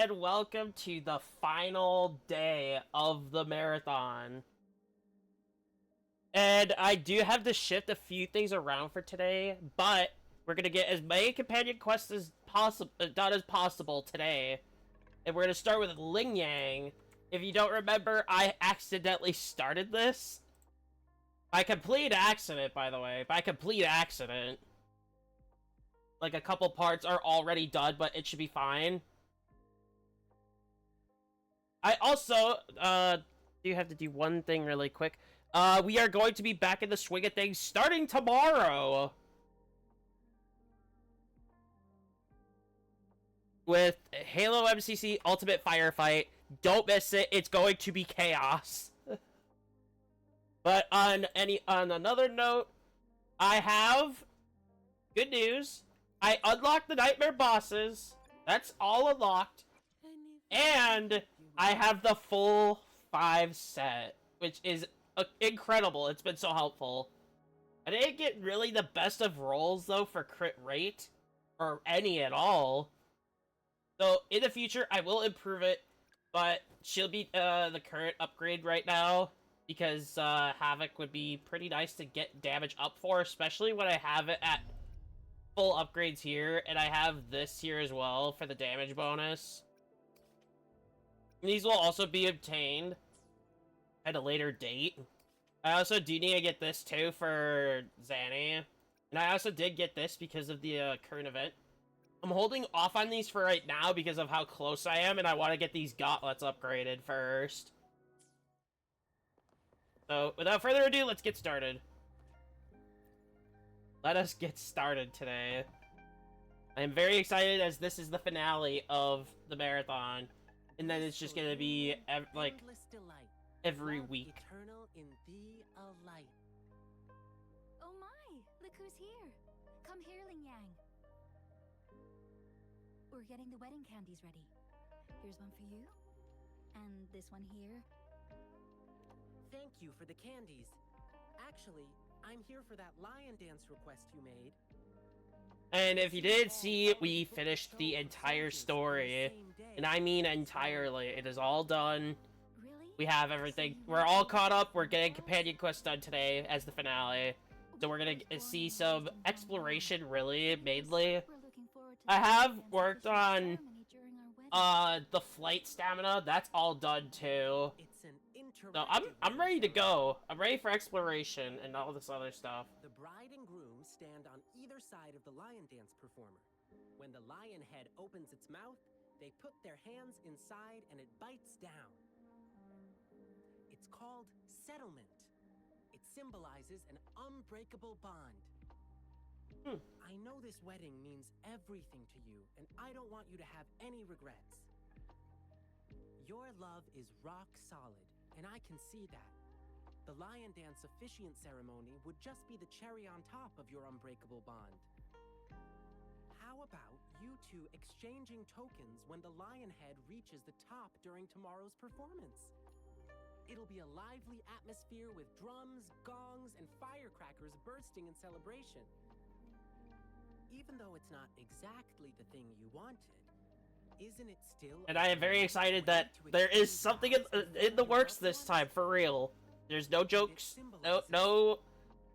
And welcome to the final day of the marathon. And I do have to shift a few things around for today, but we're gonna get as many companion quests as possible done as possible today. And we're gonna start with Ling Yang. If you don't remember, I accidentally started this. By complete accident, by the way. By complete accident. Like, a couple parts are already done, but it should be fine. I also, do have to do one thing really quick. We are going to be back in the swing of things starting tomorrow! With Halo MCC Ultimate Firefight. Don't miss it, it's going to be chaos. But on another note, I have good news. I unlocked the Nightmare bosses. That's all unlocked. And I have the full 5 set, which is incredible. It's been so helpful. I didn't get really the best of rolls, though, for crit rate, or any at all. So, in the future, I will improve it, but she'll be the current upgrade right now, because Havoc would be pretty nice to get damage up for, especially when I have it at full upgrades here, and I have this here as well for the damage bonus. These will also be obtained at a later date. I also do need to get this too for Zanny. And I also did get this because of the current event. I'm holding off on these for right now because of how close I am, and I want to get these gauntlets upgraded first. So, without further ado, let's get started. Let us get started today. I am very excited as this is the finale of the marathon. And then it's just gonna be, like, every week. Oh my! Look who's here! Come here, Ling Yang. We're getting the wedding candies ready. Here's one for you. And this one here. Thank you for the candies. Actually, I'm here for that lion dance request you made. And if you didn't see, we finished the entire story. And I mean entirely. It is all done. Really? We have everything. We're all caught up. We're getting companion quests done today as the finale. So we're gonna see some exploration, really, mainly. I have worked on the flight stamina. That's all done too. So I'm ready to go. I'm ready for exploration and all this other stuff. The bride and groom stand on either side of the lion dance performer. When the lion head opens its mouth, they put their hands inside and it bites down. It's called settlement. It symbolizes an unbreakable bond. I know this wedding means everything to you, and I don't want you to have any regrets. Your love is rock solid, and I can see that. The lion dance officiant ceremony would just be the cherry on top of your unbreakable bond. How about you two exchanging tokens when the lion head reaches the top during tomorrow's performance? It'll be a lively atmosphere with drums, gongs, and firecrackers bursting in celebration. Even though it's not exactly the thing you wanted, isn't it still? And I am very excited that there is something in the works this time, for real. There's no jokes, no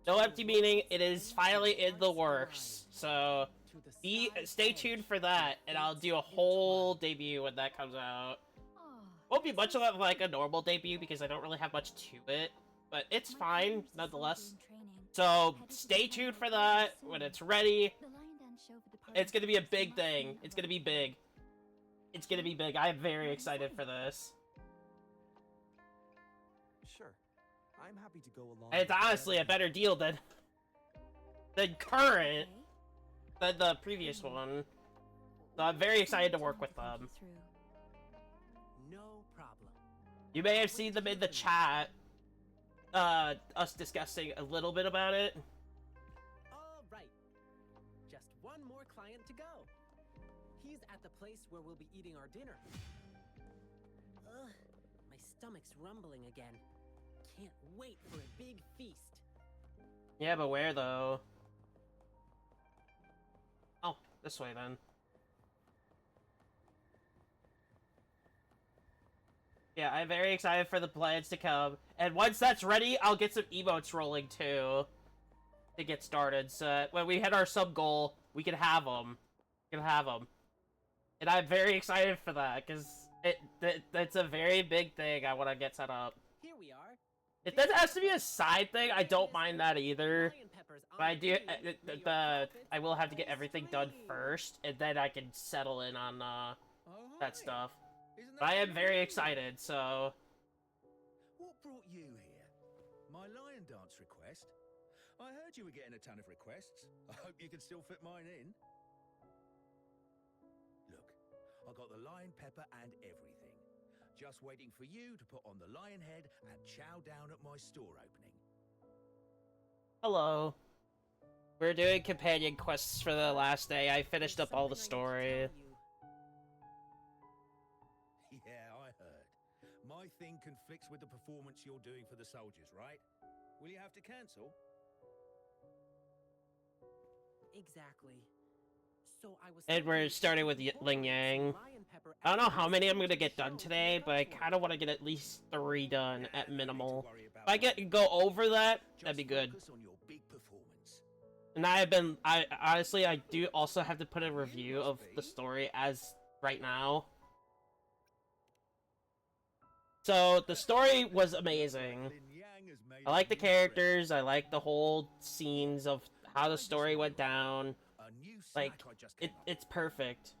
empty meaning. It is finally in the works. So stay tuned for that, and I'll do a whole debut when that comes out. Won't be much of like a normal debut because I don't really have much to it, but it's fine nonetheless. So stay tuned for that when it's ready. It's gonna be a big thing. It's gonna be big. It's gonna be big. I am very excited for this. Sure, I'm happy to go along. And it's honestly a better deal than current than the previous one. So I'm very excited to work with them. No problem. You may have seen them in the chat. Us discussing a little bit about it. All right. Just one more client to go. He's at the place where we'll be eating our dinner. Ugh, my stomach's rumbling again. Can't wait for a big feast. Yeah, but where though? Oh, this way then. Yeah, I'm very excited for the plans to come. And once that's ready, I'll get some emotes rolling too to get started. So when we hit our sub goal, we can have them. We can have them. And I'm very excited for that because that's a very big thing I want to get set up. Here we are. If that has to be a side thing, I don't mind that either. But I do. I will have to get everything done first, and then I can settle in on that stuff. But I am very excited. So. What brought you here? My lion dance request? I heard you were getting a ton of requests. I hope you can still fit mine in. Look, I got the lion pepper and everything. Just waiting for you to put on the lion head and chow down at my store opening. Hello. We're doing companion quests for the last day. I finished up all the story. Yeah, I heard. My thing conflicts with the performance you're doing for the soldiers, right? Will you have to cancel? Exactly. So I was And we're starting with Ling Yang. I don't know how many I'm gonna get done today, but I kind of want to get at least 3 done at minimal. If I go over that, that'd be good. And I honestly, I do also have to put a review of the story as right now. So the story was amazing. I like the characters. I like the whole scenes of how the story went down. Like, it's perfect.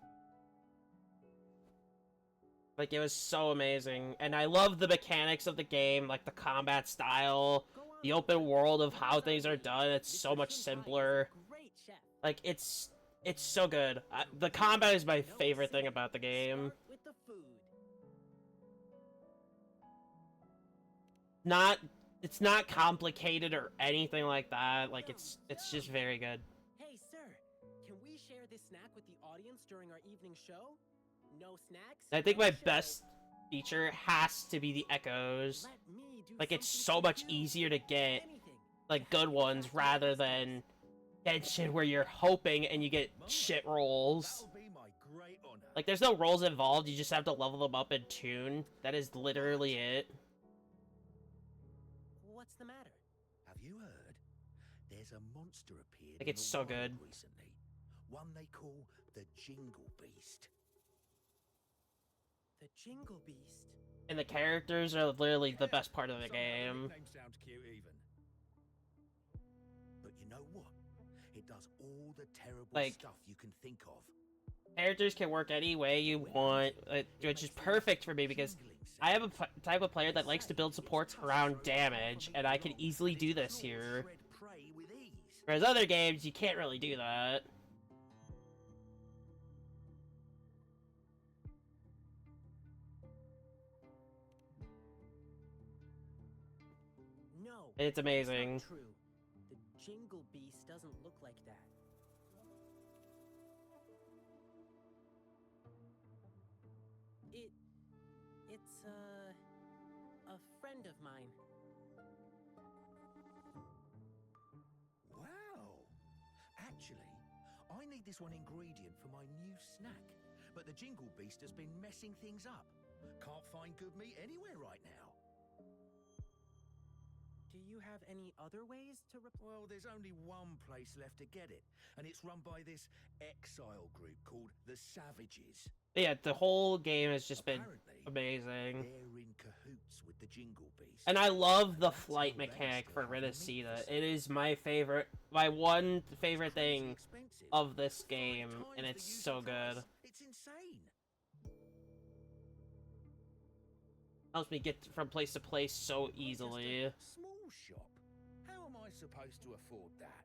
Like, it was so amazing. And I love the mechanics of the game, like the combat style, the open world of how things are done. It's so much simpler. Like, it's so good. The combat is my favorite thing about the game. It's not complicated or anything like that. Like, it's just very good. Hey, sir, can we share this snack with the audience during our evening show? No snacks? I think my best feature has to be the echoes. Like, it's so much easier to get, like, good ones rather than Genshin where you're hoping and you get shit rolls. Like, there's no rolls involved, you just have to level them up and tune. That is literally it. What's the matter? Have you heard? There's a monster appeared Like, it's so good. Recently. One they call the Jingle Beast. The Jingle Beast. And the characters are literally the best part of the game. Name sounds cute even. But you know what? It does all the terrible stuff you can think of. Characters can work any way you want, which is perfect for me because I have a type of player that likes to build supports around damage, and I can easily do this here. Whereas other games, you can't really do that. No, It's amazing. True. The Jingle Beast doesn't look like that. It's a friend of mine. Wow. Actually, I need this one ingredient for my new snack. But the Jingle Beast has been messing things up. Can't find good meat anywhere right now. Do you have any other ways to Well, there's only one place left to get it, and it's run by this exile group called the Savages. Yeah, the whole game has just been amazing. They're in cahoots with the Jingle Beast. And I love the flight mechanic for Rinascita. It is my one favorite thing of this game, and it's so good. It's insane. Helps me get from place to place so easily. Small shop. How am I supposed to afford that?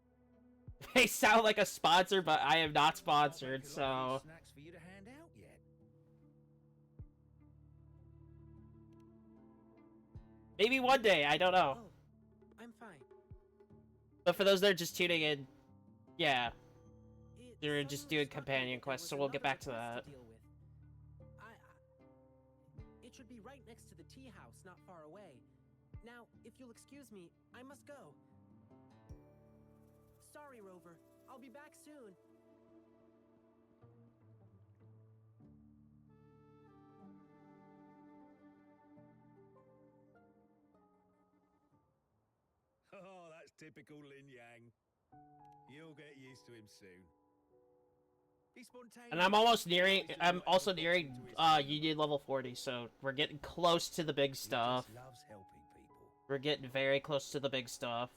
They sound like a sponsor, but I am not sponsored, so... Snacks for you to hand out yet. Maybe one day, I don't know. Oh, I'm fine. But for those that are just tuning in, yeah. They're just doing companion quests, so we'll get back to that. It should be right next to the tea house, not far away. Now, if you'll excuse me, I must go. Sorry, Rover. I'll be back soon. Typical Lin Yang. You'll get used to him soon. He's spontaneous. And I'm almost nearing. Tries to I'm write also a book nearing into his Union level 40, so we're getting close to the big He stuff. just loves helping people. We're getting very close to the big stuff.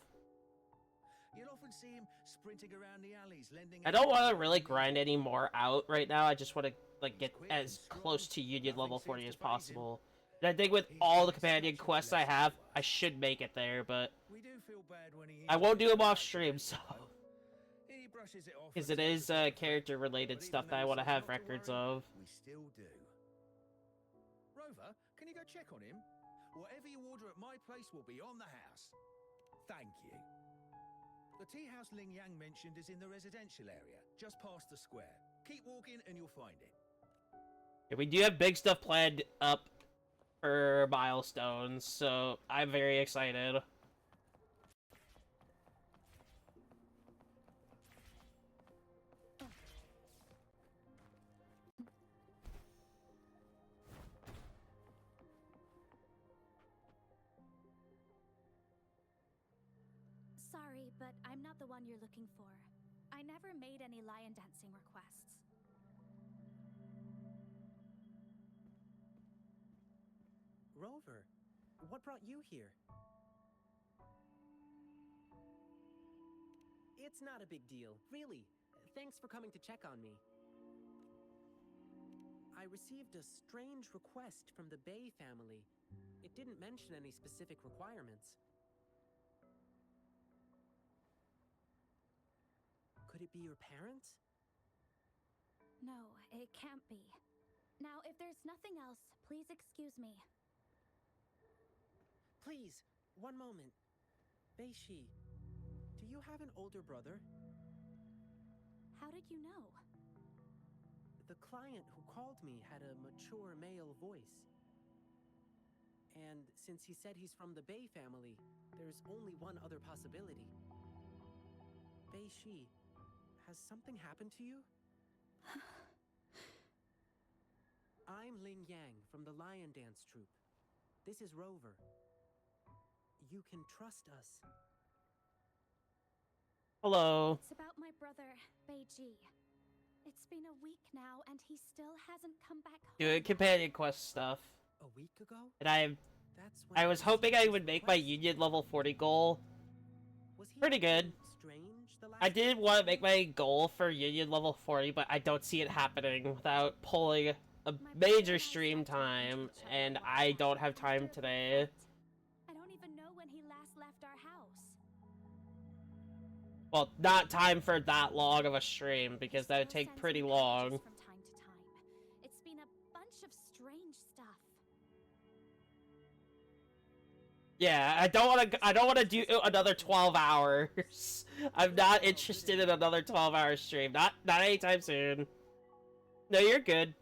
You'll often see him sprinting around the alleys, lending. I don't want to really grind any more out right now. I just want to like get as close to Union level 40 as possible. And I think with all the companion quests I have, I should make it there, but We do feel bad when he I won't do them off stream, so He brushes it off because and it takes is a step character forward. related But stuff even that I though want to he says have not to records worry, of. We still do. Rover, can you go check on him? Whatever you order at my place will be on the house. Thank you. The tea house Ling Yang mentioned is in the residential area, just past the square. Keep walking and you'll find it. Yeah, we do have big stuff planned up for milestones, so I'm very excited. Sorry, but I'm not the one you're looking for. I never made any lion dancing requests. Rover, what brought you here? It's not a big deal, really. Thanks for coming to check on me. I received a strange request from the Bay family. It didn't mention any specific requirements. Could it be your parents? No, it can't be. Now, if there's nothing else, please excuse me. Please, one moment. Beishi, do you have an older brother? How did you know? The client who called me had a mature male voice. And since he said he's from the Bay family, there's only one other possibility. Beishi, has something happened to you? I'm Ling Yang from the Lion Dance Troupe. This is Rover. You can trust us. Hello. It's about my brother, Beiji. It's been a week now, and he still hasn't come back home. Doing companion quest stuff. A week ago? And That's I when was Beishi hoping I received would the make my request. Union level 40 goal. Was he Pretty good. acting strange the last I did time? want to make my goal for Union level 40, but I don't see it happening without pulling a major stream time, and I don't have time today. I don't even know when he last left our house. Well, not time for that long of a stream, because that would Still take sends pretty me long. messages from time to time. It's been a bunch of strange stuff. Yeah, I don't want to do another 12 hours. I'm not interested in another 12-hour stream. Not anytime soon. No, you're good.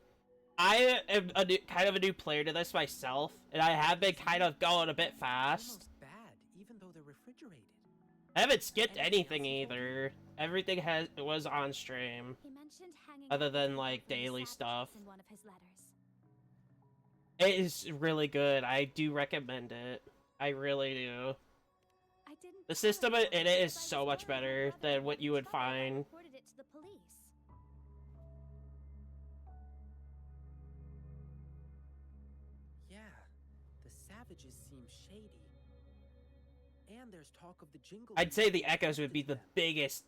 I am kind of a new player to this myself, and I have been kind of going a bit fast. Almost bad, even though they're refrigerated. I haven't skipped anything either. Everything was on stream. He mentioned hanging Other out with than, the like, Wuthering daily Savages stuff. in one of his letters. It is really good. I do recommend it. I really do. I didn't The tell system in anyone it is because I so was much worried my better brother than would what get you in would trouble if I find. reported it to the police. Yeah, the savages seem shady. And there's talk of the jingle. I'd say the being echoes would be connected the to them. biggest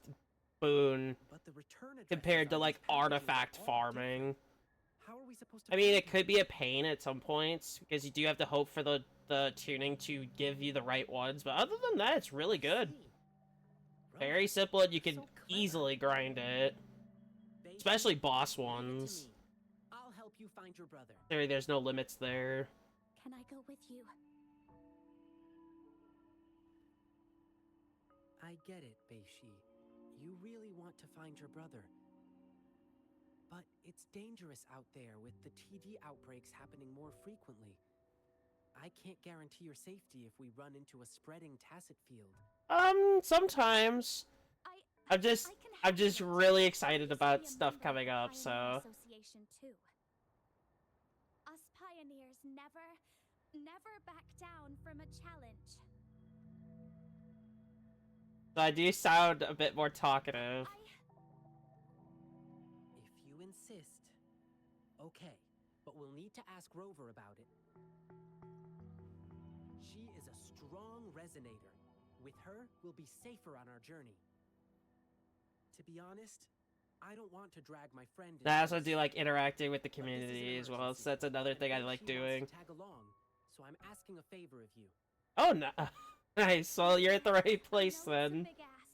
boon But the return addresses compared to, on like, these packages are artifact all farming. different. How are we supposed to I mean, find it could them? be a pain at some points, because you do have to hope for the tuning to give you the right ones, but other than that, it's really good. See. Very Rover, simple, and you you're can so clever. easily grind it. Beishi, Especially boss leave it to ones. me. I'll help you find your brother. There's no limits there. Can I go with you? I get it, Beishi. You really want to find your brother. But it's dangerous out there with the TD outbreaks happening more frequently. I can't guarantee your safety if we run into a spreading tacit field. Sometimes. I'm just I can just handle it. really I excited used to about be a stuff member of coming the up, Pioneer so. Association too. Us pioneers never back down from a challenge. So I do sound a bit more talkative. If you insist. Okay, but we'll need to ask Rover about it. She is a strong resonator. With her, we'll be safer on our journey. To be honest, I don't want to drag my friend into I also this. do like interacting with the But this is an community as well, emergency, so that's another and thing I hope like she wants doing. to tag along, so I'm asking a favor of you. Oh, no. Nice. Well, you're at the right I place know it's a then. big ask,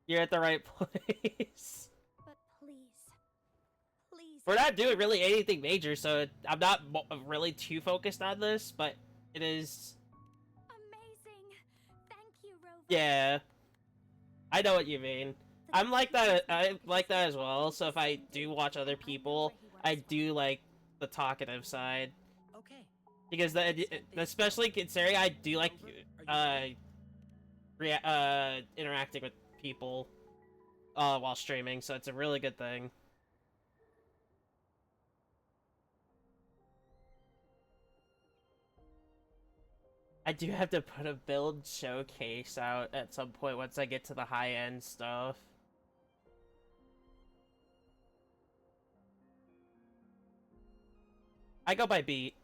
You're at the right place. but please, please. We're not doing really anything major, so I'm not really too focused on this, but it is... Amazing. Thank you, Rover. Yeah. I know what you mean. I'm like that. I like that as well. So if I do watch other people, I do like the talkative side Okay. because especially considering I do like interacting with people while streaming, so it's a really good thing. I do have to put a build showcase out at some point once I get to the high-end stuff. I go by beat.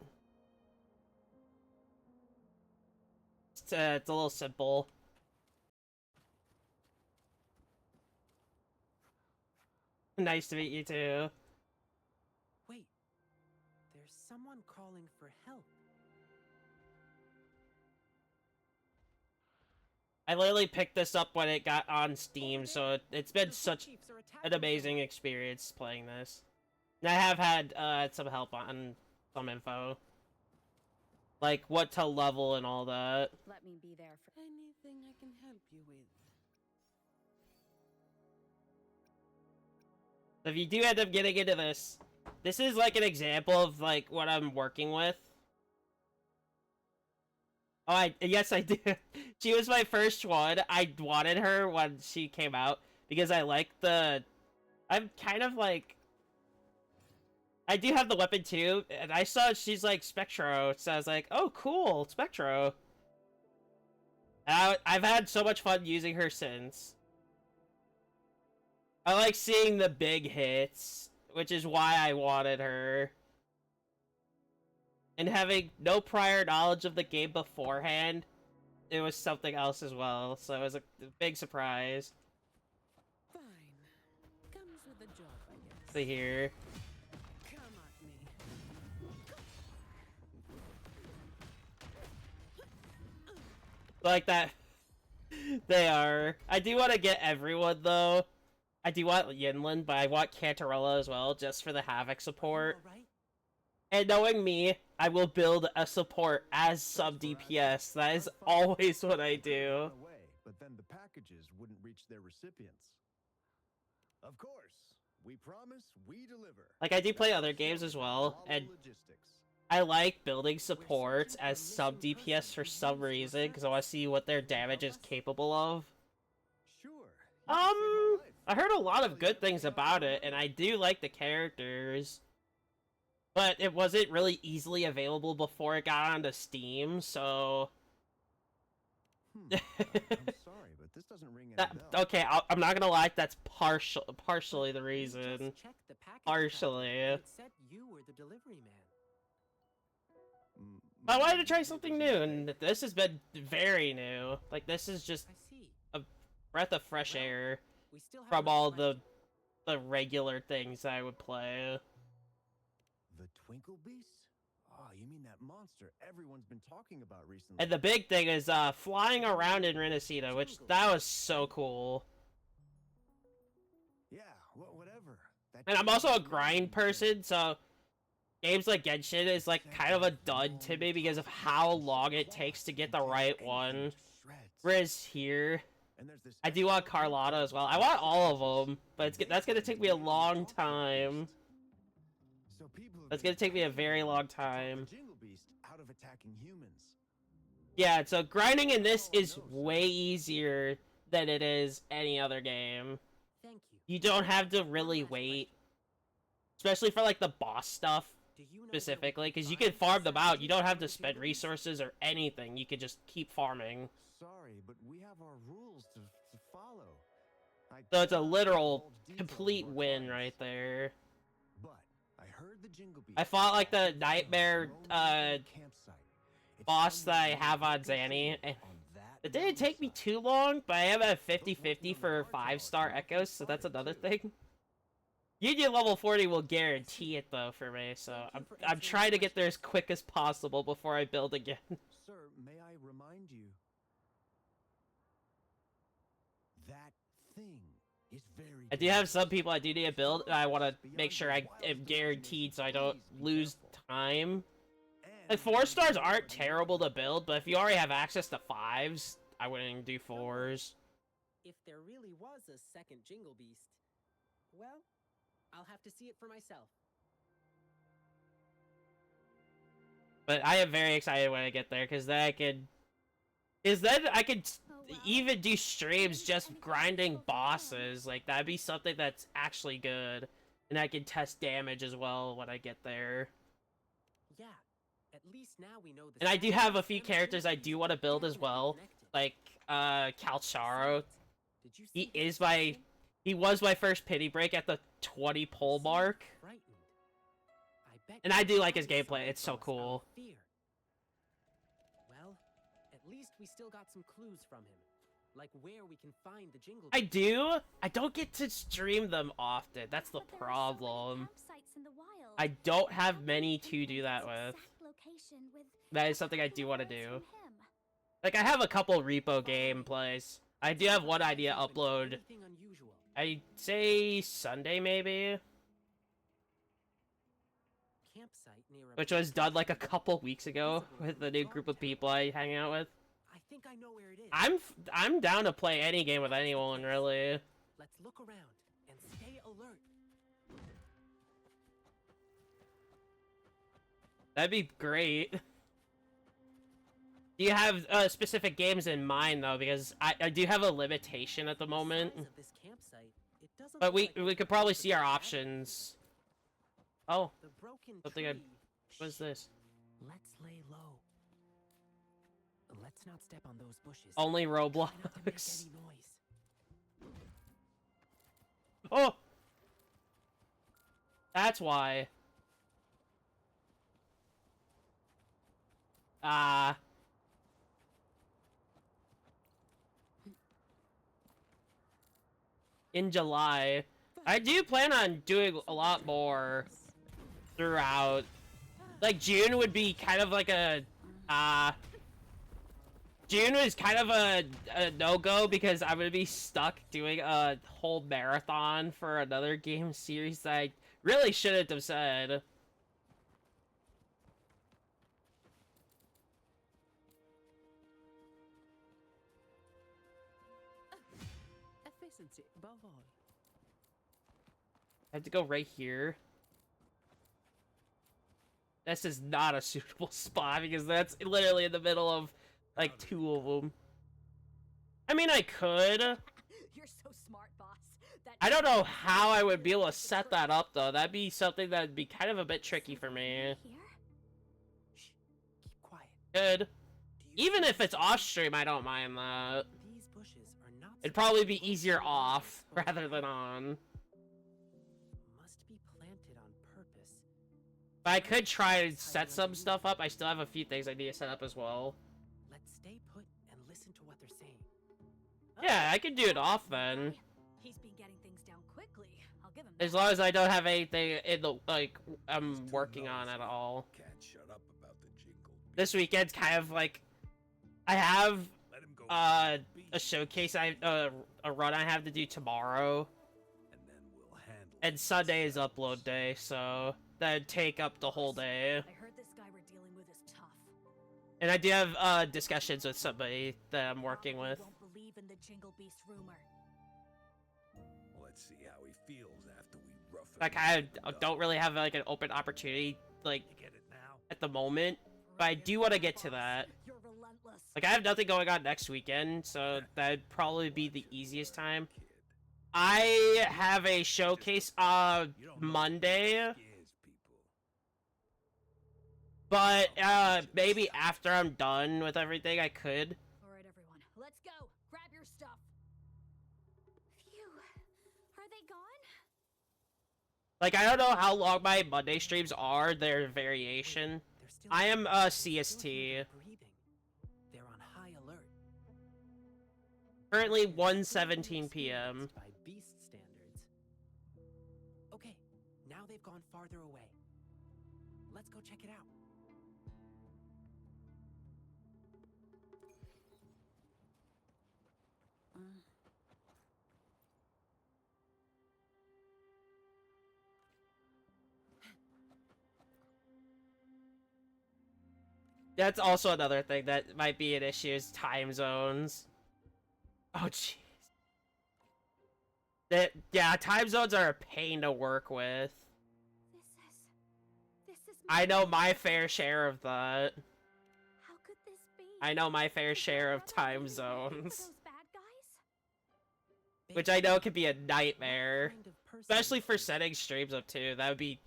It's a little simple. Nice to meet you too. Wait. There's someone calling for help. I literally picked this up when it got on Steam, so it's been such an amazing experience playing this. And I have had some help on some info. Like what to level and all that. Let me be there for Anything I can help you with? If you do end up getting into this, this is like an example of like what I'm working with. Oh, yes, I do. She was my first one. I wanted her when she came out because I like the... I'm kind of like... I do have the weapon too, and I saw she's like Spectro, so I was like, oh, cool, Spectro. I've had so much fun using her since. I like seeing the big hits, which is why I wanted her. And having no prior knowledge of the game beforehand, it was something else as well, so it was a big surprise. Fine. Comes with the job, I guess. See here. Come at me. Like that. They are. I do want to get everyone, though. I do want Yinlin, but I want Cantarella as well, just for the Havoc support. All right. And knowing me, I will build a support as sub DPS. That is always what I do. Away, but then the packages wouldn't reach their recipients. Of course, we promise, we deliver. Like, I do play other games as well, and I like building supports as sub DPS for some reason, because I want to see what their damage is capable of. Sure. I heard a lot of good things about it, and I do like the characters. But it wasn't really easily available before it got onto Steam, so... I'm sorry, but this doesn't ring any bell. Okay, I'm not gonna lie, that's partially the reason. Just checked the package Partially. tracking. It said you were the delivery man. I wanted to try something new, and this has been very new. Like, this is just I see. a breath of fresh air We still have from another all question. the regular things I would play. The Twinkle Beast? Oh, you mean that monster everyone's been talking about recently? And the big thing is flying around in Renacida, which that was so cool. Yeah, whatever. That And I'm also a grind person, so games like Genshin is like kind of a dud to me because of how long it takes to get the right one. Whereas here, And there's this I do want Carlotta as well. I want all of them, but that's gonna take me a long time. So people have That's been gonna take me a trying very long to talk time. the Jingle Beast out of attacking humans. Yeah, so grinding in this is way easier than it is any other game. Thank you. You don't have to really wait. Especially for like the boss stuff. Do you know where we specifically, because you find can farm the them out. You don't have to 17 spend Jingle resources or anything. You could just keep farming. Sorry, but we have our rules to follow. So it's a cannot literal, divulge details complete of our win clients. right there. But I heard the Jingle Beast I fought like the often nightmare roam around the campsite. It's boss that I somewhere have on local Zanny, signal and on that it didn't take me mountainside. too long, but I am at Those working 50-50 on the for guard tower 5-star came up echoes, and so that's fought it another too. thing. Union level 40 will guarantee it though for me, so I'm trying to get there as quick as possible before I build again. Sir, may I remind you that thing is very I do have dangerous. some people I do need to build, and I want to Beyond make sure your I am wildest guaranteed so I imaginations, don't please be lose careful. time. And Like 4-stars remember aren't the terrible to warning. build, but if you already have access to 5s, I wouldn't do 4s. If there really was a second Jingle Beast, well, I'll have to see it for myself. But I am very excited when I get there, because then I could... Oh, well. even do streams Maybe just anything grinding useful to know. bosses. Like, that'd be something that's actually good. And I can test damage as well when I get there. Yeah, at least now we know the And I do Sand have a Beast few and the characters Jingle I Beast do are want to build as definitely well. connected. Like, Calcharo. Besides, did you see He his is my... reaction? He was my first pity break at the 20 pull He seemed mark. frightened. I bet And he I do was like his hiding gameplay, something it's so from us out of cool. fear. Well, at least we still got some clues from him. Like where we can find the Jingle I Beast. do. I don't get to stream them often. That's the But there are so many problem. campsites in the wild. I don't How have can many we to pinpoint do that its with. exact location with That is a something I couple do of want to words do. from him? Like, I have a couple repo gameplays. I do have one idea Haven't been upload. anything unusual. I'd say Sunday, maybe? Campsite near a Which was done like a visible couple weeks ago from with the the new guard group of tower. people I hang out with. I think I know where it is. I'm down to play any game with anyone, really. Let's look around and stay alert. That'd be great. Do you have specific games in mind, though? Because I do have a limitation at the moment. Size of this campsite, it doesn't But look like we it's could been probably used see our forever. options. Oh, The broken something I... tree. What is Shh. this? Let's lay low. Let's not step on those bushes. Only Try not to make Roblox. any noise. Oh! That's why. In July. I do plan on doing a lot more throughout. Like, June would be kind of like a, June was kind of a no-go because I'm gonna be stuck doing a whole marathon for another game series that I really shouldn't have said. Efficiency above all. I have to go right here. This is not a suitable spot because that's literally in the middle of, like, two of them. I mean, I could. You're so smart, boss. That I don't know how I would be able to set that up, though. That'd be something that'd be kind of a bit tricky for me. Here? Shh. Keep quiet. Good. Do you Even see if it's these off bushes? stream, I don't mind that. These bushes are not It'd supposed probably to be grow easier so close off or rather than on. Must be planted on purpose. But I could try to set some stuff up. I still have a few things I need to set up as well. Let's stay put and listen to what they're saying. Yeah, I could do it off then. He's been getting things down quickly. I'll give him As that. long as I don't have anything in the, like, I'm working on at all. Can't shut up about the Jingle Beast. This weekend's kind of like, I have Let him go. a showcase, a run I have to do tomorrow, And then we'll handle and Sunday is upload day, so that'd take up the whole day. I heard this guy we're dealing with is tough. And I do have discussions with somebody that I'm working with. Won't believe in the Jingle Beast rumor. Let's see how he feels after we rough him Like, up. I don't really have like an open opportunity like You get it now? at the moment, but I do want to get to that. You're relentless. Like, I have nothing going on next weekend, so that'd probably be the easiest time. Kid. I have a showcase You don't know Monday. what scares people. But maybe after I'm done with everything, I could. All right, everyone, let's go. Grab your stuff. Phew. Are they gone? Like, I don't know how long my Monday streams are, their variation. They're still I am They're still CST. here breathing. They're on high alert. Currently They're 1:17 experienced p.m. by beast standards. Okay, now they've gone farther away. Let's go check it out. That's also another thing that might be an issue is time zones. Oh, jeez. Yeah, time zones are a pain to work with. This is I know my fair share of that. How could this be? I know my fair Is share your of brother time really working for zones. those bad guys? Which I know can be a nightmare. What kind of person Especially for is he? setting streams up too.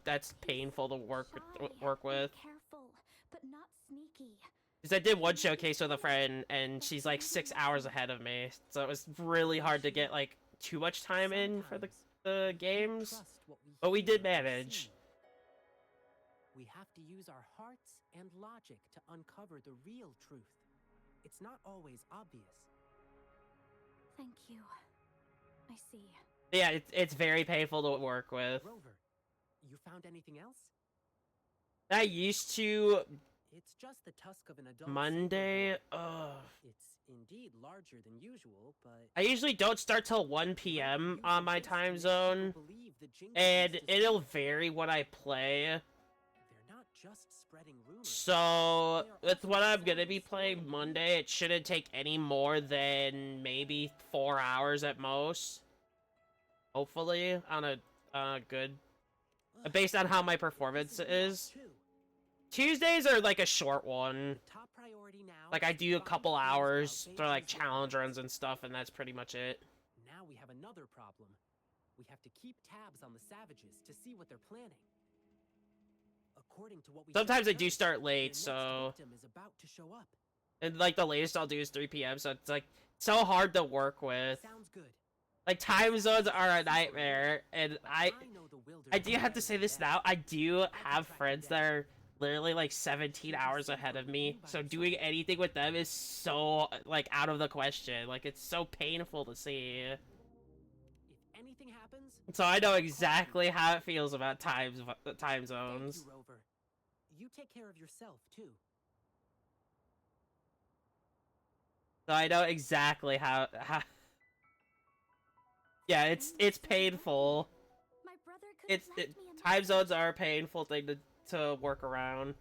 that's painful to work Shy with. and careful, but not sneaky. Because I did one showcase with a friend, and she's like 6 hours ahead of me, so it was really hard to get like too much time in for the Sometimes we games. trust what But we hear did or manage. see. We have to use our hearts and logic to uncover the real truth. It's not always obvious. Thank you. I see. Yeah, it's very painful to work with. Rover, you found anything else? I used to It's just the tusk of an adult. Monday. saber. Ugh. It's indeed larger than usual, but I usually don't start till 1 p.m. Rover on my uses this to time make zone, people believe the jingle and beast is it'll real. vary when I play. They're not just spreading rumors. So, They are with what also I'm gonna be selling playing stories. Monday, it shouldn't take any more than maybe 4 hours at most. Hopefully, on a good, Ugh, based on how my this performance is real, is. too. Tuesdays are like a short one. The top priority now Like I is to do a find couple clues about hours for like Beijing's challenge whereabouts. runs and stuff, and that's pretty much it. Now we have another problem. We have to keep tabs on the savages to see what they're planning. According to what we Sometimes I just do heard, start their late, next so victim is about to show up. and like the latest I'll do is 3 p.m. So it's like so hard to work with. Sounds good. Like time zones are a nightmare, and But I know the wilderness I do have to better say than this them. now. I do have track friends them that down. are literally like 17 hours ahead of me, so doing anything with them is so like out of the question. Like it's so painful to see. If anything happens, So I know call me. exactly how it feels about time Thank zones. you, Rover. You take care of yourself too. So I know exactly how. Yeah, it's painful. My brother could have left me a Time message. zones are a painful thing to work around.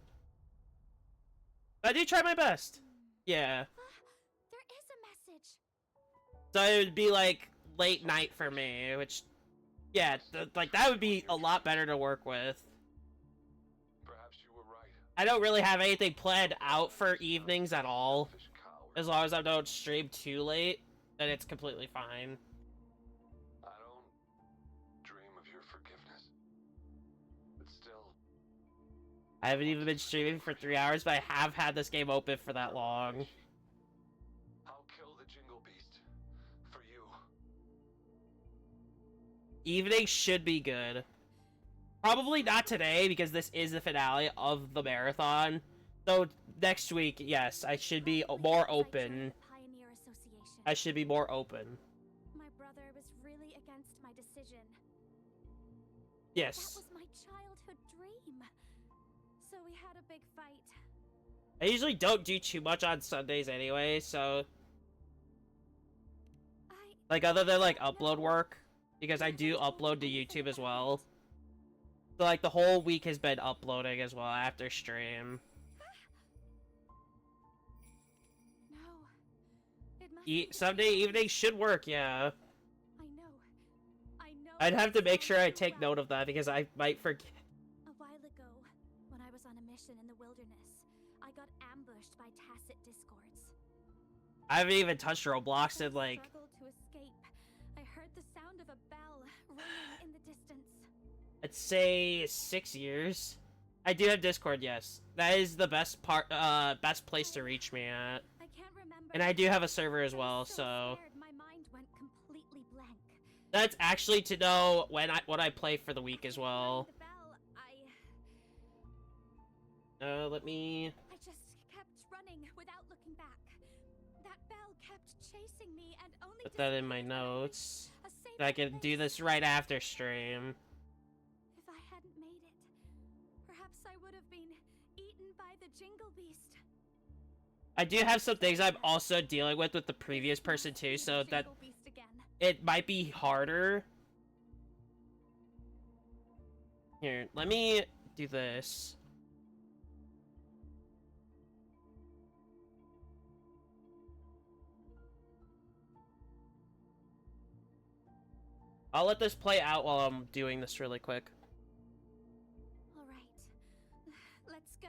I do try my best. Yeah. There is a message. So it would be like late night for me, which, yeah, like that would be a lot better to work with. Perhaps you were right. I don't really have anything planned out for evenings at all. Selfish coward. As long as I don't stream too late, then it's completely fine. I don't dream of your forgiveness. But still, I haven't even been streaming for 3 hours, but I have had this game open for that long. I'll kill the Jingle Beast for you. Evening should be good. Probably not today, because this is the finale of the marathon. So next week, yes, I should be more open. Pioneer Association. I should be more open. My brother was really against my decision. Yes. That was my childhood dream. So we had a big fight. I usually don't do too much on Sundays anyway, so... Like, other than, like, upload work. Because I do upload to YouTube as well. So, like, the whole week has been uploading as well after stream. No. It must be the Sunday Jingle evening Beast. should work, yeah. I know. I know. I'd have to it make sure I sounds take cruel. note of that, because I might forget. A while ago, when I was on a mission in the wilderness, I got ambushed by tacit discords. I haven't even touched Roblox in, like... Struggled to escape. I heard the sound of a bell ringing in the distance. I'd say 6 years. I do have Discord, yes. That is the best best place to reach me at. I can't remember. And I do have a server as I well, was so so scared, my mind went completely blank. that's actually to know when what I play for the week as well. The bell, Let me I just kept running without looking back. That bell kept chasing me and only put that in my disappeared when I notes. reached a safe I can do place. this right after stream. If I hadn't made it, perhaps I would have been eaten by the Jingle Beast. I do have some things I'm also dealing with the previous person too, so that Jingle Beast again. it might be harder. Here, let me do this. I'll let this play out while I'm doing this really quick. All right, let's go.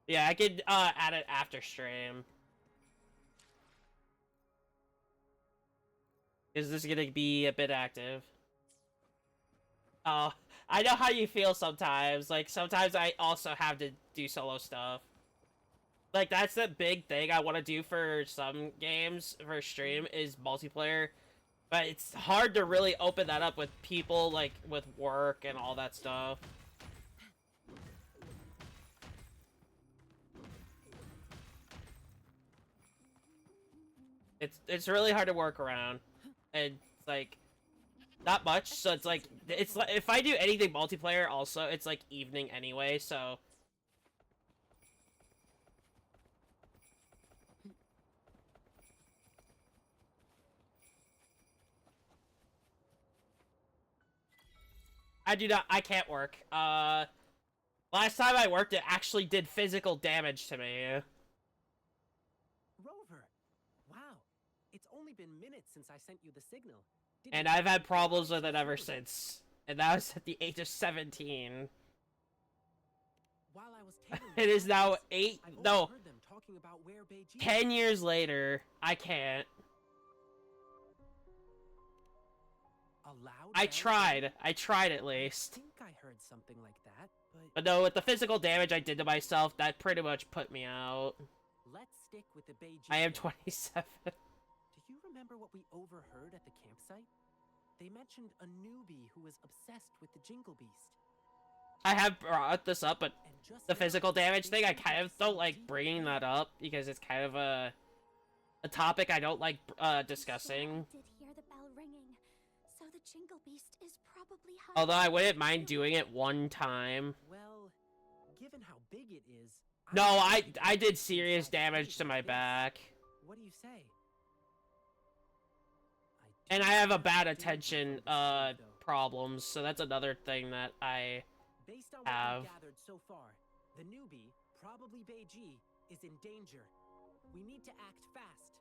Yeah, I could add it after stream. Is this gonna be a bit active? Oh, I know how you feel sometimes. Like, sometimes I also have to do solo stuff. Like, that's the big thing I want to do for some games for stream is multiplayer. But it's hard to really open that up with people, like, with work and all that stuff. It's really hard to work around. And, like, not much, so it's like if I do anything multiplayer also, it's like evening anyway, so I can't work. Last time I worked, it actually did physical damage to me. Rover! Wow, it's only been minutes since I sent you the signal. And I've had problems with it ever since. And that was at the age of 17. While I was tailing It is now I overheard them talking about where Beijing 10 years later, I can't. A loud I bell? tried at least. I think I heard something like that, But no, with the physical damage I did to myself, that pretty much put me out. let's stick with the Beijing. I am then. 27. Do you remember what we overheard at the campsite? They mentioned a newbie who was obsessed with the Jingle Beast. I have brought this up, but And just the now, physical damage they thing, I seem to kind have of don't sunk like deep bringing into that it. up because it's kind of a topic I don't like discussing. I did hear the bell ringing, so the Jingle Beast is probably hiding. Although I wouldn't mind doing it one time. Well, given how big it is. No, don't I think did it's serious inside damage space to my like this. back. What do you say? And I have a bad do think attention Rover's right, though. problems, so that's another thing that I Based on have. what we've gathered so far, the newbie, probably Beiji, is in danger. We need to act fast.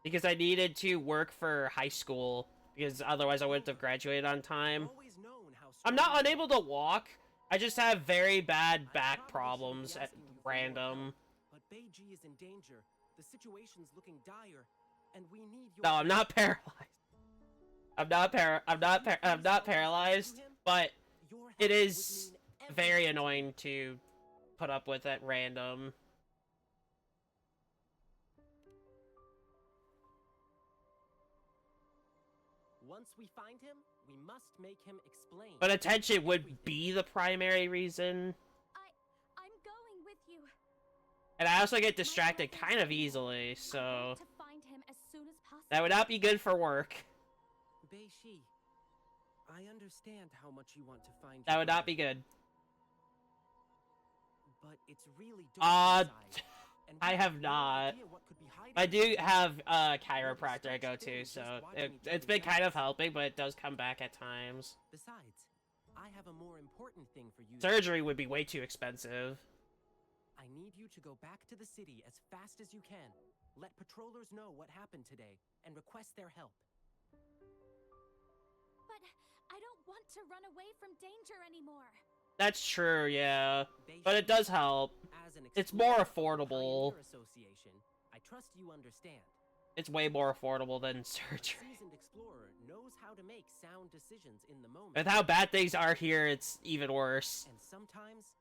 because I needed to work for high school because otherwise I wouldn't have graduated on time. I've always known how I'm strong not you unable are. to walk. I just have very bad I back probably problems shouldn't at be asking you for more random. help, but Beiji is in danger. The situation's looking dire, and we need your No, I'm not paralyzed. I'm not Please paralyzed, help him. but Your it help would is mean very everything to me. annoying to put up with at random. Once we find him, we must make him explain. But attention would everything. be the primary reason. I'm going with you. And I also get distracted kind of easily, I so want to find him as soon as possible. that would not be good for work. Bei-Shi, I understand how much you want to find. That your would not brother, be good. But it's really dark inside, and we I have no not. idea what could be hiding I do inside. have a chiropractor I go to, so it's been kind of helping, but it does come back at times. Besides, I have a more important thing for you. Surgery would be way too expensive. I need you to go back to the city as fast as you can. Let patrollers know what happened today and request their help. But I don't want to run away from danger anymore. That's true, yeah. They But it should. does help. As an It's more explorer for the affordable. Pioneer Association, I trust you understand. It's way more affordable than A surgery. seasoned explorer knows how to make sound decisions in the moment. With how bad things are here, it's even worse. And sometimes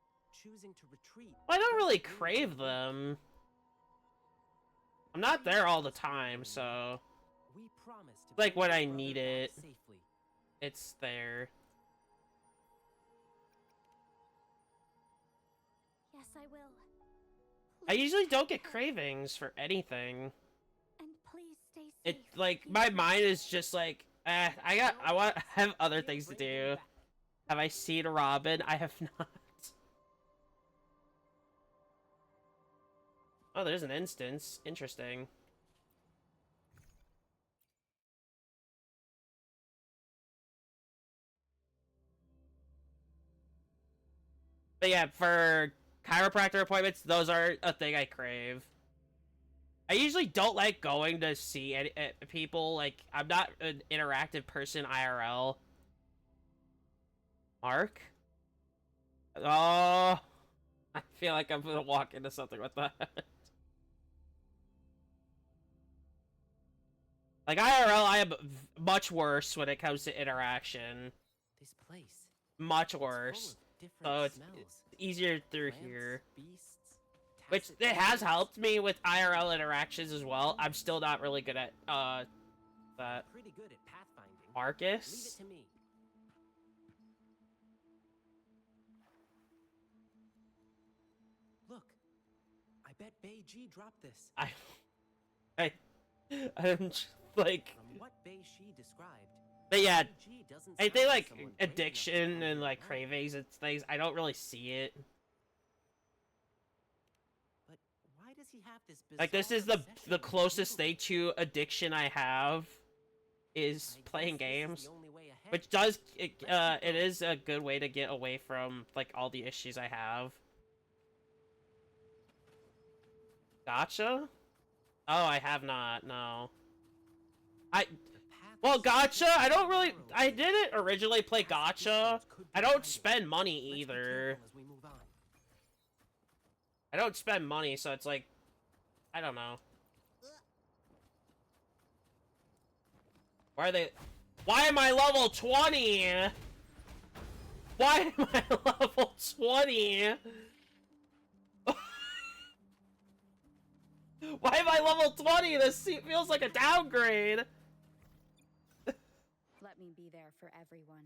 choosing to retreat. Well, I don't really doesn't crave you. them. I'm not there all the time, so We promise to like bring when your I brother need back it. safely. It's there. Yes, I will. I Please usually don't take get care. cravings for anything. And please stay safe. It like Keep my your- mind is just like, I want I have other things to do. Have I seen Robin? I have not. Oh, there's an instance. Interesting. But yeah, for chiropractor appointments, those are a thing I crave. I usually don't like going to see people. Like, I'm not an interactive person IRL. Mark? Oh, I feel like I'm gonna walk into something with that. Like, IRL, I am much worse when it comes to interaction. This place. Much It's worse. full of different So it's smells. easier through Plants, here. beasts, Which, tacit it has odors. helped me with IRL interactions as well. I'm still not really good at, that. Pretty good at pathfinding. Leave it Marcus? to me. Look, I bet Bei Ji dropped this. I'm just, like, From what Bei Shi described, but yeah, Bei Ji doesn't I sound think like someone brave enough to addiction find and it like alone. cravings and things, I don't really see it. But why does he have this Like this bizarre is the obsession with closest thing jewelry? to addiction I have is I playing guess this is games, the only way ahead. which does Let's keep it going. is a good way to get away from like all the issues I have. Gotcha? Oh, I have not. No. The path Well, is gotcha. I don't really. narrow I here. didn't originally play Past gotcha. distance could be I don't guided. spend money Let's be either. careful as we move on. I don't spend money, so it's like, I don't know. Why are they? Why am I level 20? Why am I level 20? Why am I level 20? This feels like a downgrade. Let me be there for everyone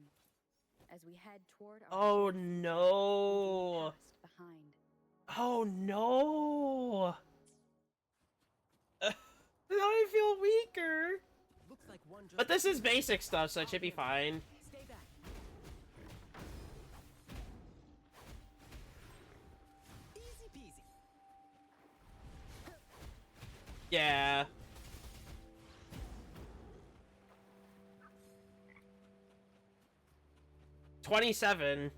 as we head toward our Oh shared future, no. leaving the past behind. Oh no. Now I feel weaker. Looks like one just But this is basic stuff, so it should be fine. Stay back. Easy peasy. Yeah. $27.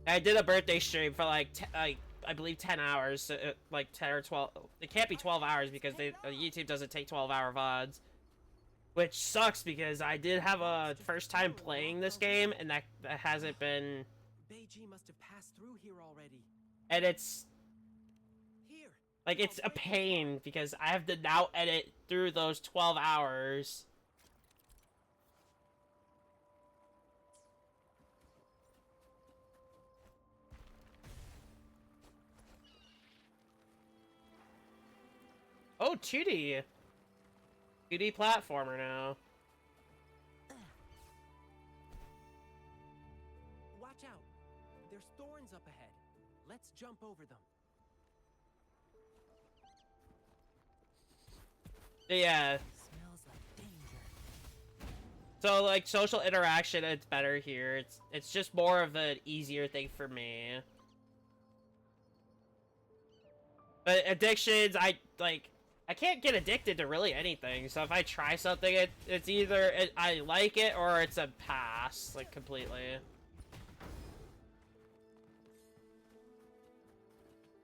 I did a birthday stream for like, I believe 10 hours, like 10 or 12. It can't be 12 hours because YouTube doesn't take 12-hour VODs. Which sucks because I did have a first time playing this game and that hasn't been, Bei Ji must have passed through here already. and it's, Here. like, it's a pain because I have to now edit through those 12 hours. Oh, 2D. 2D platformer now. Watch out. There's thorns up ahead. Let's jump over them. Yeah. Smells like danger. So like social interaction, it's better here. It's just more of an easier thing for me. But addictions, I can't get addicted to really anything. So if I try something, it's either I like it or it's a pass, like completely.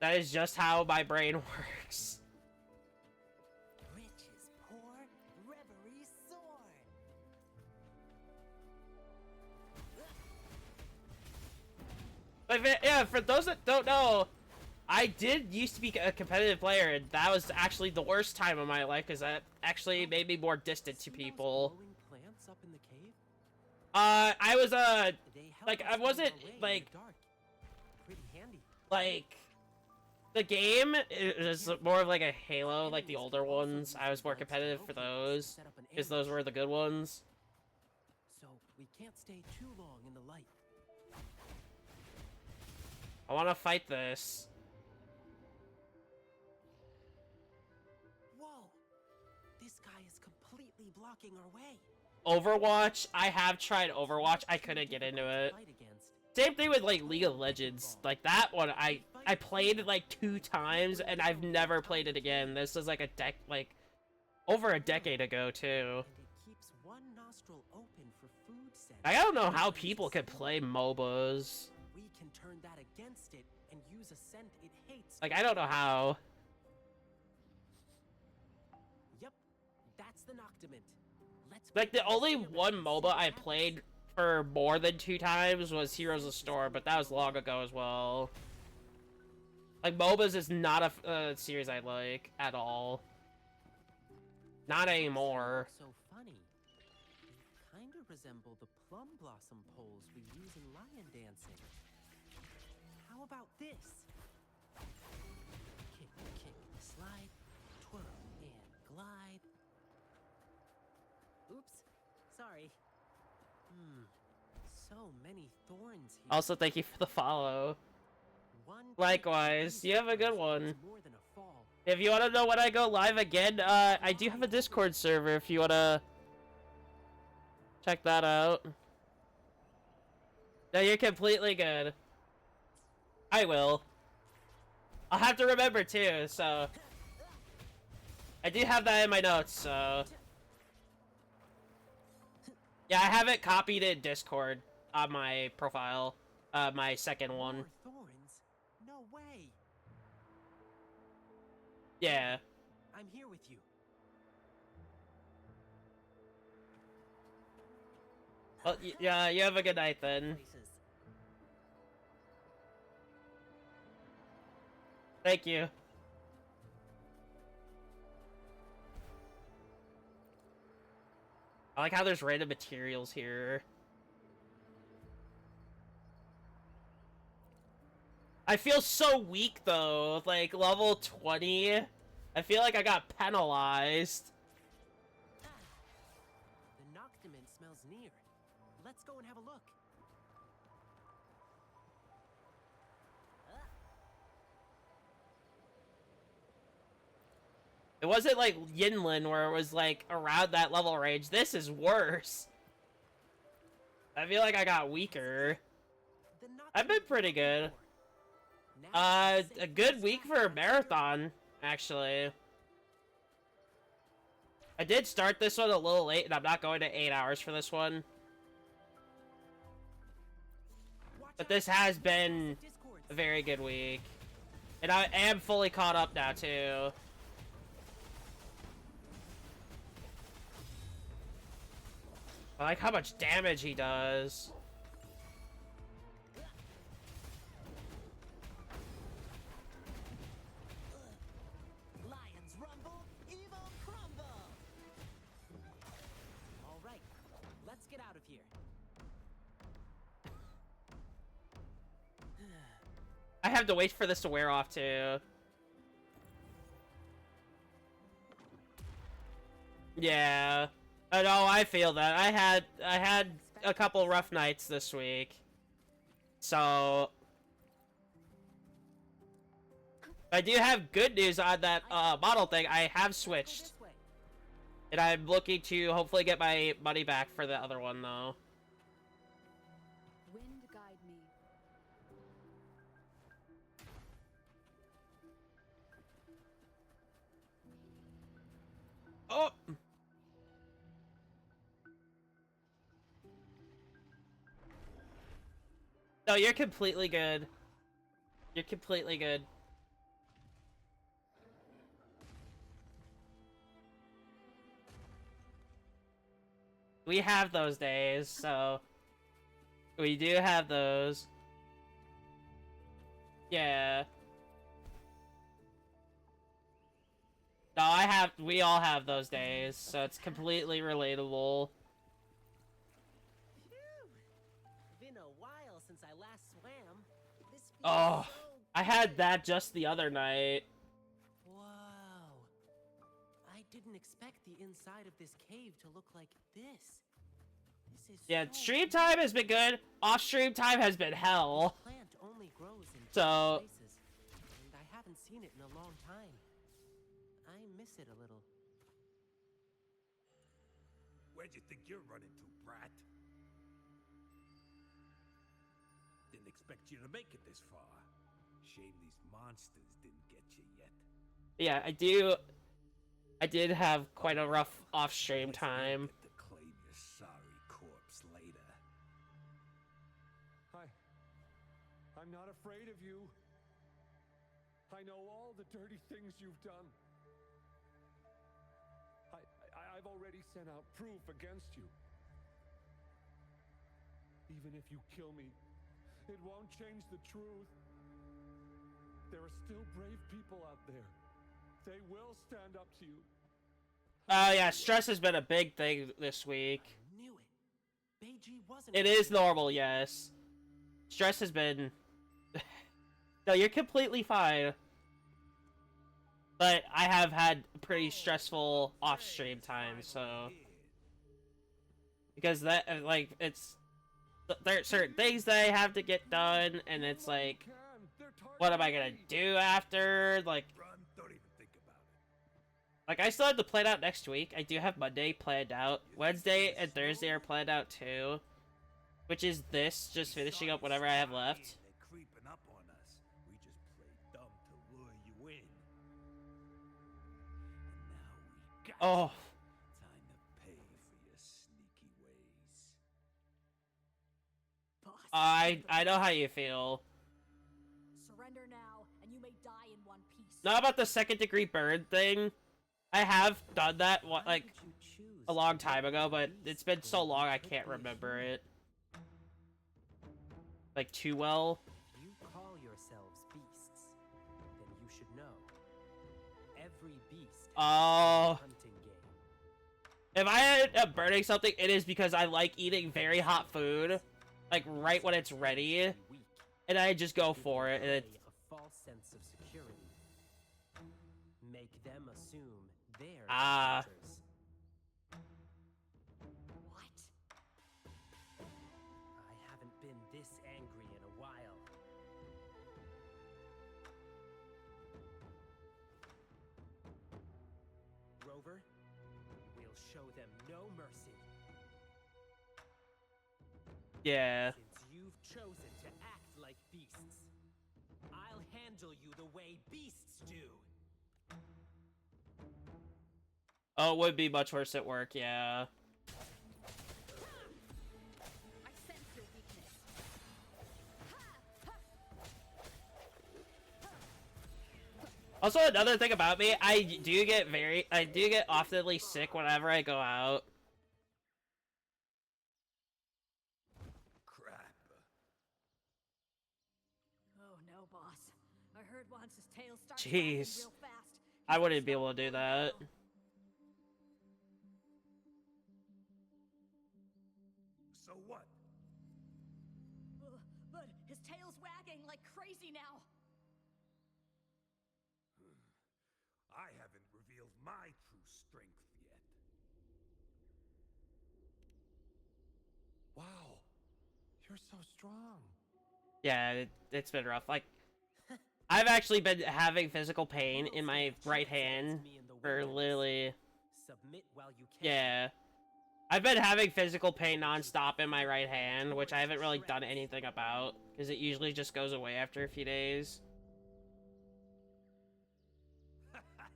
That is just how my brain works. Rich is poor, reverie soar. Yeah, for those that don't know, I did used to be a competitive player, and that was actually the worst time of my life because that actually made me more distant to See those people. glowing plants up in the cave? I was They help like us I find wasn't our way in like the dark. Pretty handy. like the game is more of like a Halo, like the older ones. I was more competitive for those because those were the good ones. So we can't stay too long in the light. I want to fight this. Whoa! This guy is completely blocking our way. Overwatch, I have tried Overwatch. I couldn't get into it. Fight against. Same thing with like League of Legends. Like that one, I played it like 2 times and I've never played it again. This is like over a decade ago too. And it keeps one nostril open for food scent. I don't know how people can play MOBAs. We can turn that against it and use a scent it hates. Like I don't know how. Yep, that's the Noctament. Let's Like the only one MOBA I played for more than 2 times was Heroes of the Storm, but that was long ago as well. Like MOBAs is not a series I like at all. Not anymore. So funny. They kind of resemble the plum blossom poles we use in lion dancing. How about this? Kick, kick, slide, twirl, and glide. Oops, sorry. So many thorns here. Also, thank you for the follow. One kick Likewise, of you have a good these one. is more than a fall. If you want to know when I go live again, I do have a Discord server if you want to check that out. No, you're completely good. I will. I'll have to remember too, so... I do have that in my notes, so... Yeah, I have it copied in Discord on my profile. My second one. More thorns? No way. Yeah. I'm here with you. Well, yeah, you have a good night then. Places. Thank you. I like how there's random materials here. I feel so weak though, like level 20. I feel like I got penalized. The Noctament smells near. Let's go and have a look. It wasn't like Yinlin where it was like around that level range. This is worse. I feel like I got weaker. The I've been Noctament pretty is good. now safe A to good week stop for a and marathon, actually. I did start this one a little late, and I'm not going to 8 hours for this one. watch But out, this has there's been massive discords. a very good week. And I am fully caught up now, too. I like how much damage he does. Lions rumble, evil crumble. All right, let's get out of here. I have to wait for this to wear off, too. Yeah. I know, I feel that. I had a couple rough nights this week. So... I do have good news on that model thing. I have switched. This way. And I'm looking to hopefully get my money back for the other one, though. Wind guide me. Oh! No, you're completely good. You're completely good. We have those days, so... We do have those. Yeah. No, we all have those days, so it's completely relatable. Phew! Been a while since I last swam. This feels Oh, so I had good. that just the other night. Whoa. I didn't expect the inside of this cave to look like this. This is Yeah, so stream time has been good. Off stream time has been hell. This plant only grows in So- places, and I haven't seen it in a long time. I miss it a little. Where'd you think you're running to, brat? Didn't expect you to make it this far. Shame these monsters didn't get you yet. Yeah, I did have quite a rough off stream time. Get to claim your sorry corpse later. I'm not afraid of you. I know all the dirty things you've done. I've already sent out proof against you. Even if you kill me, it won't change the truth. There are still brave people out there. They will stand up to you. Oh yeah, stress has been a big thing this week. I knew it. Beiji wasn't. It is normal, yes. Stress has been... No, you're completely fine. But I have had pretty stressful off-stream time, so... Because that, like, it's... There are certain things that I have to get done, and it's like... What am I gonna do after? Like... Run, don't even think about it. Like, I still have to plan out next week. I do have Monday planned out. Wednesday and Thursday are planned out, too. Which is this, just finishing up whatever I have left. They're creeping up on us. We just played dumb to lure you in. And now we got Oh. you. Time to pay for your sneaky ways. Boss. I know how you feel. Surrender now, and you may die in one piece. Not about the second-degree burn thing. I have done that, Why like, did you choose a long to time make ago, the but beast it's been so when long you I could can't be a remember human? it. Like, too well. If you call yourselves beasts, then you should know. Every beast has Oh. a hunting game. If I end up burning something, it is because I like eating very hot food. Like, right when it's ready. Weak. And I just go Give for the it, and it's... prey a false sense of security. Make them assume they're the Ah. hunters. What? I haven't been this angry in a while. Rover, we'll show them no mercy. Yeah. Since you've chosen to act like beasts, I'll handle you the way beasts do. Oh, it would be much worse at work, yeah. I sense your weakness. Also, another thing about me, I do get oftenly sick whenever I go out. Crap. Oh no, boss. I heard once his tail starts Jeez. wagging real fast. I wouldn't be able to do that. So what? But his tail's wagging like crazy now. I haven't revealed my true strength yet. Wow, you're so strong. Yeah, it's been rough. Like, I've actually been having physical pain in my right hand for literally... Submit while you can. Yeah. I've been having physical pain nonstop in my right hand, which I haven't really done anything about, because it usually just goes away after a few days.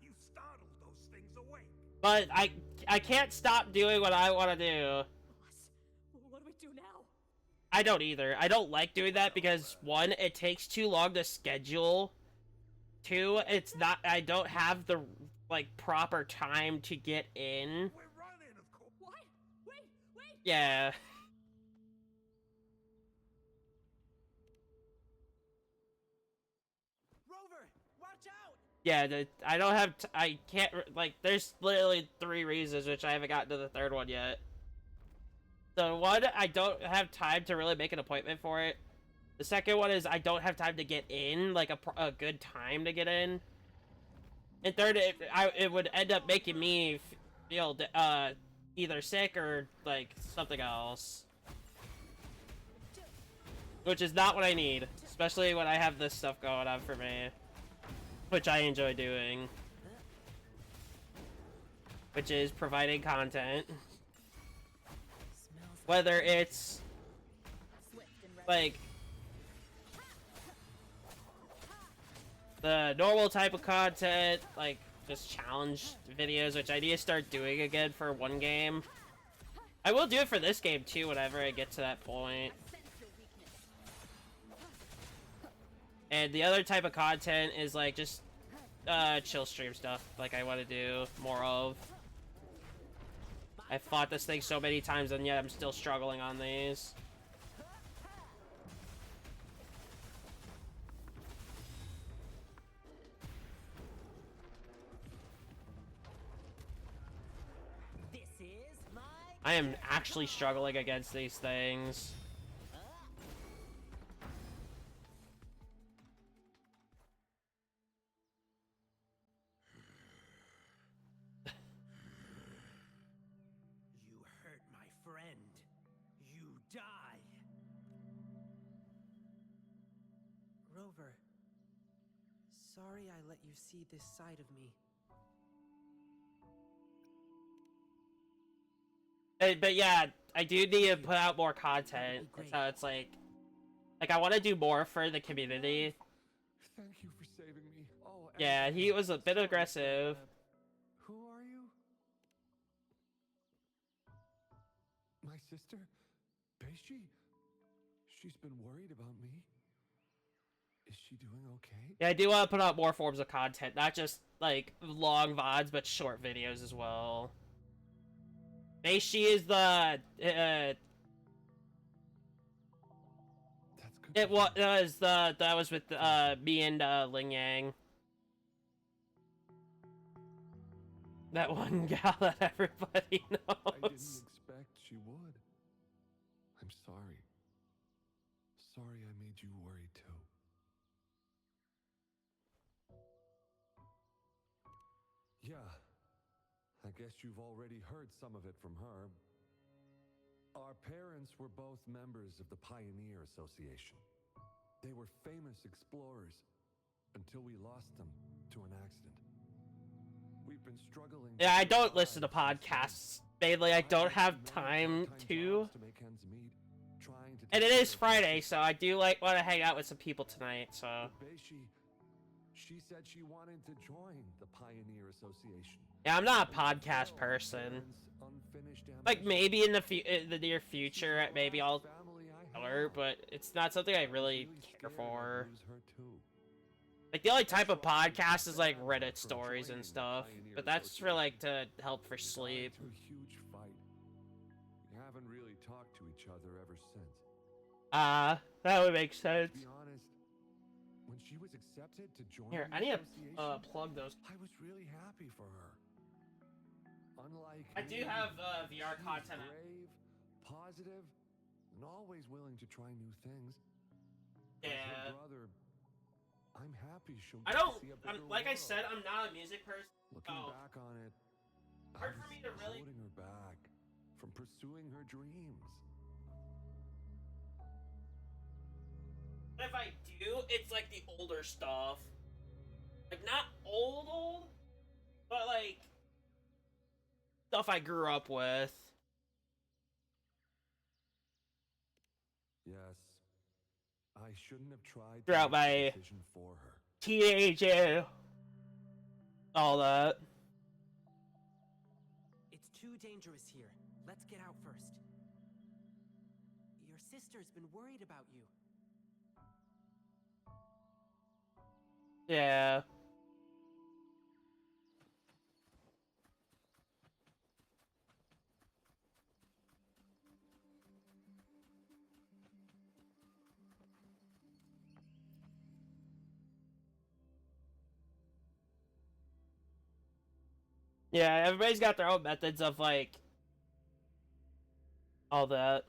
You startled those things awake. But I can't stop doing what I want to do. Boss, what do we do now? I don't either. I don't like doing that because, one, it takes too long to schedule. Two, I don't have the, like, proper time to get in. We're running, of course. What? Wait! Yeah. Yeah, I don't have. I can't like. There's literally 3 reasons, which I haven't gotten to the 3rd one yet. So one, I don't have time to really make an appointment for it. The second one is I don't have time to get in, like a good time to get in. And third, it would end up making me feel either sick or like something else, which is not what I need, especially when I have this stuff going on for me, which I enjoy doing, which is providing content, whether it's like the normal type of content, like just challenge videos, which I need to start doing again for one game. I will do it for this game too whenever I get to that point. And the other type of content is like just chill stream stuff, like I want to do more of. I fought this thing so many times and yet I'm still struggling on these. I am actually struggling against these things. You hurt my friend. You die. Rover, sorry I let you see this side of me. But yeah, I do need to put out more content. So it's like I want to do more for the community. Thank you for saving me. Oh, Yeah, he was a bit aggressive. Who are you? My sister? Beishi? She's been worried about me. Is she doing okay? Yeah, I do want to put out more forms of content, not just like long VODs, but short videos as well. She is the That's good. it was that was with me and Ling Yang. That one gal that everybody knows. I didn't expect she would. I'm sorry. Sorry I made you worry too. Yeah. I guess you've already heard some of it from her. Our parents were both members of the Pioneer Association. They were famous explorers until we lost them to an accident. We've been struggling. Yeah, I don't listen to podcasts. Mainly, I don't have time to. make ends meet, trying to And it is Friday, so I do want to hang out with some people tonight. So. She said she wanted to join the Pioneer Association. Yeah, I'm not a podcast person. Like maybe in the near future, maybe I'll tell her, but it's not something I really care for. Like the only type of podcast is like Reddit stories and stuff, but that's for like to help for sleep. Huge fight. We haven't really talked to each other ever since. That would make sense. To be honest, when she was accepted to join Here, the I need to association, plug those. I was really happy for her. Unlike I do me, have VR she was content. brave, positive, and always willing to try new things. As Yeah. her brother, I'm happy she'll I get don't. to see a bigger Like I world. said, I'm not a music person. Looking Oh. back on it, Hard I for was me to really- holding her back from pursuing her dreams. If I do, it's like the older stuff. Like not old, but like stuff I grew up with. Yes, I shouldn't have tried to Throughout make the my decision for her. teenager, all that. It's too dangerous here. Let's get out first. Your sister's been worried about you. Yeah. Yeah, everybody's got their own methods of, like, all that.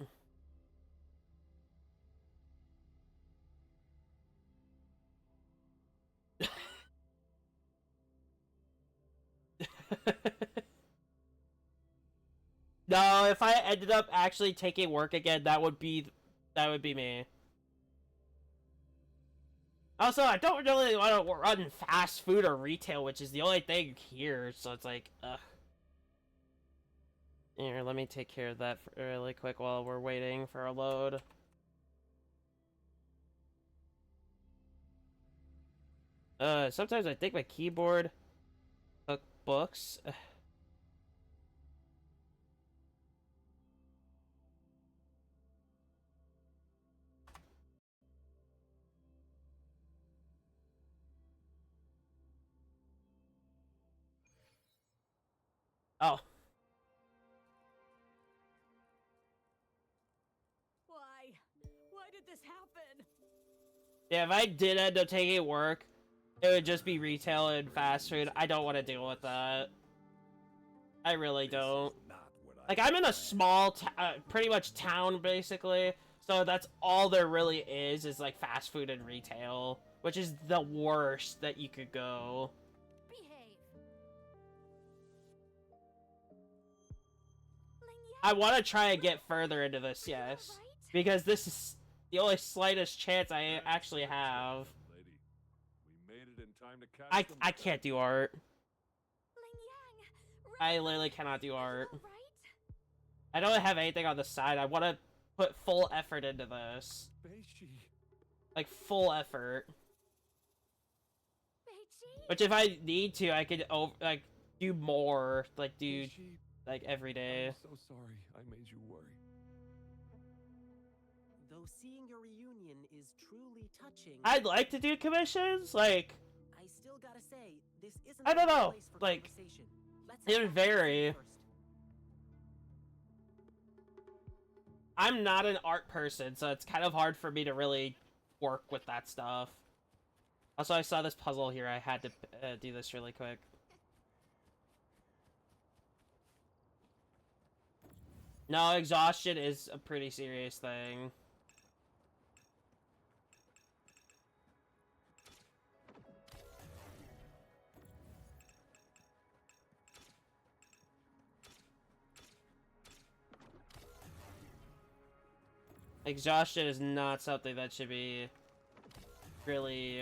No, if I ended up actually taking work again, that would be me. Also, I don't really want to run fast food or retail, which is the only thing here, so it's like, ugh. Here, let me take care of that really quick while we're waiting for a load. Sometimes I think my keyboard took books. Oh. Why? Why did this happen? Yeah, if I did end up taking work, it would just be retail and fast food. I don't want to deal with that. I really don't. Like, I'm in a small, pretty much town, basically. So that's all there really is like fast food and retail. Which is the worst that you could go. Behave. I want to try and get further into this, yes. Because this is the only slightest chance I actually have. Lady, we made it in time to catch them. I can't do art. Ling Yang, I literally cannot do art. Right? I don't have anything on the side. I want to put full effort into this. Beishi. Like, full effort. Beijing. Which if I need to, I could, like, do more. Like, do, Beishi, like, every day. I'm so sorry I made you worry. Though seeing your reunion is truly touching, I'd like to do commissions, like, I still gotta say, this isn't I don't the know, place for like, conversation. Let's it have would that vary. first. I'm not an art person, so it's kind of hard for me to really work with that stuff. Also, I saw this puzzle here. I had to do this really quick. No, exhaustion is a pretty serious thing. Exhaustion is not something that should be really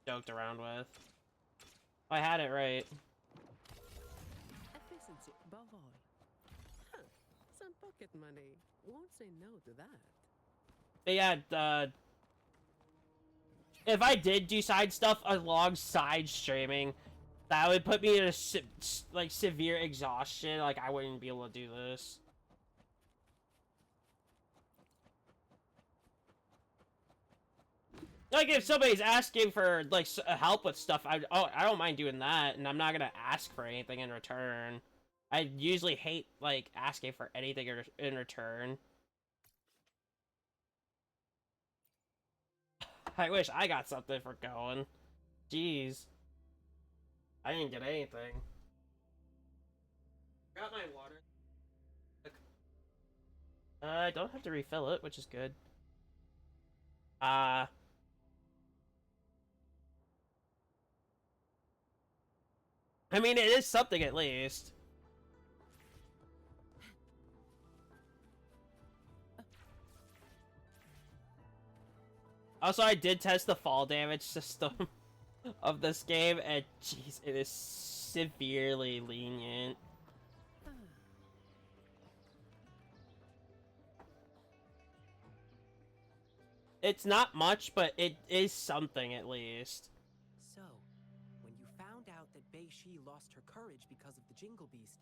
joked around with. I had it right. Efficiency above all. Huh. Some pocket money. Won't say no to that. But yeah, if I did do side stuff alongside streaming, that would put me in a like severe exhaustion. Like, I wouldn't be able to do this. Like, if somebody's asking for, like, help with stuff, I don't mind doing that, and I'm not gonna ask for anything in return. I usually hate, like, asking for anything in return. I wish I got something for going. Jeez. I didn't get anything. Got my water. I don't have to refill it, which is good. I mean, it is something at least. Also, I did test the fall damage system of this game, and jeez, it is severely lenient. It's not much, but it is something at least. So, when you found out that Bei-Shi lost her courage because of the Jingle Beast,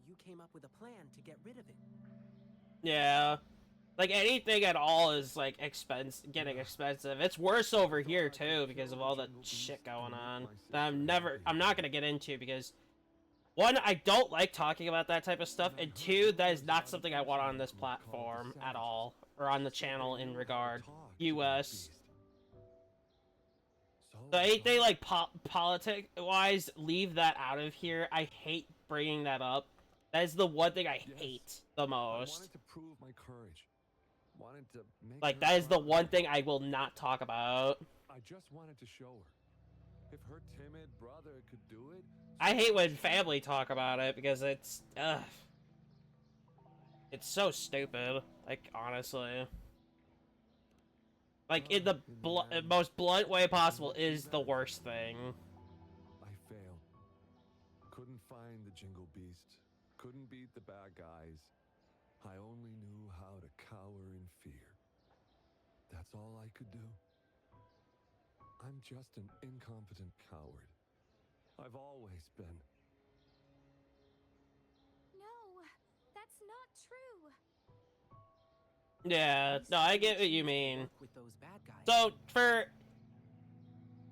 you came up with a plan to get rid of it. Yeah. Like, anything at all is, like, getting expensive. It's worse over here, too, because of all the shit going on. That I'm not gonna get into, because, one, I don't like talking about that type of stuff, and two, that is not something I want on this platform at all, or on the channel in regard. US. So So anything like politic-wise, leave that out of here. I hate bringing that up. That is the one thing I hate the I most. wanted to prove my courage. Wanted to make Like, her that is the proud. one thing I will not talk about. I just wanted to show her. If her timid brother could do it. I hate when family talk about it because it's, it's so stupid. Like, honestly. Like, in the most blunt way possible is the worst thing. I failed. Couldn't find the Jingle Beast. Couldn't beat the bad guys. I only knew how to cower in fear. That's all I could do. I'm just an incompetent coward. I've always been. No, that's not true. Yeah, no, I get what you mean. With those bad guys. So,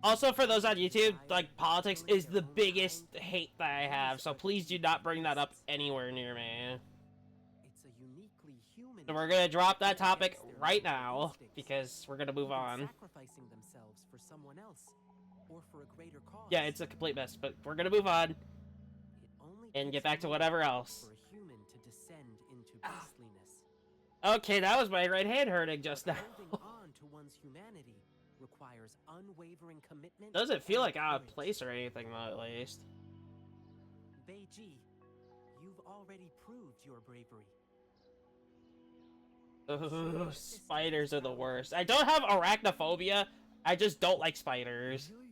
also for those on YouTube, like, politics is the biggest hate that I have, so please do not bring that up anywhere near me. It's a uniquely human. So we're gonna drop that topic right now, because we're gonna move on. Sacrificing themselves for someone else, or for a greater cause. Yeah, it's a complete mess, but we're gonna move on It only and get takes back to a whatever moment else. For a human to descend into beastliness. Okay, that was my right hand hurting just now. Holding on to one's humanity requires unwavering commitment. Doesn't feel and like out of courage. place or anything, though, at least. Beiji, you've already proved your bravery. Ugh, spiders are the worst. I don't have arachnophobia, I just don't like spiders. Really?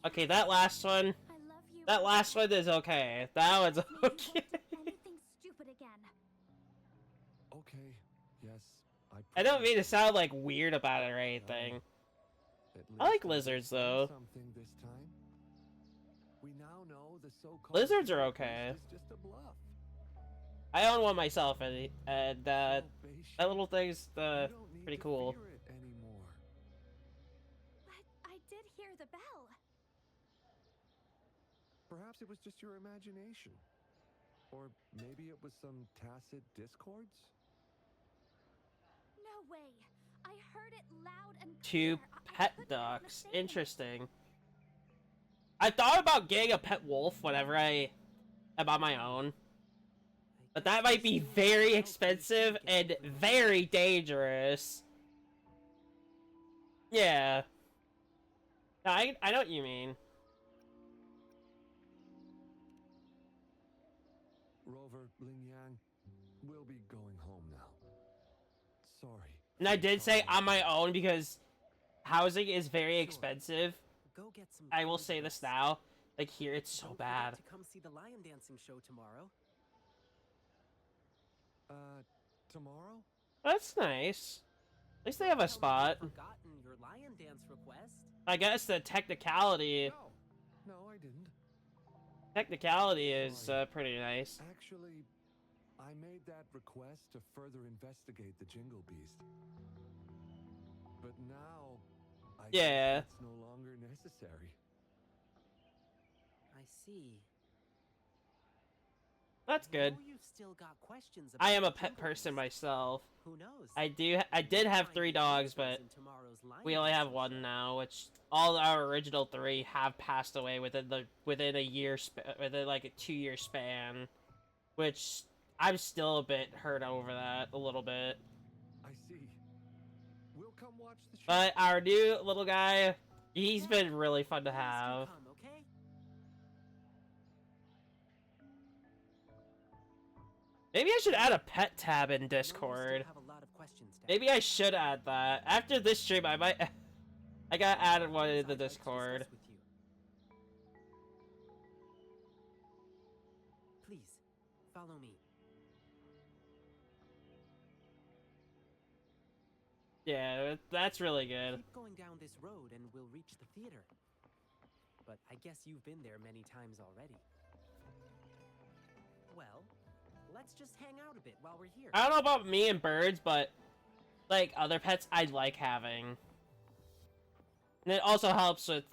Okay, that last one, I love you. that last one is okay. That one's Maybe you okay. won't do anything stupid again. Okay. Yes. I don't mean to sound like weird about it or anything. I like lizards, though. Something this time. We now know the so-called Lizards are Jingle okay. Beast is just a bluff. I own one myself, and that Oh, Beishi, little thing's you don't need pretty to cool. fear it anymore. But I did hear the bell. Perhaps it was just your imagination. Or maybe it was some tacit discords? No way. I heard it loud and Two clear. I pet couldn't have ducks. mistaken it. Interesting. I thought about getting a pet wolf whenever I am on my own. But that might be very expensive and very dangerous. Yeah. No, I know what you mean. Rover, Ling Yang, we'll be going home now. Sorry. And I did say Sorry. on my own because housing is very expensive. Go get some. I will say this now. Like, here, it's so Don't bad. forget to come see the lion dancing show tomorrow. Tomorrow? That's nice. At least they have a spot. Forgotten your lion dance request. I guess the technicality No, I didn't. is pretty nice. Actually, I made that request to further investigate the Jingle Beast. But now, I Yeah. guess it's no longer necessary. I see. That's good. I know you've still got questions about I am a the pet Jingle person Beast. myself. Who knows? I did Maybe have find 3 the dogs, answers but in tomorrow's lion we only have dancing 1 show. now, which all our original 3 have passed away within a year within like a 2-year span, which I'm still a bit hurt over that a little bit. I see. We'll come watch the show. But our new little guy, he's been really fun to Please do have. come, okay? Maybe I should add a pet tab in I know you still Discord. have a lot of questions to Maybe I should add that. After this stream, I might. I got added one in ask. the I'd like to Discord. discuss with you. Please, follow me. Yeah, that's really good. Keep going down this road and we'll reach the theater. But I guess you've been there many times already. Well, let's just hang out a bit while we're here. I don't know about me and birds, but like other pets, I like having. And it also helps with.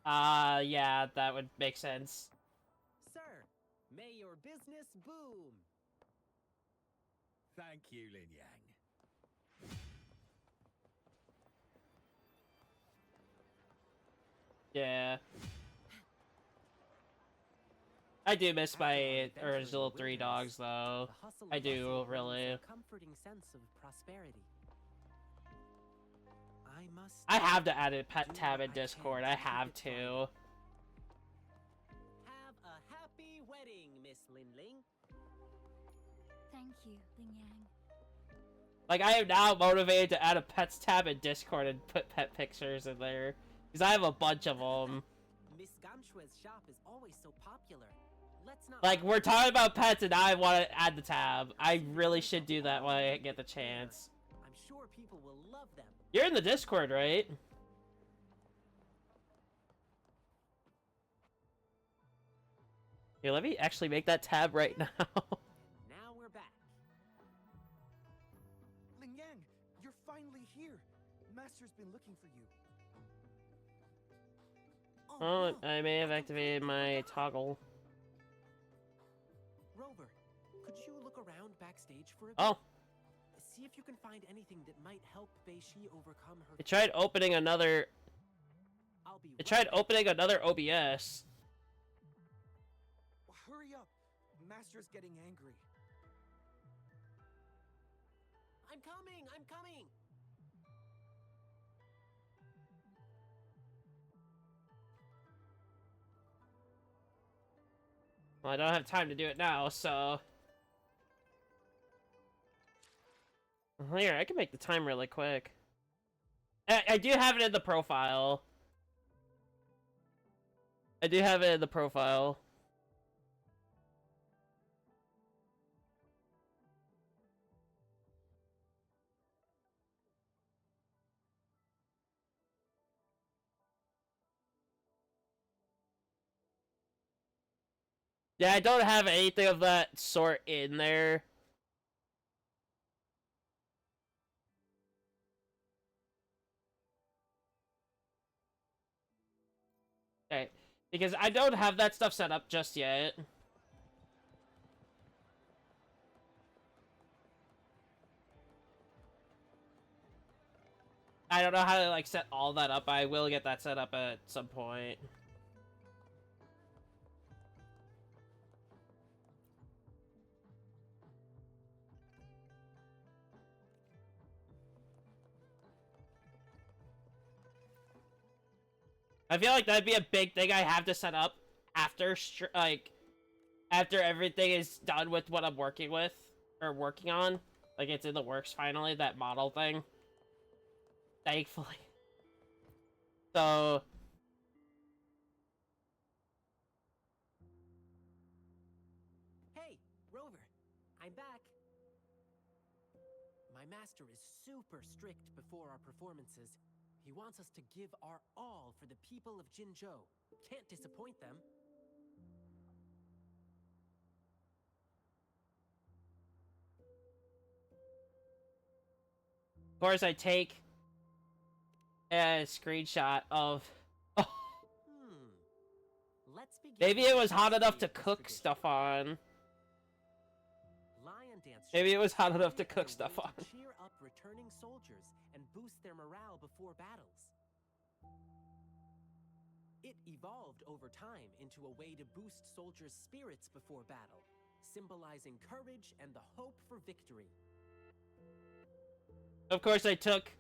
Yeah, that would make sense. Sir, may your business boom. Thank you, Lin Yang. Yeah. I do miss After our my adventure in the original 3 wilderness, dogs, though. the hustle I and do, bustle brings really. a comforting sense of prosperity. I must. I have to add a pet do tab what in I can Discord. to I keep have it to. thriving. Have a happy wedding, Miss Linling. Thank you, Ling Yang. Like, I am now motivated to add a pets tab in Discord and put pet pictures in there. Because I have a bunch of them. Miss Gamshue's shop is always so popular. Let's not. Like, we're talking about pets and now I want to add the tab. I really should do that when I get the chance. I'm sure people will love them. You're in the Discord, right? Here, let me actually make that tab right now. Now we're back. Ling Yang, you're finally here. Master's been looking for you. Oh, no, I may have I activated completely my forgot. toggle. Rover, could you look around backstage for a bit? Oh, See if you can find anything that might help Bei-Shi overcome her. it tried opening another. I'll be It tried right opening another OBS. Hurry up. Master's getting angry. I'm coming! I'm coming! Well, I don't have time to do it now, so. Here, I can make the time really quick. I do have it in the profile. I do have it in the profile. Yeah, I don't have anything of that sort in there. Okay, because I don't have that stuff set up just yet. I don't know how to, like, set all that up. I will get that set up at some point. I feel like that'd be a big thing I have to set up after, after everything is done with what I'm working with, or working on. Like, it's in the works finally, that model thing. Thankfully. So... Hey, Rover, I'm back. My master is super strict before our performances. He wants us to give our all for the people of Jinzhou. Can't disappoint them. Of course, I take a screenshot of... Oh, Let's begin. maybe it was with hot the enough to safest cook tradition. stuff on. Lion dance. Maybe it was hot enough to started cook as a stuff way on. to cheer up returning soldiers and boost their morale before battles. It evolved over time into a way to boost soldiers' spirits before battle, symbolizing courage and the hope for victory. Of course, I took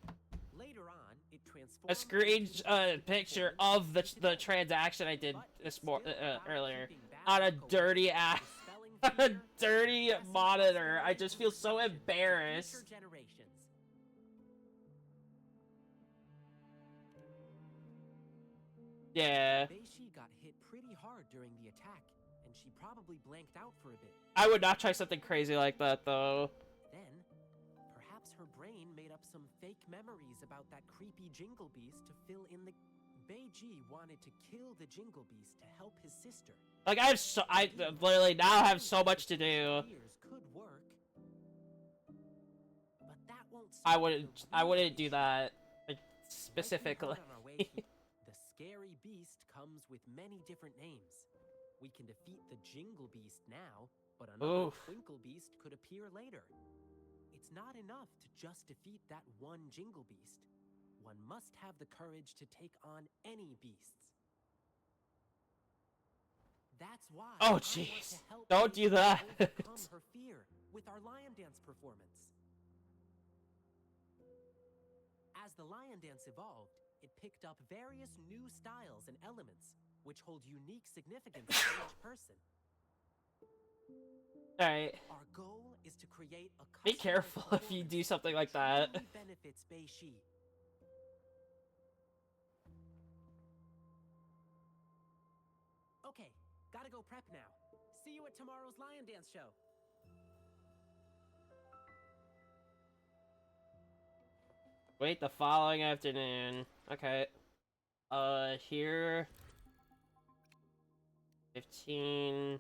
Later on, it transformed a screen into a picture performance of that the transaction I did but this still allowed earlier keeping on battle a coherent, dirty ass, dispelling a fear, dirty passing monitor. I prosperity just feel so and vision to embarrassed. future generations. Yeah, Bei-Shi got hit pretty hard during the attack, and she probably blanked out for a bit. I would not try something crazy like that though. Then, perhaps her brain made up some fake memories about that creepy Jingle Beast to fill in the... Bei-Ji wanted to kill the Jingle Beast to help his sister. Like I literally now have so much to do. Fears could work, but that won't I stop wouldn't. the I real wouldn't do Bei-Shi. that, like, Like we specifically. heard on our way here, the scary beast comes with many different names. We can defeat the Jingle Beast now, but another Oof. Twinkle Beast could appear later. It's not enough to just defeat that one Jingle Beast. One must have the courage to take on any beasts. That's why Oh, I want jeez. to help Don't do Beijing that. overcome her fear with our lion dance performance. As the lion dance evolved, it picked up various new styles and elements, which hold unique significance to each person. Alright. Our goal is to create a Be customized careful if you do performance something like that that. truly benefits Bei-Shi. Okay, gotta go prep now. See you at tomorrow's lion dance show. Wait, the following afternoon. Okay. Here. 15.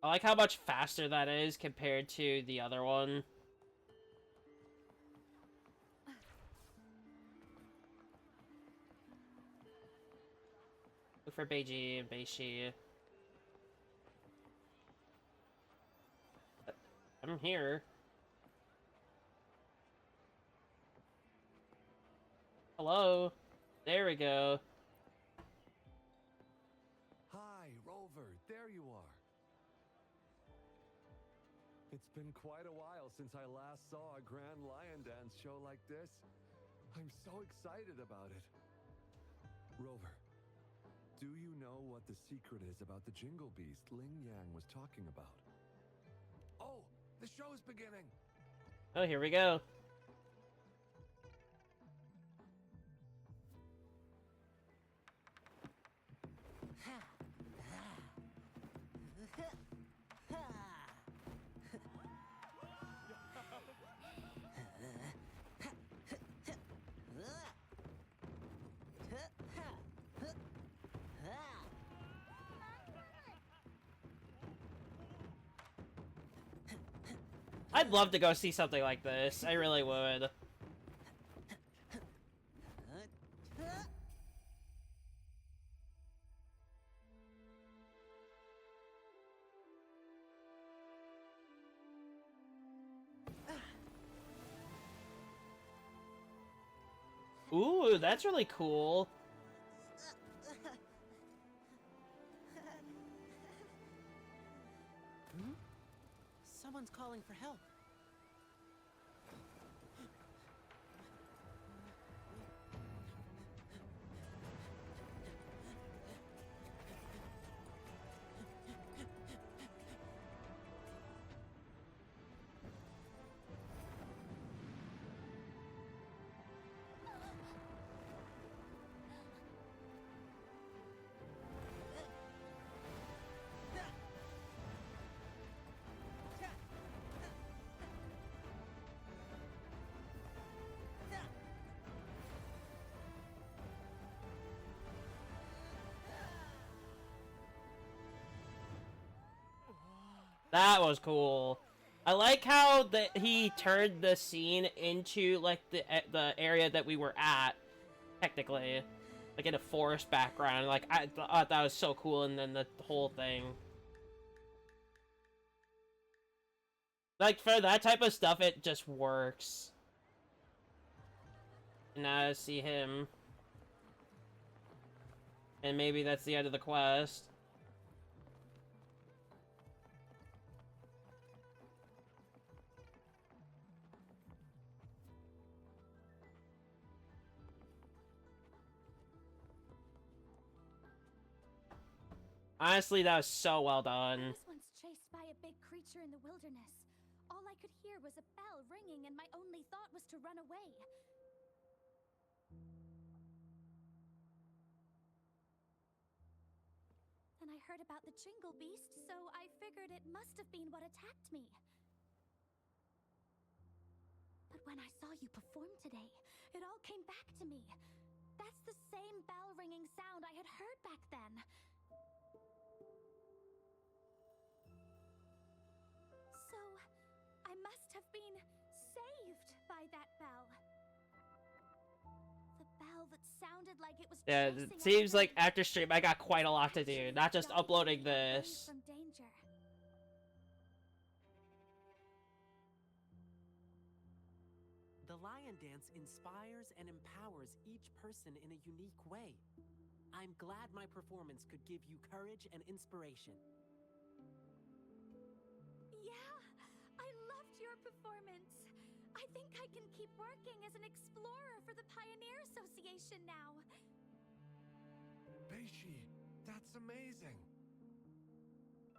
I like how much faster that is compared to the other one. Look for Beiji and Bei-Shi. I'm here. Hello. There we go. Hi, Rover. There you are. It's been quite a while since I last saw a grand lion dance show like this. I'm so excited about it. Rover, do you know what the secret is about the Jingle Beast Ling Yang was talking about? Oh, the show's beginning! Oh, here we go. I'd love to go see something like this. I really would. Ooh, that's really cool. Someone's calling for help. That was cool. I like how he turned the scene into like the area that we were at, technically, like in a forest background. Like I thought that was so cool, and then the whole thing. Like for that type of stuff, it just works. And now I see him, and maybe that's the end of the quest. Honestly, that was so well done. I was once chased by a big creature in the wilderness. All I could hear was a bell ringing, and my only thought was to run away. Then I heard about the Jingle Beast, so I figured it must have been what attacked me. But when I saw you perform today, it all came back to me. That's the same bell-ringing sound I had heard back then. So, I must have been saved by that bell. The bell that sounded like it was Yeah, chasing it seems after like me. after stream I got quite a lot to do, Actually, not just guiding uploading me away this. from danger. The lion dance inspires and empowers each person in a unique way. I'm glad my performance could give you courage and inspiration. Yeah, I loved your performance. I think I can keep working as an explorer for the Pioneer Association now. Beishi, that's amazing!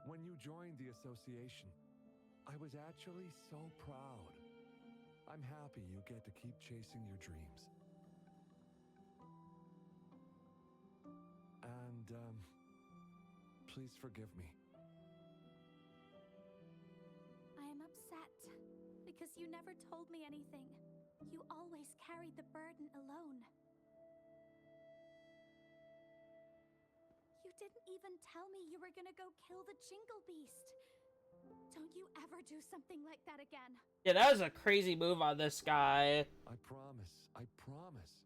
When you joined the association, I was actually so proud. I'm happy you get to keep chasing your dreams. And, please forgive me. I am upset because you never told me anything. You always carried the burden alone. You didn't even tell me you were gonna go kill the Jingle Beast. Don't you ever do something like that again. Yeah, that was a crazy move on this guy. I promise. I promise.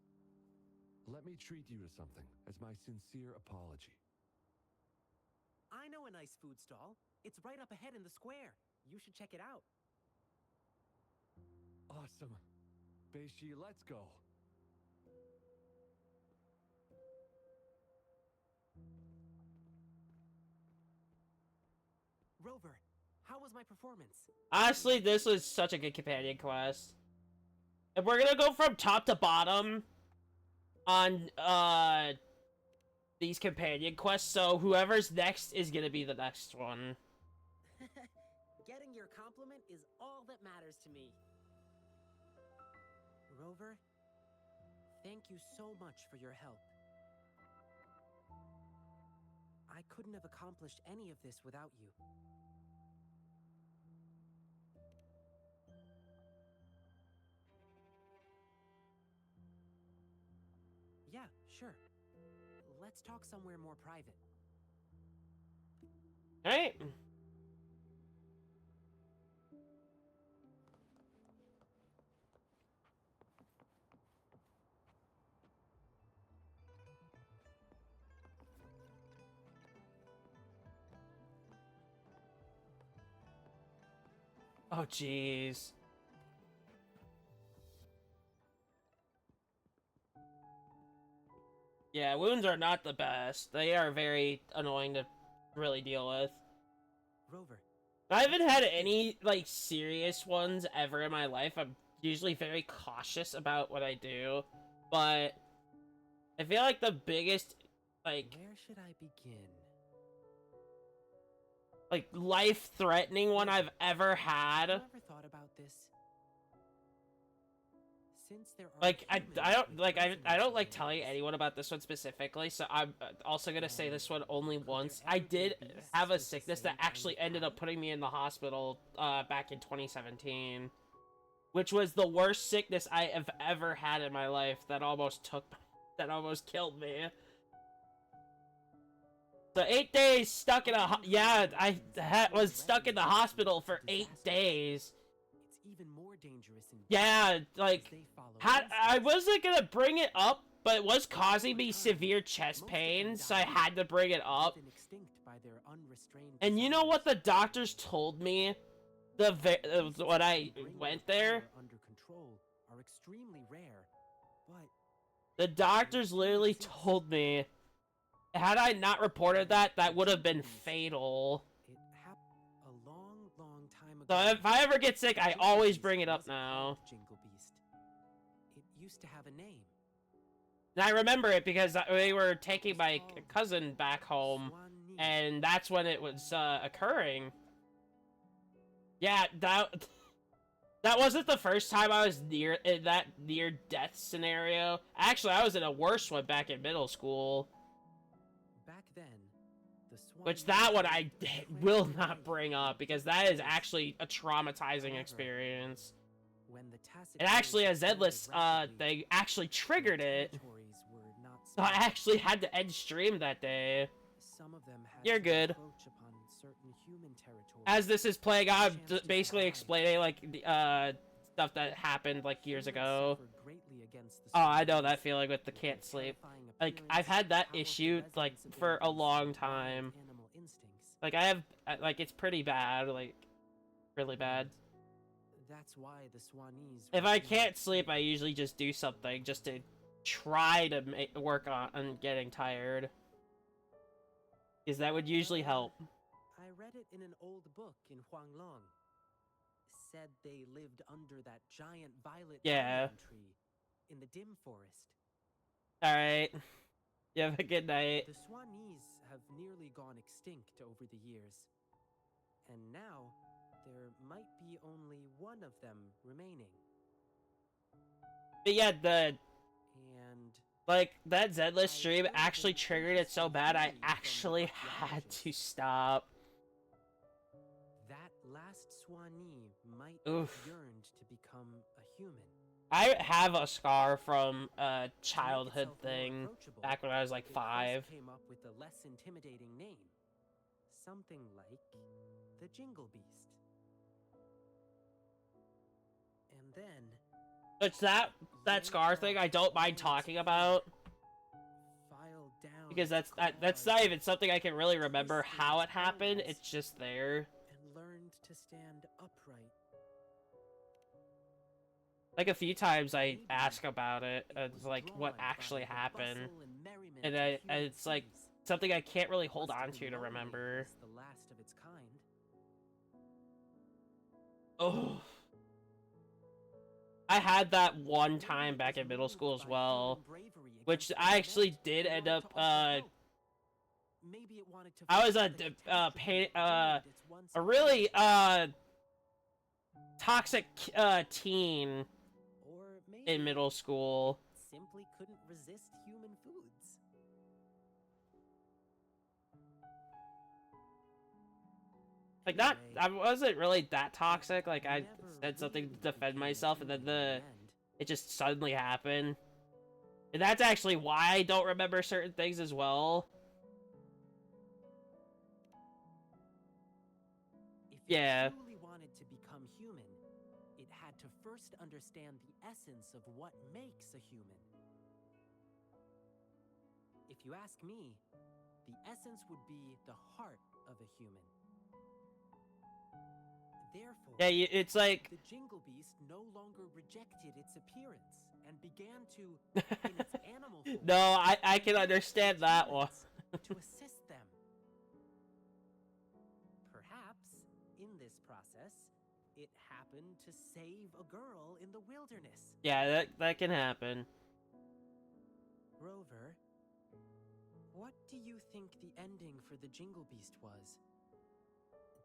Let me treat you to something as my sincere apology. I know a nice food stall. It's right up ahead in the square. You should check it out. Awesome. Beishi, let's go. Rover, how was my performance? Honestly, this was such a good companion quest. And we're gonna go from top to bottom on these companion quests, so whoever's next is gonna be the next one. Getting your compliment is all that matters to me. Rover, thank you so much for your help. I couldn't have accomplished any of this without you. Yeah, sure. Let's talk somewhere more private. Alright. Oh, jeez. Yeah, wounds are not the best. They are very annoying to really deal with. Rover. I haven't had any, like, serious ones ever in my life. I'm usually very cautious about what I do. But I feel like the biggest, like... Where should I begin? Like, life-threatening one I've ever had. Have you ever thought about this? Since there are Like, I don't like telling anyone about this one specifically, so I'm also gonna say this one only once. I did have a sickness that actually ended up putting me in the hospital back in 2017, which was the worst sickness I have ever had in my life. That almost killed me. So 8 days stuck in a was stuck in the hospital for 8 days. It's even more dangerous in Yeah, like, I wasn't gonna bring it up, but it was causing me severe chest pain, so I had to bring it up. And you know what the doctors told me? When I went there? Under control are extremely rare, but The doctors literally told me, had I not reported that, that would have been fatal. it happened a long, long time ago. So if I ever get sick, I always bring it up now. Jingle Beast. It used to have a name. And I remember it because we were taking my cousin back home, and that's when it was occurring. Yeah, that wasn't the first time I was in that near-death scenario. Actually, I was in a worse one back in middle school. Back then, the swan Which that one I will not bring up, because that is actually a traumatizing experience. when the tacit And actually, as expanded Endless, rapidly, they actually triggered it. territories were not So I spared. actually had to end stream that day. Some of them had You're to good. encroach upon certain human territory. As this is playing, I'm Chance to basically survive. explaining, like, the, stuff that happened, like, years Humans ago. suffered greatly against the Oh, I know swarms. that feeling with the With can't their sleep. terrifying Like, appearance, I've had that powerful issue, like, resonance for a abilities, long and wild time. animal instincts. Like, I have, like, it's pretty bad, like, really bad. That's why the Swanese... If were I deemed can't sleep, I usually just do something just to try to work on getting tired. Because that would usually help. I read it in an old book in Huanglong. Said they lived under that giant violet Yeah. banyan tree in the dim forest. Alright. You have a good night. The Swanese have nearly gone extinct over the years. And now, there might be only one of them remaining. But yeah, And like, that Zenless stream actually triggered it so bad I actually had to stop. that last Swanee might Oof. have yearned to become a human. I have a scar from a To make childhood itself more thing approachable, back when I was like it first 5. came up with a less intimidating name. Something like the Jingle Beast. And then It's that scar thing I don't mind talking about. filed down Because its that's claws not even something I can really remember how it happened. It's just there. and learned to stand upright. Like a few times I Maybe ask about it, it it's was like what drawn by actually the happened. bustle and merriment And of human it's like cities. something I can't really hold Must have on been to lonely remember. as the last of its kind. Oh. I had that one time Maybe it back was in middle school moved as by well, human bravery which against I the actually lament did and end wanted up, to offer hope. Maybe it wanted to I was fulfill the catastrophe its once a really, imagined. toxic, teen Or maybe in middle school. it simply couldn't resist human foods. Like, not, Anyway, I wasn't really that toxic, like, I never said something to really defend became myself, and then human in the end. it just suddenly happened. And that's actually why I don't remember certain things as well. If Yeah. it truly wanted to become human, it had to first understand the essence of what makes a human. If you ask me, the essence would be the heart of a human. Therefore, Yeah, it's like... the Jingle Beast no longer rejected its appearance and began to, in its animal form, No, I can understand that one. to assist them. Perhaps, in this process, it happened to save a girl in the wilderness. Yeah, that can happen. Rover, what do you think the ending for the Jingle Beast was?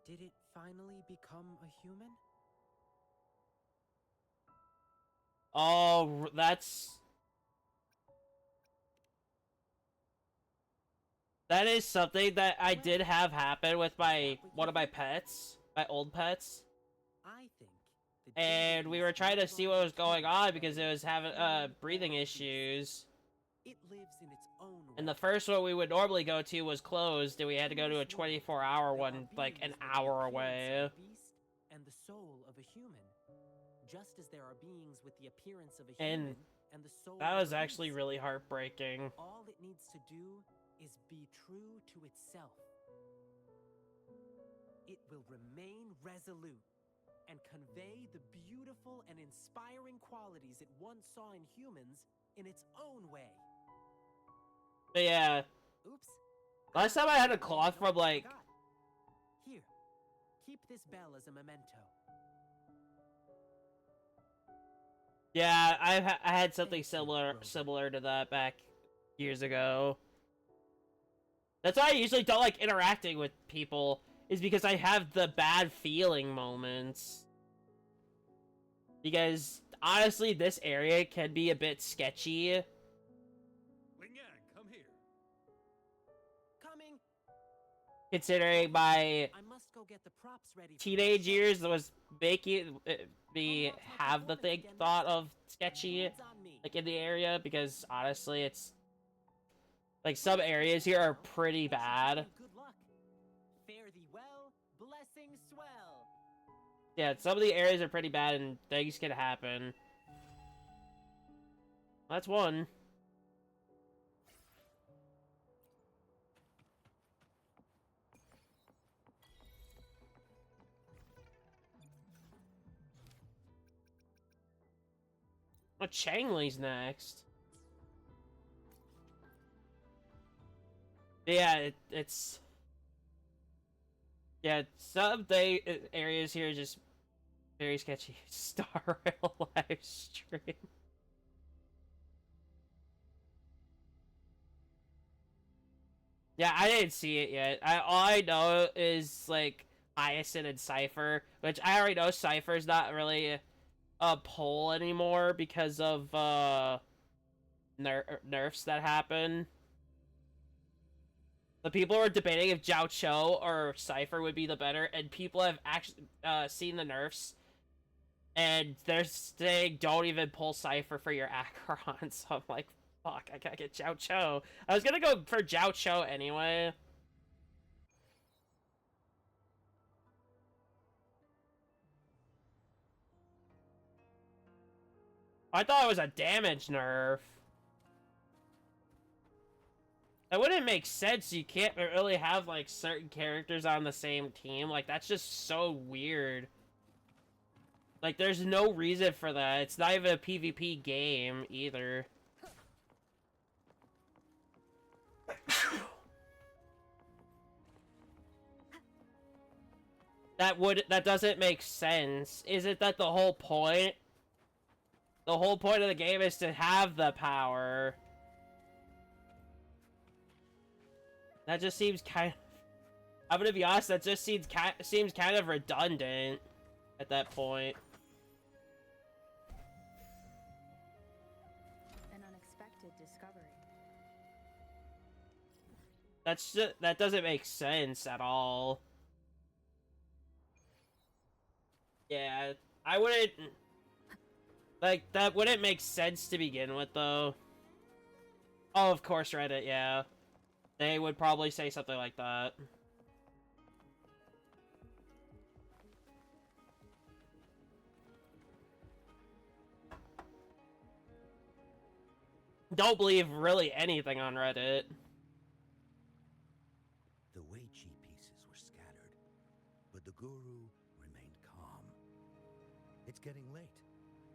Did it finally become a human? Oh, that is something that I did have happen with one of my pets, my old pets. I think the And Jingle we Beast were trying to no see what longer was going cares on whether because it was it's having human breathing or beast. issues. It lives in its own way. And the first one we would normally go to was closed, and we had to go to a In this world, 24-hour there one, are like an beings with the hour appearance away. of a beast and the soul of a human, just as there are beings with the appearance of a And human and the soul that of was a actually beast. really heartbreaking. All it needs to do is be true to itself. It will remain resolute and convey the beautiful and inspiring qualities it once saw in humans in its own way. But yeah, Oops. last time I had a cloth from like... Forgot. Here, keep this bell as a memento. Yeah, I had something similar to that back years ago. That's why I usually don't like interacting with people, is because I have the bad feeling moments. Because, honestly, this area can be a bit sketchy. Ling Yang, come here. Coming. Considering my I must go get the props ready. for teenage the show. years was making me have the thought of sketchy, Hands on me. like, in the area, because, honestly, it's... Like, some areas here are pretty bad. Good luck. Fare thee well, blessings swell. Yeah, some of the areas are pretty bad and things can happen. That's one. Changley's next. Yeah, it's... Yeah, some areas here are just very sketchy. Star Rail live stream. Yeah, I didn't see it yet. All I know is, like, Hyacinth and Cypher, which I already know Cypher's not really a poll anymore because of, nerfs that happen. The people were debating if Jiao Cho or Cypher would be the better, and people have actually seen the nerfs, and they're saying don't even pull Cypher for your Acheron. So I'm like, fuck, I gotta get Jiao Cho. I was gonna go for Jiao Cho anyway. I thought it was a damage nerf. That wouldn't make sense. You can't really have, like, certain characters on the same team. Like, that's just so weird. Like, there's no reason for that. It's not even a PvP game, either. That doesn't make sense. Isn't that the whole point? The whole point of the game is to have the power. That just seems kind of... I'm gonna be honest, that just seems kind of redundant at that point. An unexpected discovery. That doesn't make sense at all. Yeah, I wouldn't... Like, that wouldn't make sense to begin with, though. Oh, of course, Reddit, yeah. They would probably say something like that. Don't believe really anything on Reddit. The Wei Chi pieces were scattered, but the guru remained calm. It's getting late,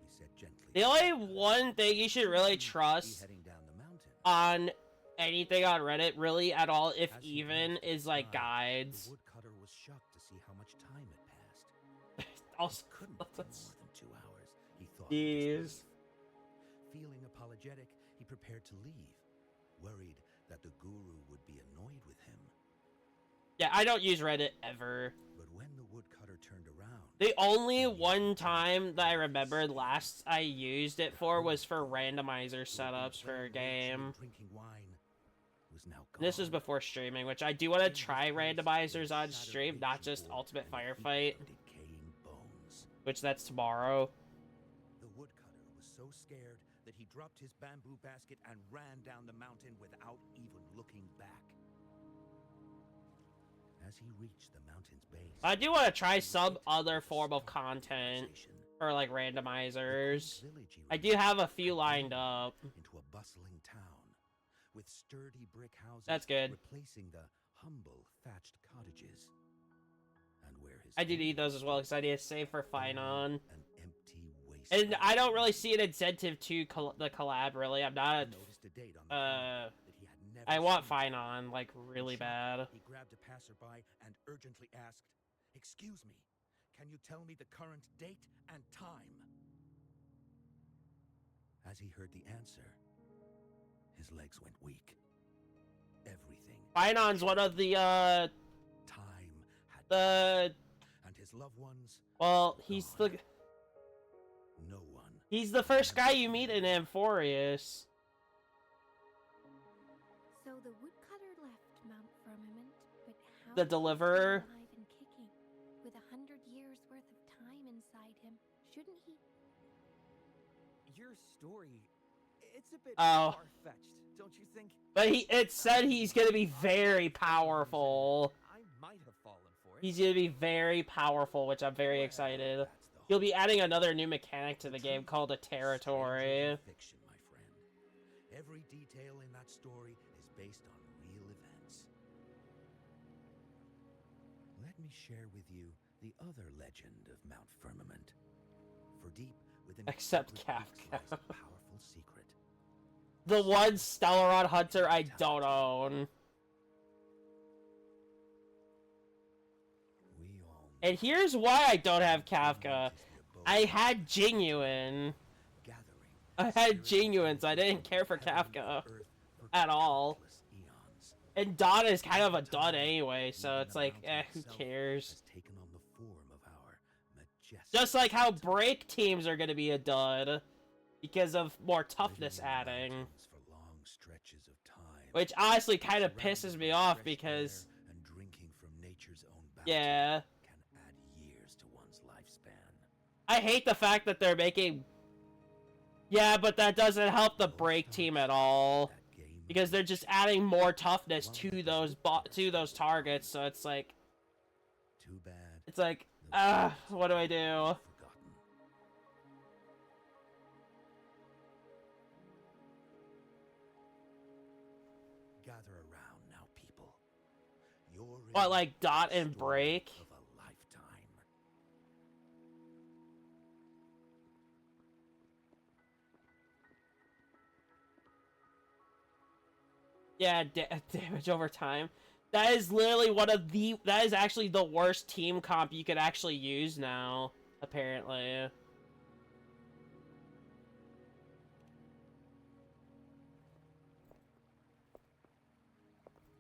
he said gently. The only one thing you should really trust heading down the mountain. on anything on Reddit, really, at all, if even, is, like, guides. The woodcutter was shocked to see how much time had passed. Also, It couldn't have been more than 2 hours, he thought. Jeez. Feeling apologetic, he prepared to leave, worried that the guru would be annoyed with him. Yeah, I don't use Reddit ever. But when the woodcutter turned around... The only one time that I remembered last I used it for was for randomizer setups for a game. Drinking wine was now gone. This was before streaming, which I do want to try randomizers on stream, not just Ultimate Firefight, Decaying bones. which that's tomorrow. The woodcutter was so scared that he dropped his bamboo basket and ran down the mountain without even looking back. As he reached the mountain's base, I do want to try some other form of content for, like, randomizers. I do have a few lined up. into a bustling town with sturdy brick houses. That's good. Replacing the humble thatched cottages. And where his I did eat those as well because I need to save for Finon. an empty wasteland. And I don't really see an incentive to the collab, really. I'm not He noticed a date on the a... that he had never I want seen. Finon, like, really Shocked, bad. He grabbed a passerby and urgently asked, "Excuse me, can you tell me the current date and time?" As he heard the answer, his legs went weak. Everything. Finon's one of the, Time had the... and his loved ones. Well, he's the... No one. He's the first guy you meet in Amphorius. So the woodcutter left Mount Firmament, but how The is he Deliverer. alive and kicking, with 100 years worth of time inside him? Shouldn't he? Your story, it's a bit Oh. far-fetched, don't you think? But it said he's gonna be very powerful. I might have fallen for it. He's gonna be very powerful, which I'm very excited. That's the He'll be adding another new mechanic to the game called a territory. Fiction, my friend. Every detail in that story is based on real events. Let me share with you the other legend of Mount Firmament. For deep with an Except elaborate Kafka. lies a powerful secret. The one Stellaron Hunter I don't own. We all know And here's why I don't have Kafka. Dreamlight is the abode I of had the Genuine. gathering I had spiritual Genuines. I energies didn't care for from heaven to Kafka earth for at all. countless eons. And Dot is kind of a Over dud time, anyway, so even it's the like, mountain who itself cares? has taken on the form of our majestic Just like how mountain. break teams are gonna be a dud because of more toughness Living in the adding. mountains for long stretches of time, Which honestly kind of surrounded pisses by me off fresh because, air and drinking from nature's own bounty yeah, can add years to one's lifespan. I hate the fact that they're making. Yeah, but that doesn't help the break team at all That game of because they're just nature, adding more toughness one to that those to those targets. So it's like, too bad. what do I do? Forgotten. Gather around now, people. You're What, in like Dot the and story Break? of a lifetime. Yeah, damage over time. That is literally that is actually the worst team comp you could actually use now, apparently.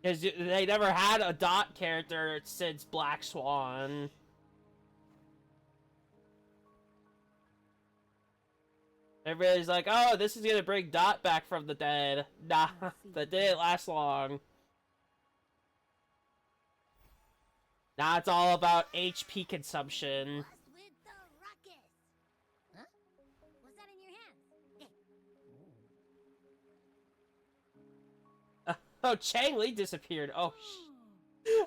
Because they never had a Dot character since Black Swan. Everybody's like, oh, this is gonna bring Dot back from the dead. Nah, that didn't last long. Now it's all about HP consumption. Bust with the ruckus. Huh? What's that in your hand? Oh, Chang Li disappeared. Oh,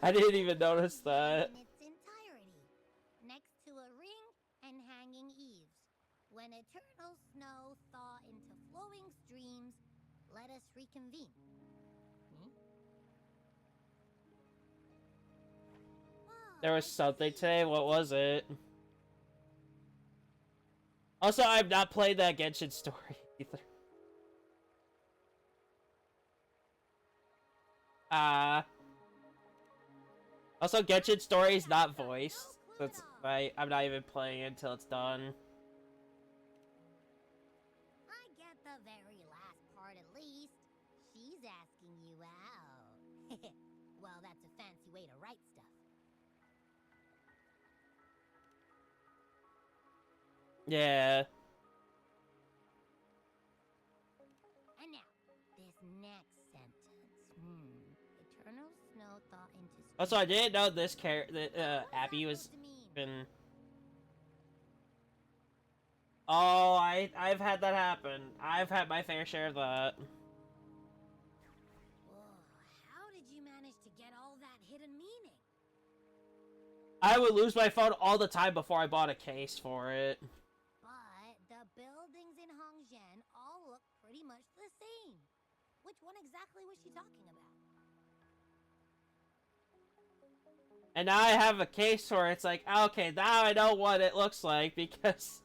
I didn't even notice that. In its entirety, next to a ring and hanging eaves. When eternal snow thaw into flowing streams, let us reconvene. There was something today. What was it? Also, I've not played that Genshin story either. Also, Genshin story is not voiced. That's right. I'm not even playing it until it's done. I get the very last part at least. She's asking you out. Well, that's a fancy way to write stuff. Yeah. And now, this next sentence. Eternal snow thaw into Also, I didn't know this Abby was even. Oh, I've had that happen. I've had my fair share of that. Whoa, how did you manage to get all that hidden meaning? I would lose my phone all the time before I bought a case for it. But the buildings in Hongzhen all look pretty much the same. Which one exactly was she talking about? And now I have a case where it's like, okay, now I know what it looks like because,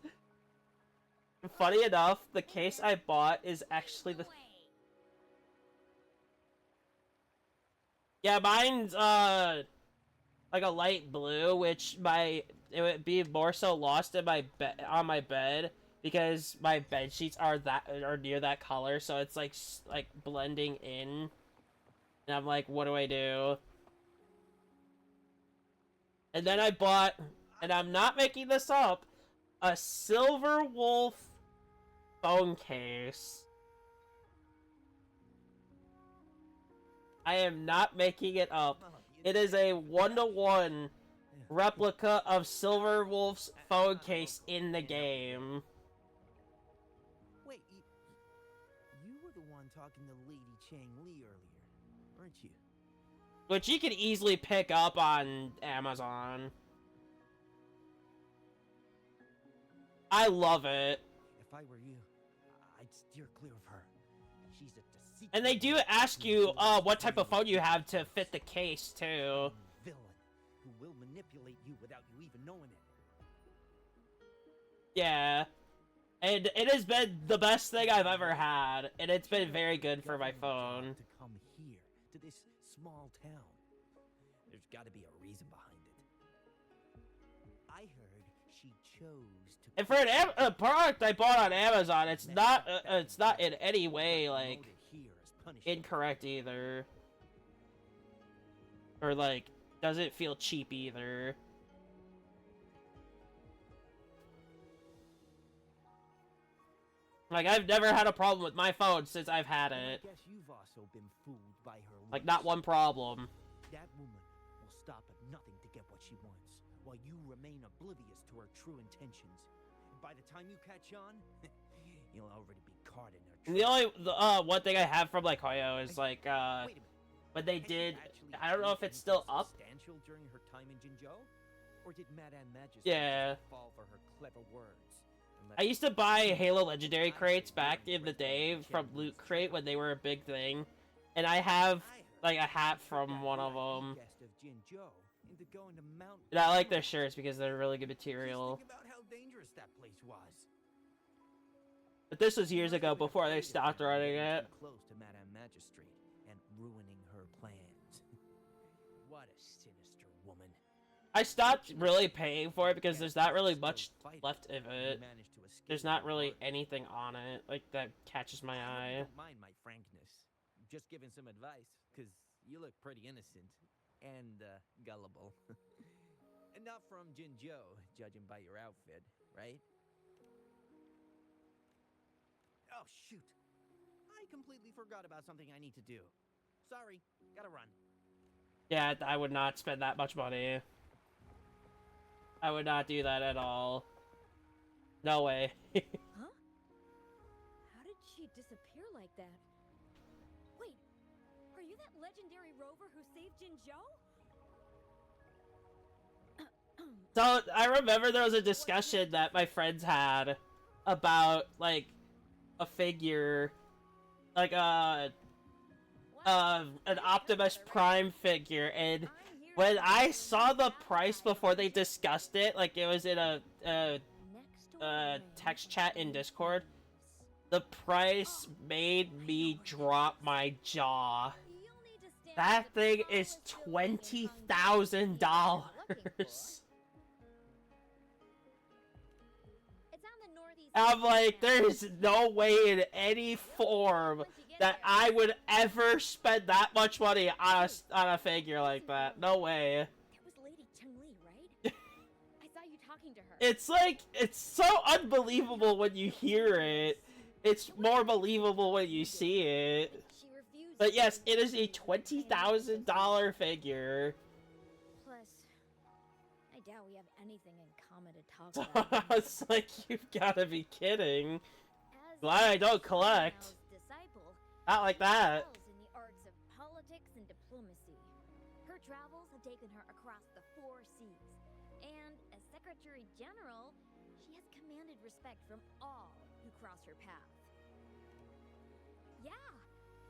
funny enough, the case I bought is actually the. Yeah, mine's like a light blue, which it would be more so lost in my on my bed because my bed sheets are near that color, so it's like blending in. And I'm like, what do I do? And then I bought, and I'm not making this up, a Silver Wolf phone case. I am not making it up. It is a 1-to-1 replica of Silver Wolf's phone case in the game. Wait, you were the one talking to Lady Chang Li earlier, weren't you? Which you can easily pick up on Amazon. I love it. If I were you, I'd steer clear of her. She's a deceitful And they do ask you what type of phone you have to fit the case, too. villain who will manipulate you without you even knowing it. Yeah. And it has been the best thing I've ever had, and it's been very good for my phone. To come here, to this small town. There's got to be a reason behind it. I heard she chose to. And for a product I bought on Amazon, it's not in any way like incorrect either, or like doesn't feel cheap either. Like, I've never had a problem with my phone since I've had it. I guess you've also been fooled by her looks. Like, not one problem. That woman will stop at nothing to get what she wants, while you remain oblivious to her true intentions. And by the time you catch on, you'll already be caught in her trap. The only one thing I have from like Hoyo is like when they did, I don't know if it's still up. Substantial during her time in Jinzhou, or did Madame Majesty Yeah. fall for her clever words? I used to buy Halo Legendary crates back in the day from Loot Crate when they were a big thing, and I have like a hat from one of them. And I like their shirts because they're really good material. Think about how dangerous that place was. But this was years ago before they stopped running it. Too close to Madame Magistrate and ruining her plans. What a sinister woman. I stopped really paying for it because there's not really much left of it. There's not really anything on it like that catches my eye. Don't mind my frankness. Just giving some advice, because you look pretty innocent and gullible. And not from Jinzhou, judging by your outfit, right? Oh, shoot. I completely forgot about something I need to do. Sorry, gotta run. Yeah, I would not spend that much money. I would not do that at all. No way. Huh? How did she disappear like that? Wait, are you that legendary rover who saved Jinzhou? So, I remember there was a discussion that my friends had about, like, a figure, like, an Optimus Prime figure, and when I saw the price before they discussed it, like, it was in a text chat in Discord, the price made me drop my jaw. That thing is $20,000. I'm like, there's no way in any form that I would ever spend that much money on a figure like that. No way. That was Lady Chun-Li, right? I saw you talking to her. It's like, it's so unbelievable when you hear it. It's more believable when you see it. But yes, it is a $20,000 figure. Plus, I doubt we have anything in common to talk about. It's like, you've gotta be kidding. Glad I don't collect. Not like that. In the arts of politics and diplomacy. Her travels have taken her across the 4 seas. And as Secretary General, she has commanded respect from all who cross her path. Yeah,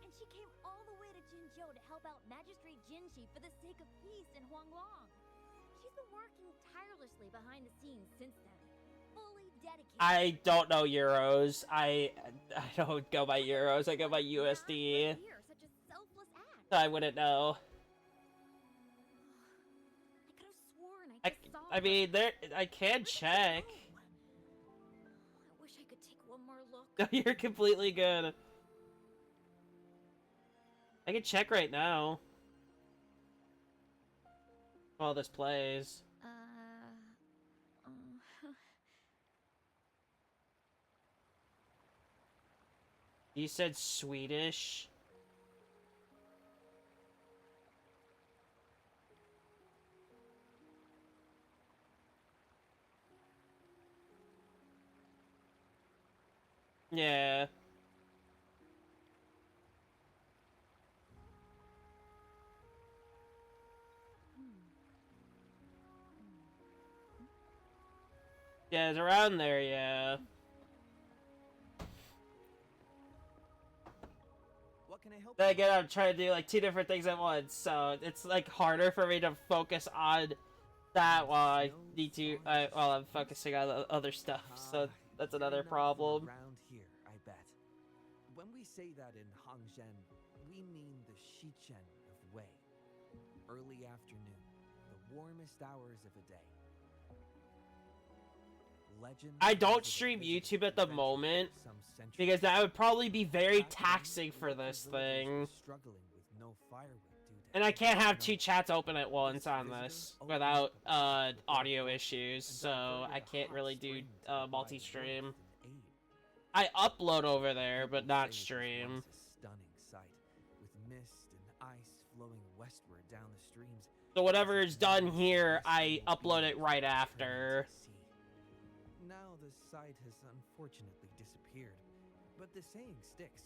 and she came all the way to Jinzhou to help out Magistrate Jinshi for the sake of peace in Huanglong. She's been working tirelessly behind the scenes since then. Fully dedicated. I don't know euros. I don't go by euros. I go by USD. Such a selfless act. So I wouldn't know. I could have sworn I just saw I mean, there. I can check. I wish I could take one more look. You're completely good. I can check right now. While this plays. You said Swedish? Yeah. Yeah, it's around there, yeah. What can I help Then again, I'm trying to do like 2 different things at once, so it's like harder for me to focus on that while I need to, while I'm focusing on the other stuff. So That's Good another enough problem. Around here, I bet. When we say that in Hangzhen, we mean the Shichen of Wei. Early afternoon, the warmest hours of a day. Legend I don't tells of a stream visitor YouTube at who the ventured moment some centuries because that would probably be very back then, taxing for local this villagers thing. were struggling with no firewood due to And I can't have snow. two chats open at once on Visitor this opened without up a path with their audio foot issues, and so diverted I a can't hot really do spring to provide multi-stream. warmth and aid. I upload over there, but People not say it was stream. once a stunning sight, with mist and ice flowing westward down the streams. So whatever as is if done endless here, I blissful upload it beams right turned after. into sea. Now the sight has unfortunately disappeared, but the saying sticks.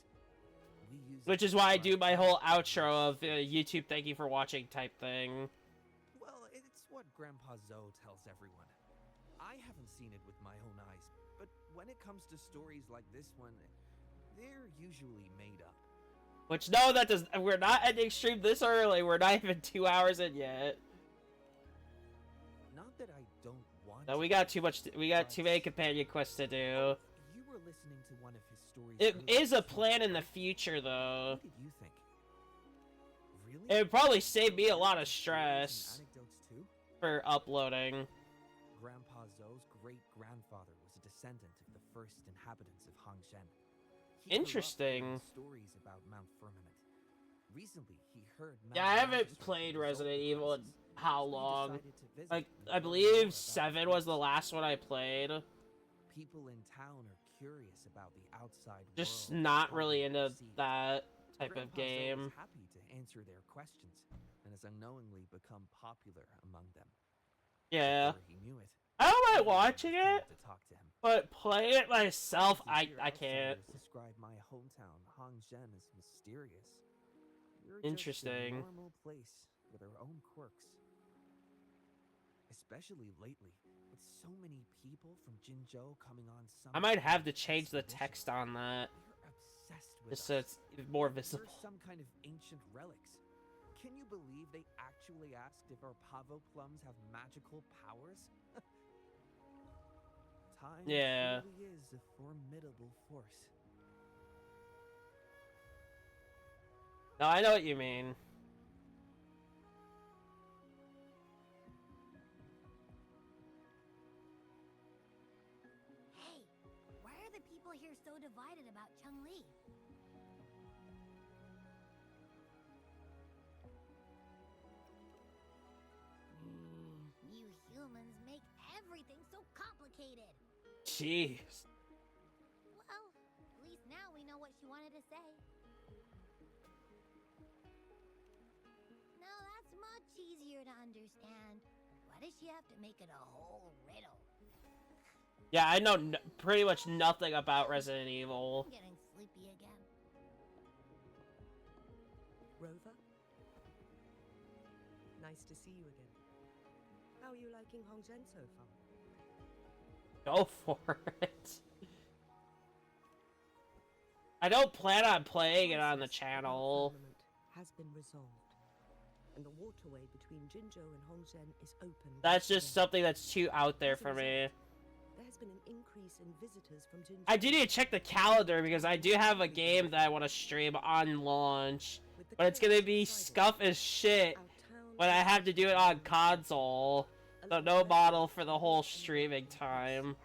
We use Which it is to why I describe do my whole travel outro of and YouTube thank you for watching type thing. well, it's what Grandpa Zoe tells everyone. I haven't seen it with my own eyes, but when it comes to stories like this one, they're usually made up. Which, no, that does. We're not ending stream this early. We're not even 2 hours in yet. Not that I don't want No, we to, got too much. We got too many but- companion quests to do. You were listening to one of his stories. It earlier is a too, plan in the right? future, though. What did you think? Really? It would probably save me a lot of Some stories and stress anecdotes too? for uploading. Grandpa Zoe's great-grandfather was a descendant of the first inhabitants of Hangzhen. He grew up Interesting. hearing stories about Mount Firmament. Recently, he heard Yeah, Mount I haven't Everest played was Resident open Evil in places, how so he long? decided to visit Like, and I learn more believe about 7 the was the place. last one I played. People in town are curious about the outside Just world not and really how they into perceive it. that type Grandpa of Zoe game. is happy to answer their questions and has unknowingly become popular among them. Yeah. Before he knew it, I don't mind everyone was watching coming it, to talk to him. but playing it myself, To hear I can't. outsiders describe my hometown, Hangzhen, as mysterious. We're Interesting. Just a normal place with our own quirks. Especially lately, with so many people from Jinzhou coming on some I might have to kind of change the expedition. text on that, They're obsessed with just so us. it's more Like we're visible. some kind of ancient relics. Can you believe they actually asked if our pavo plums have magical powers? Time Yeah. truly is a formidable force. No, I know what you mean. Hey, why are the people here so divided about Cheng-Li? You humans make everything so complicated. Jeez. Well, at least now we know what she wanted to say. Now that's much easier to understand. Why does she have to make it a whole riddle? Yeah, I know pretty much nothing about Resident Evil. I'm getting sleepy again. Rover? Nice to see you again. How are you liking Hongzhen so far? Go for it. I don't plan on playing it on the Crisis channel. firmament has been resolved, and the waterway between Jinzhou and Hongzhen is open. That's once just again. something that's too out there As a for me. result, there has been an increase in visitors from Jinzhou. I do need to check the calendar because I do have a game that I want to stream on launch, With the but it's gonna chaos be subsiding, scuff as shit our town when I is have to do it on console. a So little no less model for than the whole 1 streaming million time.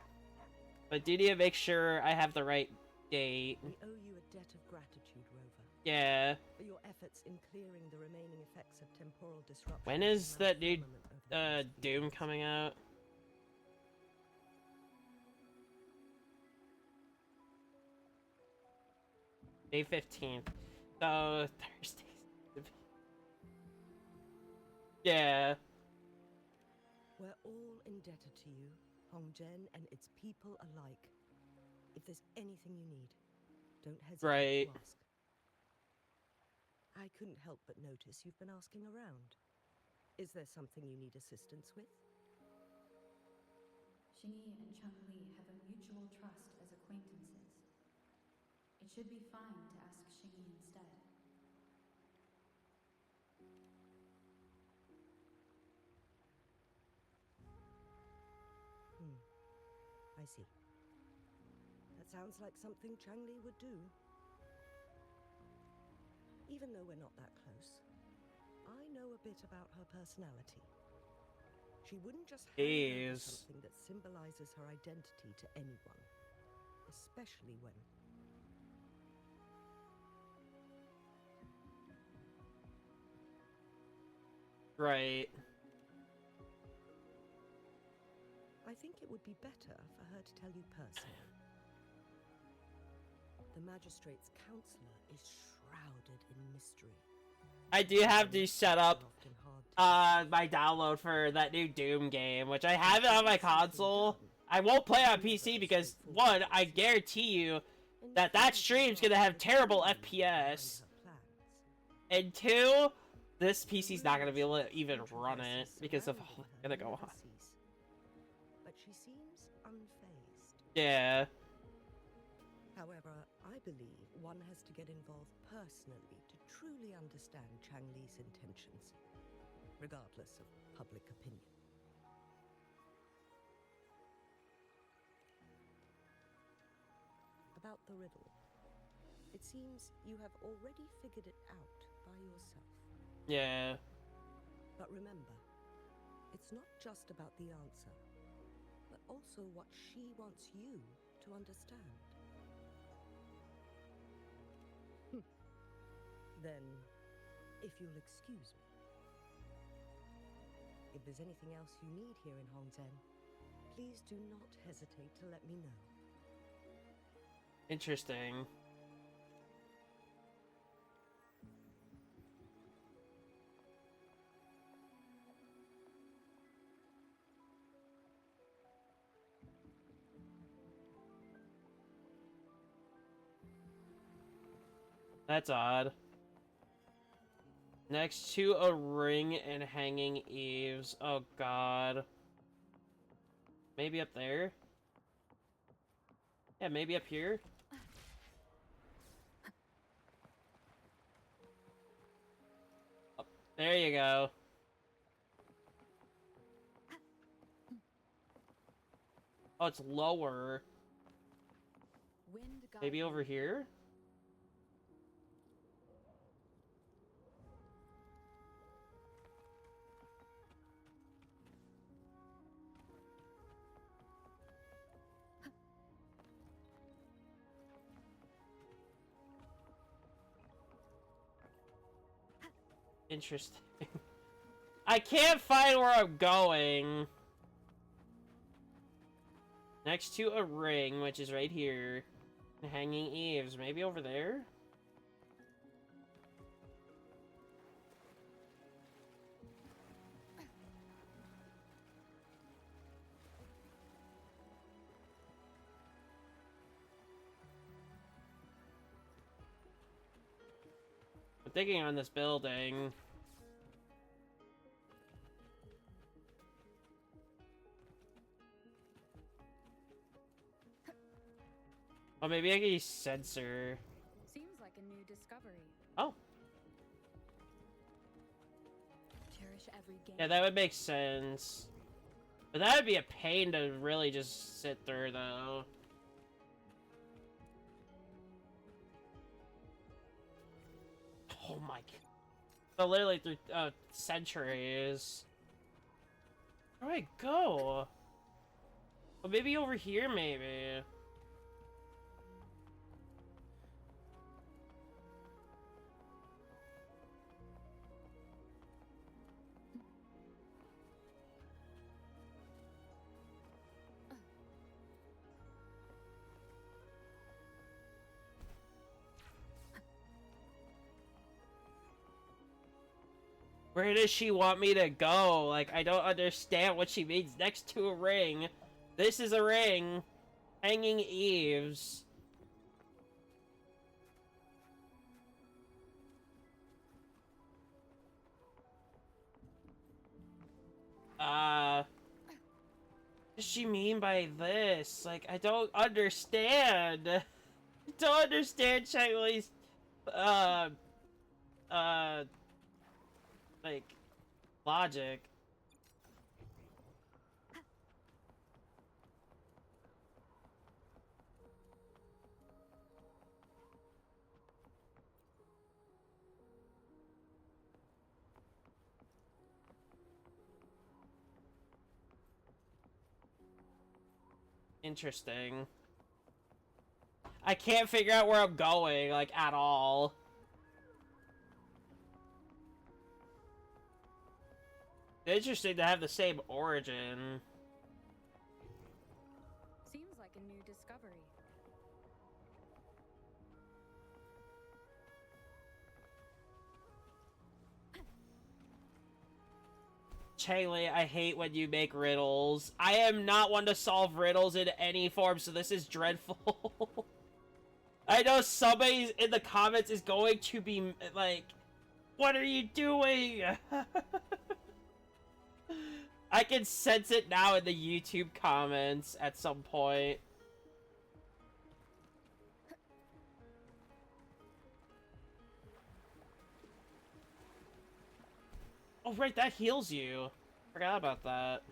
But do need to make sure I have the right date. We owe you a debt of gratitude, Rover, Yeah. for your efforts in clearing the remaining effects of temporal disruption. When is from our that new firmament over the past few Doom years. coming out? May 15th. So Thursday. Yeah. We're all indebted to you, Hongzhen and its people alike. If there's anything you need, don't hesitate Right. to ask. I couldn't help but notice you've been asking around. Is there something you need assistance with? Xingyi and Cheng-Li have a mutual trust as acquaintances. It should be fine to ask Xingyi instead. I see. Sounds like something Changli would do. Even though we're not that close, I know a bit about her personality. She wouldn't just hand over Jeez. something that symbolizes her identity to anyone, especially when... Right. I think it would be better for her to tell you personally. The Magistrate's counselor is shrouded in mystery. I do have to set up Often hard to my download for that new Doom game, which I have it on my console. I won't play on PC because, one, I guarantee you that that stream's gonna have terrible FPS. And two, this PC's not gonna be able to even run it because of all that's gonna go on. But she seems unfazed. Yeah. However, I believe one has to get involved personally to truly understand Changli's intentions, regardless of public opinion. About the riddle. It seems you have already figured it out by yourself. Yeah. But remember, it's not just about the answer, but also what she wants you to understand. Then, if you'll excuse me, if there's anything else you need here in Hongzhen, please do not hesitate to let me know. Interesting. That's odd. Next to a ring and hanging eaves. Oh god. Maybe up there? Yeah, maybe up here? Oh, there you go. Oh, it's lower. Wind guide Maybe me. over here? Interesting. I can't find where I'm going. Next to a ring, which is right here. Hanging eaves. Maybe over there? I'm thinking on this building. Oh, maybe I can use sensor. Seems like a new discovery. Oh, Cherish every game. yeah, that would make sense. But that would be a pain to really just sit through, though. Oh my god. So literally through centuries. Where do I go? Well, maybe over here, maybe. Where does she want me to go? Like, I don't understand what she means. Next to a ring. This is a ring. Hanging eaves. What does she mean by this? Like, I don't understand. I don't understand Changli's, like, logic. Interesting. I can't figure out where I'm going, like, at all. Interesting to have the same origin. Seems like a new discovery. Changli, I hate when you make riddles. I am not one to solve riddles in any form, so this is dreadful. I know somebody in the comments is going to be like, what are you doing? I can sense it now in the YouTube comments at some point. Oh, right, that heals you. Forgot about that.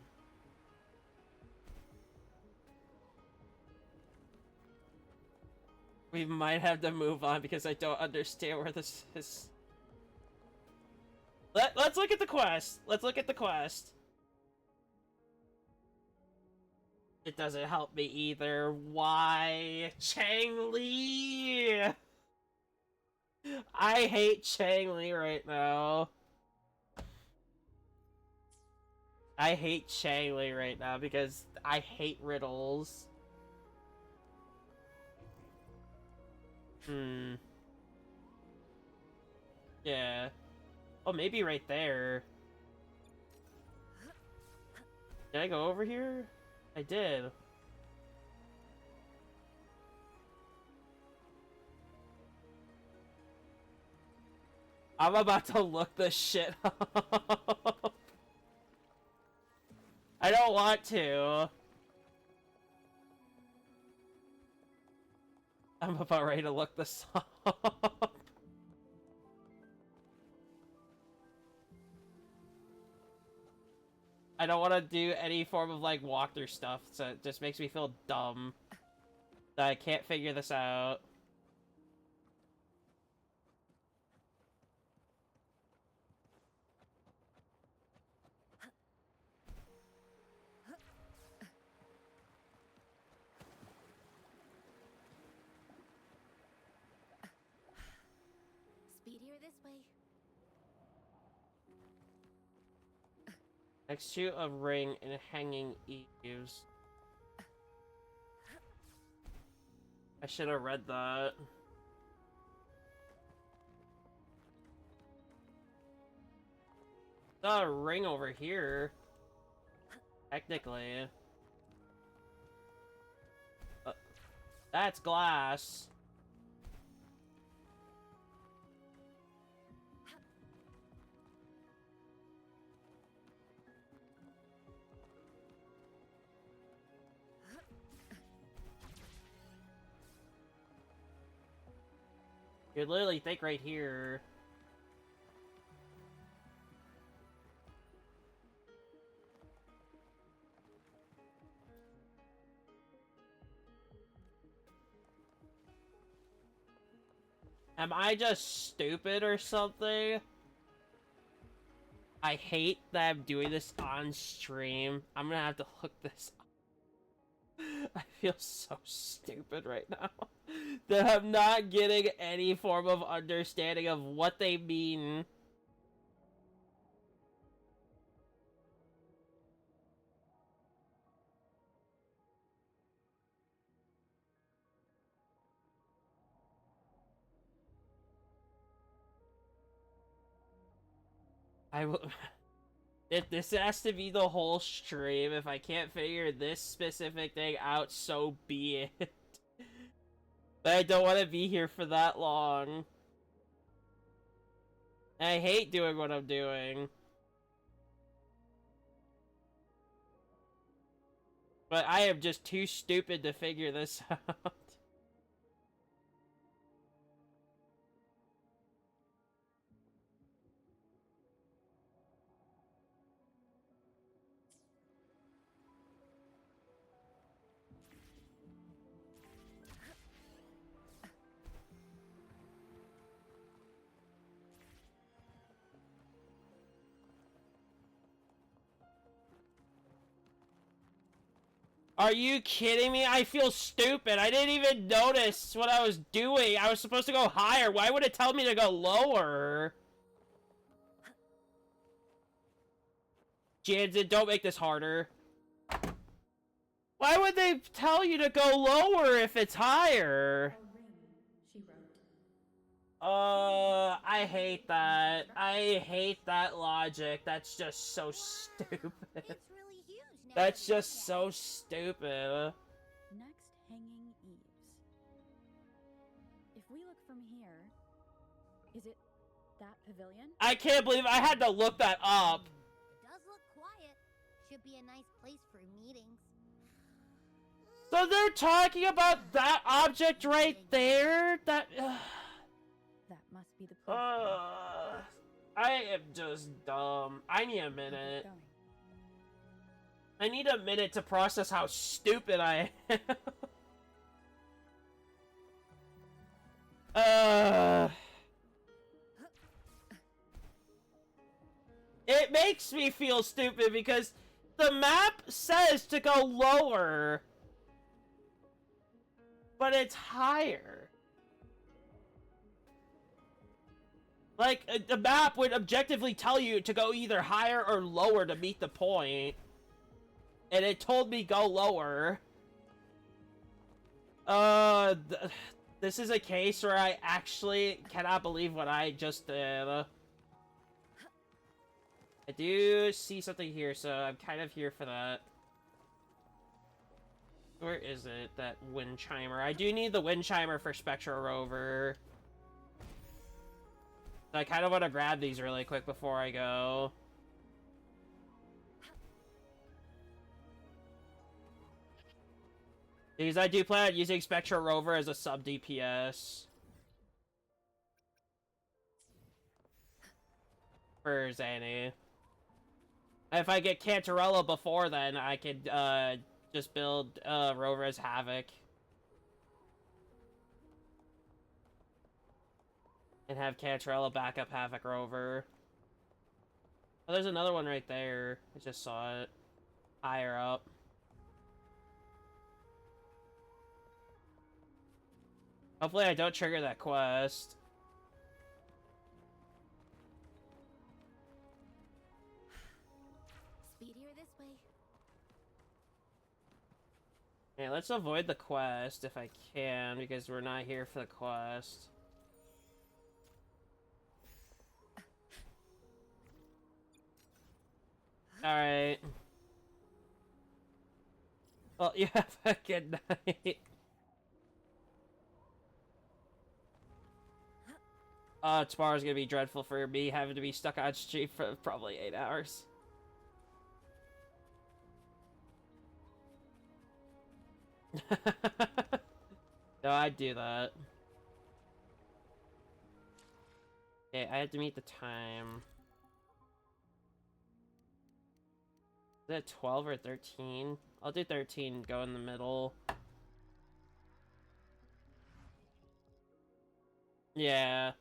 We might have to move on because I don't understand where this is. Let's look at the quest. Let's look at the quest. It doesn't help me either. Why? Changli! I hate Changli right now. I hate Changli right now because I hate riddles. Yeah. Oh, maybe right there. Did I go over here? I did. I'm about to look this shit up. I don't want to. I'm about ready to look this up. I don't want to do any form of, like, walkthrough stuff, so it just makes me feel dumb that I can't figure this out. Speedier this way. Next to a ring and hanging eaves. I should have read that. There's a ring over here. Technically. That's glass. You'd literally think right here. Am I just stupid or something? I hate that I'm doing this on stream. I'm gonna have to look this up. I feel so stupid right now. That I'm not getting any form of understanding of what they mean. I will. If this has to be the whole stream, if I can't figure this specific thing out, so be it. But I don't want to be here for that long. And I hate doing what I'm doing. But I am just too stupid to figure this out. Are you kidding me? I feel stupid. I didn't even notice what I was doing. I was supposed to go higher. Why would it tell me to go lower? Jansen, don't make this harder. Why would they tell you to go lower if it's higher? A ring, she wrote. I hate that. I hate that logic. That's just so stupid. It's really huge now. That's just so stupid. Next hanging eaves. If we look from here, is it that pavilion? I can't believe I had to look that up. It does look quiet. Should be a nice place for meetings. So they're talking about that object right there? That... That must be the place. I am just dumb. I need a Keep minute. going. I need a minute to process how stupid I am. It makes me feel stupid because the map says to go lower, but it's higher. Like, the map would objectively tell you to go either higher or lower to meet the point. And it told me go lower. This is a case where I actually cannot believe what I just did. I do see something here, so I'm kind of here for that. Where is it, that wind chimer? I do need the wind chimer for Spectral Rover. I kind of want to grab these really quick before I go. Because I do plan on using Spectral Rover as a sub DPS. For Zanny. If I get Cantarella before then, I could just build Rover as Havoc. And have Cantarella back up Havoc Rover. Oh, there's another one right there. I just saw it. Higher up. Hopefully I don't trigger that quest. Speedier this way. Okay, let's avoid the quest if I can, because we're not here for the quest. Alright. Well, you have a good night. Tomorrow's gonna be dreadful for me, having to be stuck on stream for probably 8 hours. No, I'd do that. Okay, I have to meet the time. Is it 12 or 13? I'll do 13, go in the middle. Yeah.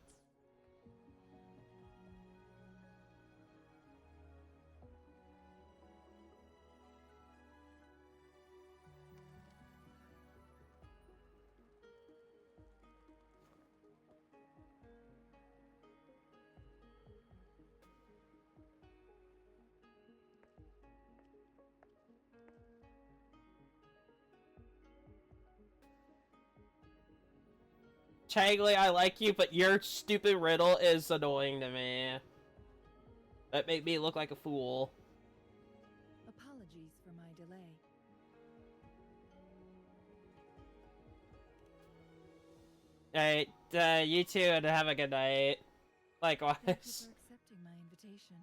Changley, I like you, but your stupid riddle is annoying to me. That made me look like a fool. Apologies for my delay. Alright, you two, and have a good night. Likewise. Thank you for accepting my invitation.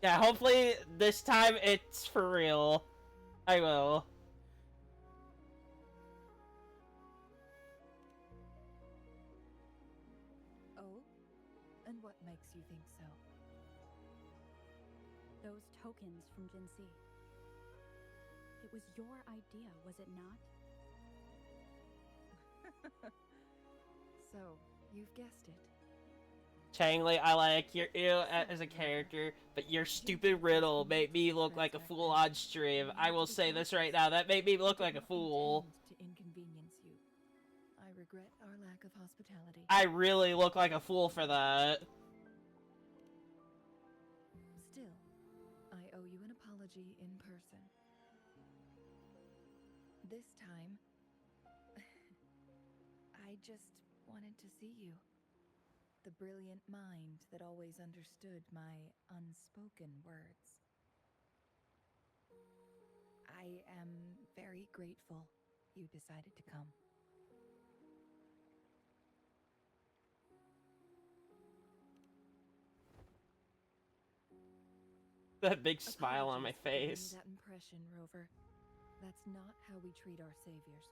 Yeah, hopefully this time it's for real. I will. Oh? And what makes you think so? Those tokens from Jinxi. It was your idea, was it not? So, you've guessed it. Changli, I like you as a character, but your stupid riddle made me look like a fool on stream. I will say this right now, that made me look like a fool. To inconvenience you. I regret our lack of hospitality. I really look like a fool for that. Still, I owe you an apology in person. This time, I just wanted to see you. The brilliant mind that always understood my unspoken words. I am very grateful you decided to come. That big smile on my Apologies for giving you face. that impression, Rover. That's not how we treat our saviors.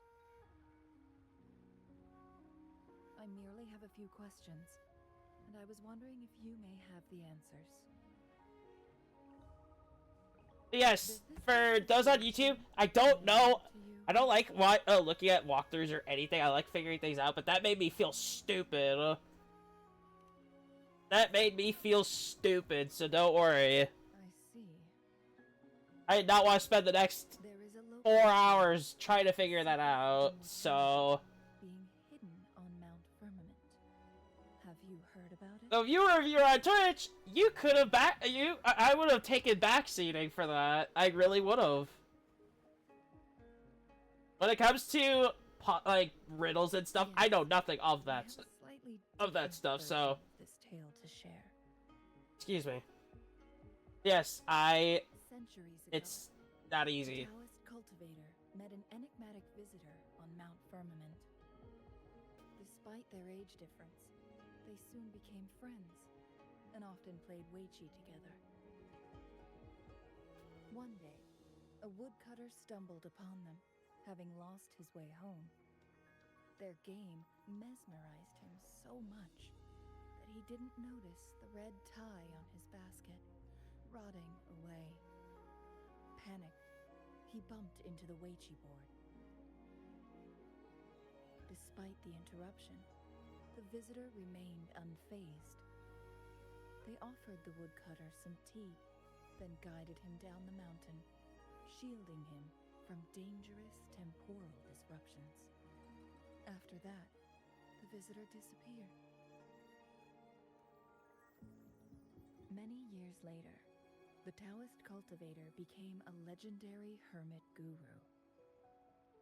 I merely have a few questions, and I was wondering if you may have the answers. Yes, for those on YouTube, I don't know. I don't like looking at walkthroughs or anything. I like figuring things out, but that made me feel stupid. That made me feel stupid, so don't worry. I see. I did not want to spend the next There is a 4 hours trying to figure that out, so... being hidden on Mount Firmament. Have you heard about it? So if you were a viewer on Twitch, you could have I would have taken backseating for that. I really would have. When it comes to like riddles and stuff, I know nothing of that stuff. So This tale to share. excuse me. Yes, Centuries ago, it's not easy. a Taoist cultivator met an enigmatic visitor on Mount Firmament. Despite their age difference, they soon became friends and often played Weiqi together. One day, a woodcutter stumbled upon them, having lost his way home. Their game mesmerized him so much that he didn't notice the red tie on his basket, rotting away. Panicked, he bumped into the Weiqi board. Despite the interruption, the visitor remained unfazed. They offered the woodcutter some tea, then guided him down the mountain, shielding him from dangerous temporal disruptions. After that, the visitor disappeared. Many years later, the Taoist cultivator became a legendary hermit guru.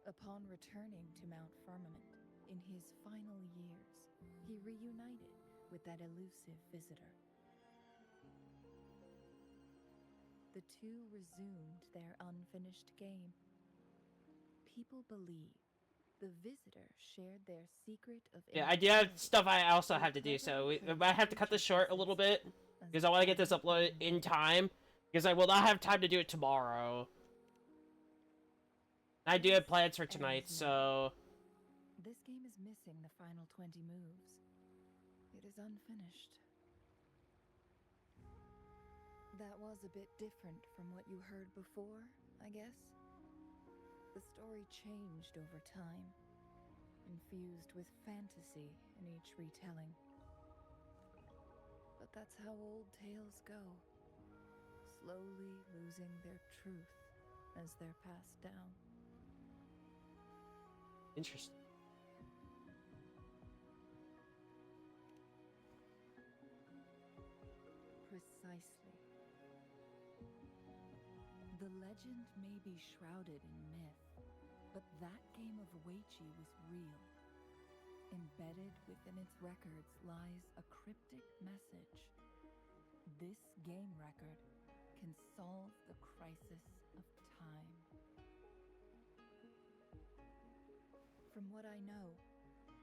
Upon returning to Mount Firmament in his final years, he reunited with that elusive visitor. The two resumed their unfinished game. People believe the visitor shared their secret of... Yeah, I do have stuff I also have to do, so we might have to cut this short a little bit, because I want to get this uploaded in time, because I will not have time to do it tomorrow. I do have plans for tonight, so... This game is missing the final 20 moves. It is unfinished. That was a bit different from what you heard before, I guess. The story changed over time, infused with fantasy in each retelling. But that's how old tales go, slowly losing their truth as they're passed down. Interesting. Precisely. The legend may be shrouded in myth, but that game of Weiqi was real. Embedded within its records lies a cryptic message. This game record can solve the crisis of time. From what I know,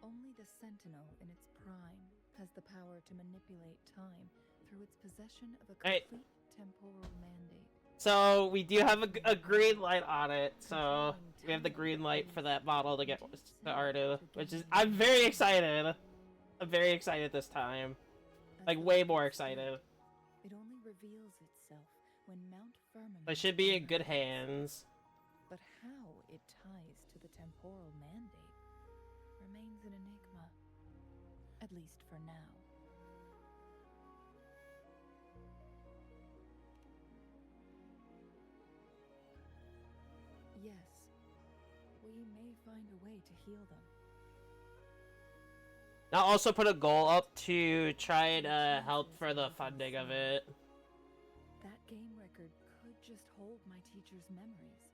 only the Sentinel in its prime has the power to manipulate time through its possession of a complete temporal mandate. So, we do have a green light on it, so we have the green light for that model to get to Ardu, which is... I'm very excited! I'm very excited this time. Like, way more excited. It only reveals itself when Mount Firmament... It should be in good hands. But how it ties to the temporal mandate remains an enigma. At least for now. we may find a way to heal them. I'll also put a goal up to try and help for the funding of it. That game record could just hold my teacher's memories,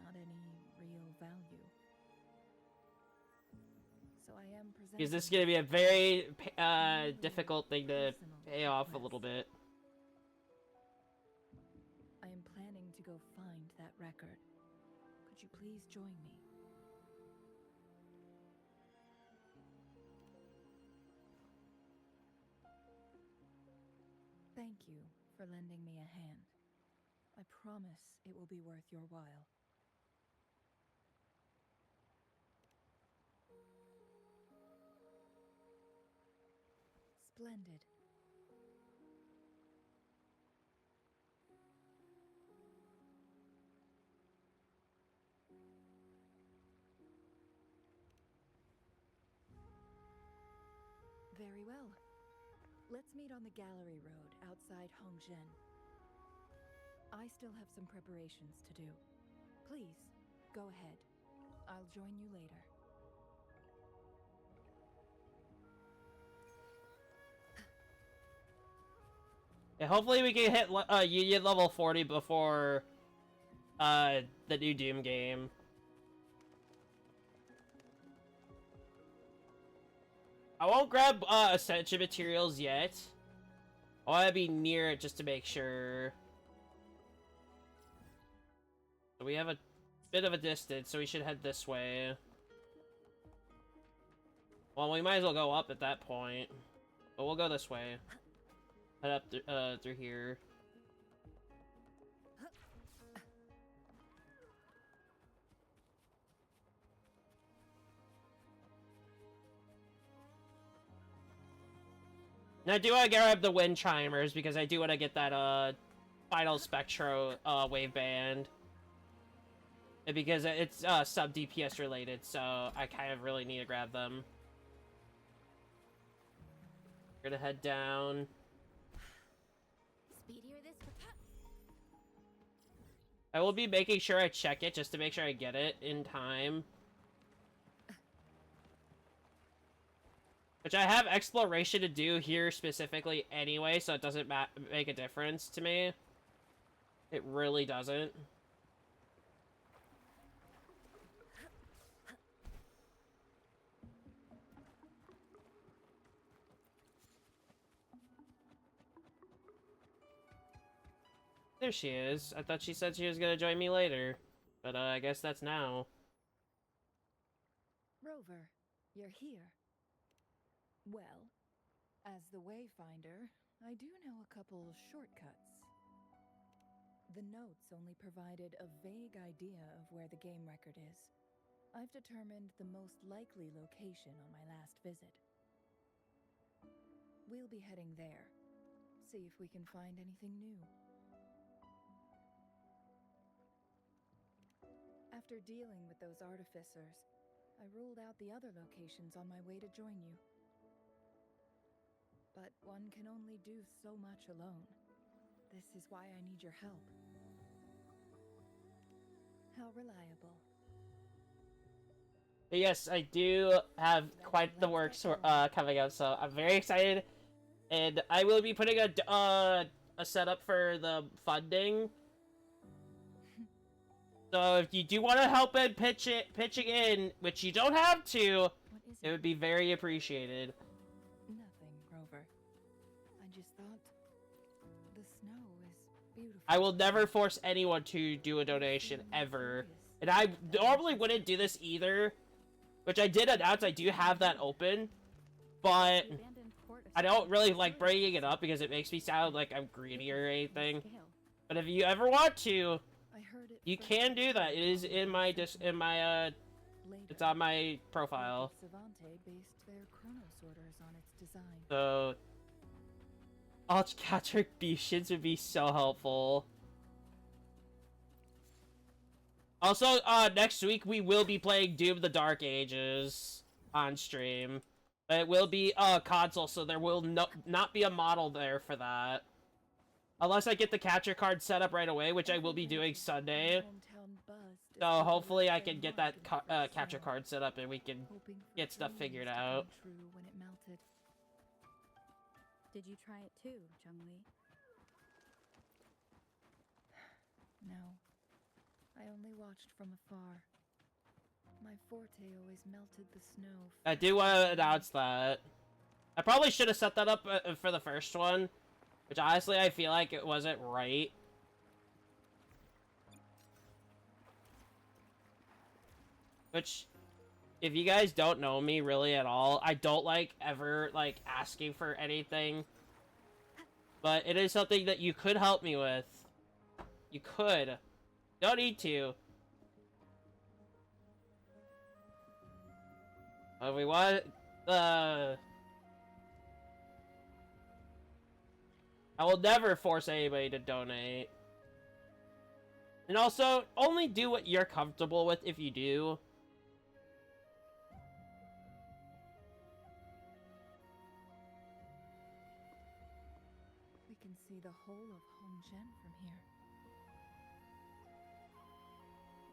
not any real value. So I am presenting. Because this is going to be a very difficult thing to pay off a little bit. I am planning to go find that record. Could you please join me? Thank you for lending me a hand. I promise it will be worth your while. Splendid. Very well. Let's meet on the gallery road outside Hongzhen. I still have some preparations to do. Please, go ahead. I'll join you later. Yeah, hopefully we can hit Union level 40 before the new Doom game. I won't grab Ascension materials yet. I want to be near it just to make sure. So we have a bit of a distance, so we should head this way. Well, we might as well go up at that point. But we'll go this way. Head up through here. And I do want to grab the wind chimers because I do want to get that final Spectro wave band. And because it's sub DPS related, so I kind of really need to grab them. We're gonna head down. Speedier this. I will be making sure I check it just to make sure I get it in time. Which I have exploration to do here specifically anyway, so it doesn't make a difference to me. It really doesn't. There she is. I thought she said she was gonna join me later. But I guess that's now. Rover, you're here. Well, as the Wayfinder, I do know a couple shortcuts. The notes only provided a vague idea of where the game record is. I've determined the most likely location on my last visit. We'll be heading there. See if we can find anything new. After dealing with those artificers, I ruled out the other locations on my way to join you. But one can only do so much alone. This is why I need your help. How reliable. Yes, I do have quite the works coming up, so I'm very excited. And I will be putting a setup for the funding. So if you do want to help in pitching in, which you don't have to, it would be very appreciated. Nothing, Rover. I just thought the snow is beautiful. I will never force anyone to do a donation, ever. And I normally wouldn't do this either, which I did announce I do have that open, but I don't really like bringing it up because it makes me sound like I'm greedy or anything. But if you ever want to, you can do that. It is in my it's on my profile. So alt contributions would be so helpful. Also, next week we will be playing Doom: The Dark Ages on stream. But it will be console, so there will not be a model there for that. Unless I get the capture card set up right away, which I will be doing Sunday. So hopefully I can get that capture card set up and we can get stuff figured out. True when it melted. Did you try it too, Chun-Li? No. I only watched from afar. My forte always melted the snow. I do want to announce that. I probably should have set that up for the first one. Which honestly I feel like it wasn't right. Which, if you guys don't know me really at all, I don't like ever like asking for anything. But it is something that you could help me with. You could. Don't need to. But we want I will never force anybody to donate. And also, only do what you're comfortable with if you do. We can see the whole of Hongzhen from here.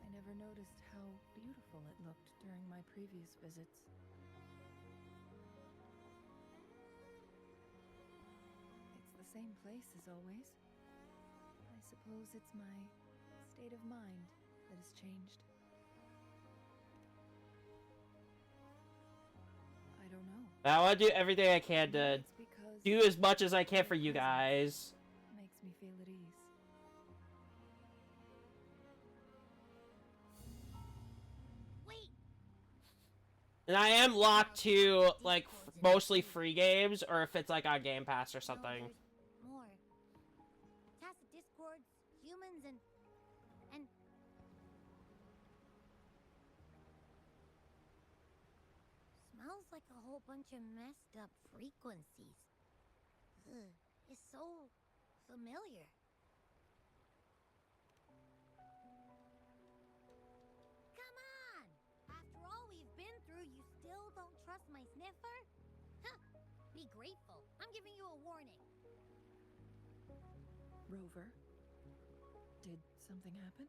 I never noticed how beautiful it looked during my previous visits. It's the same place as always. I suppose it's my state of mind that has changed. I don't know. I want to do everything I can to do as much as I can for you guys. Makes me feel at ease. Wait! And I am locked to, like, mostly free games, or if it's, like, on Game Pass or something. No, there's more. Tacit discords, humans, and... Smells like a whole bunch of messed up frequencies. Ugh, it's so familiar. Come on! After all we've been through, you still don't trust my sniffer? Huh! Be grateful. I'm giving you a warning. Rover, did something happen?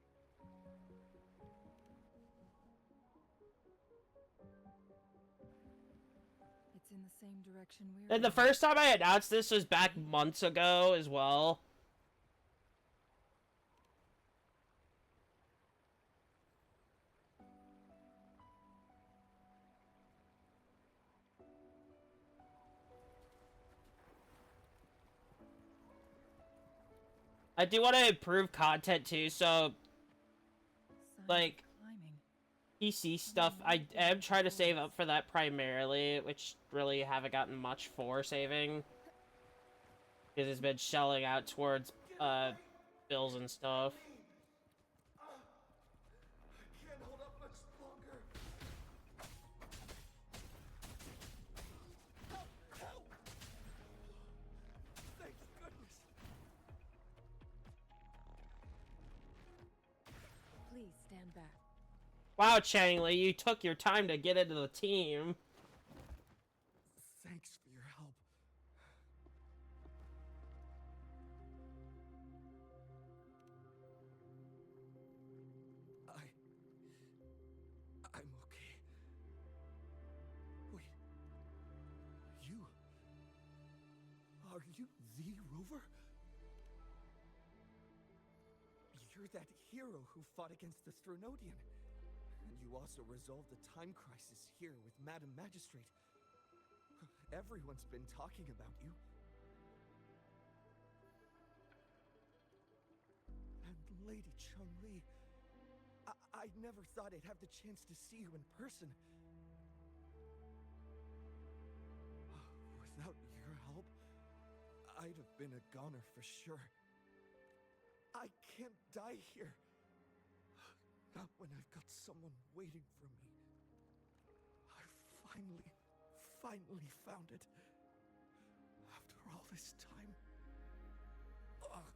It's in the same direction we're And the first time I announced this was back months ago as well. I do want to improve content too, so like PC stuff, I am trying to save up for that primarily, which really haven't gotten much for saving. Because it's been shelling out towards bills and stuff. Can't hold up much longer. Help! Thank goodness. Please stand back. Wow, Changli, you took your time to get into the team. Thanks for your help. I'm okay. Wait. Are you the Rover? You're that hero who fought against the Stronodian. And you also resolved the time crisis here with Madam Magistrate. Everyone's been talking about you. And Lady Chun-Li, I never thought I'd have the chance to see you in person. Without your help, I'd have been a goner for sure. I can't die here. Not when I've got someone waiting for me. I finally found it. After all this time. Ugh.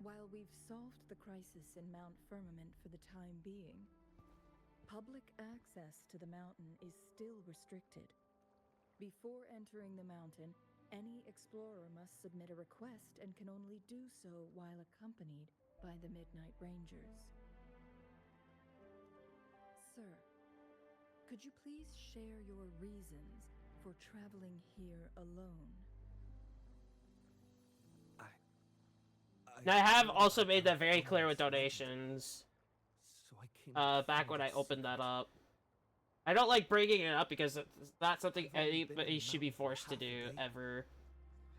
While we've solved the crisis in Mount Firmament for the time being, public access to the mountain is still restricted. Before entering the mountain, any explorer must submit a request and can only do so while accompanied by the Midnight Rangers. Sir, could you please share your reasons for traveling here alone? And I have also made that very clear with donations. So I came Back when I opened that up. I don't like bringing it up because it's not something anybody should be forced to do, ever.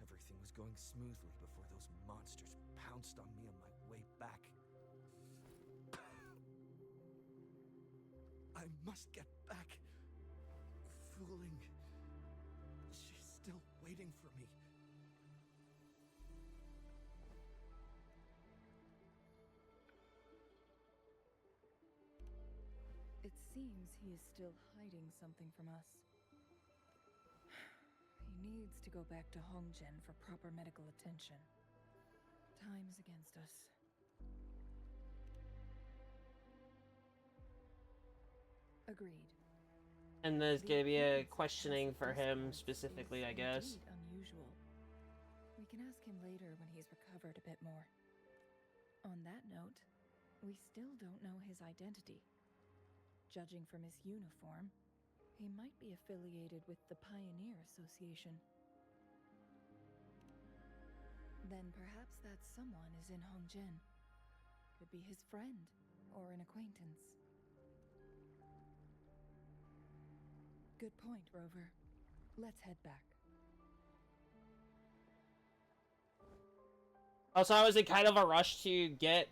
Everything was going smoothly before those monsters pounced on me on my way back. I must get back. Fooling. She's still waiting for me. It seems he is still hiding something from us. He needs to go back to Hongjian for proper medical attention. Time's against us. Agreed. And there's The gonna be a appearance of questioning passive for him discourse specifically, is I guess. indeed unusual. We can ask him later when he's recovered a bit more. On that note, we still don't know his identity. Judging from his uniform, he might be affiliated with the Pioneer Association. Then perhaps that someone is in Hongjian. Could be his friend or an acquaintance. Good point, Rover. Let's head back. Also, I was in kind of a rush to get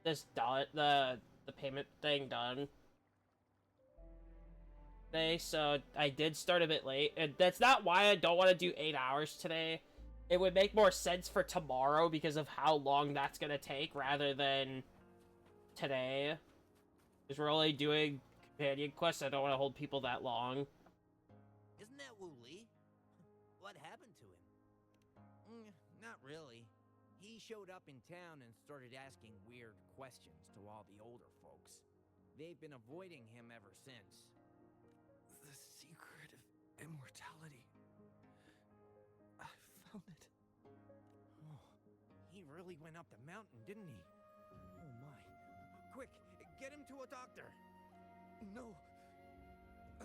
this done, the payment thing done today, so I did start a bit late, and that's not why I don't want to do 8 hours today. It would make more sense for tomorrow because of how long that's gonna take rather than today, because we're only doing companion quests. I don't want to hold people that long. Isn't that Wu Li? What happened to him? Not really. He showed up in town and started asking weird questions to all the older folks. They've been avoiding him ever since. The secret of immortality. I found it. Oh, he really went up the mountain, didn't he? Oh my. Quick, get him to a doctor. No.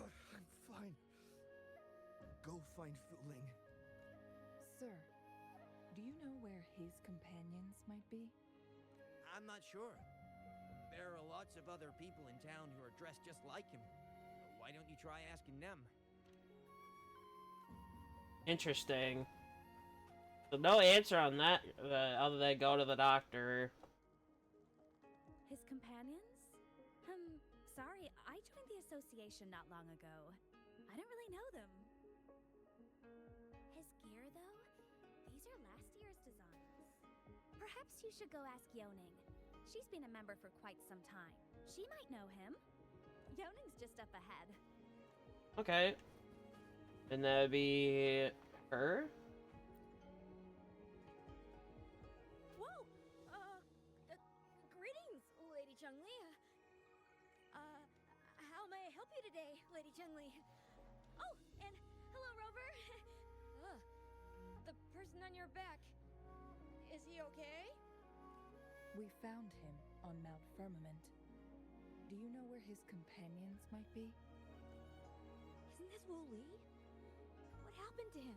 I'm fine. Go find Fu Ling. Sir, do you know where his companions might be? I'm not sure. There are lots of other people in town who are dressed just like him. Why don't you try asking them? Interesting. So no answer on that, other than go to the doctor. His companions? Sorry, I joined the association not long ago. I don't really know them. His gear, though? These are last year's designs. Perhaps you should go ask Yoning. She's been a member for quite some time. She might know him. Yoning's just up ahead. Okay. And that would be her? Whoa! Greetings, Lady Chun-Li. How may I help you today, Lady Chun-Li? Oh, and hello, Rover. The person on your back. Is he okay? We found him on Mount Firmament. Do you know where his companions might be? Isn't this Wu Li? What happened to him?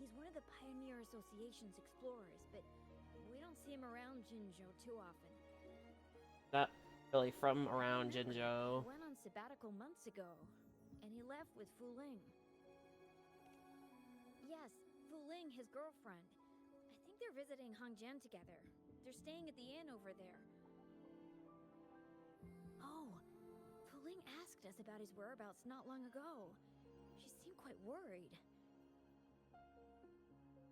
He's one of the Pioneer Association's explorers, but we don't see him around Jinzhou too often. Not really from around Jinzhou. Went on sabbatical months ago, and he left with Fu Ling. Yes, Fu Ling, his girlfriend. I think they're visiting Hongjian together. They're staying at the inn over there. Oh, Fu Ling asked us about his whereabouts not long ago. She seemed quite worried.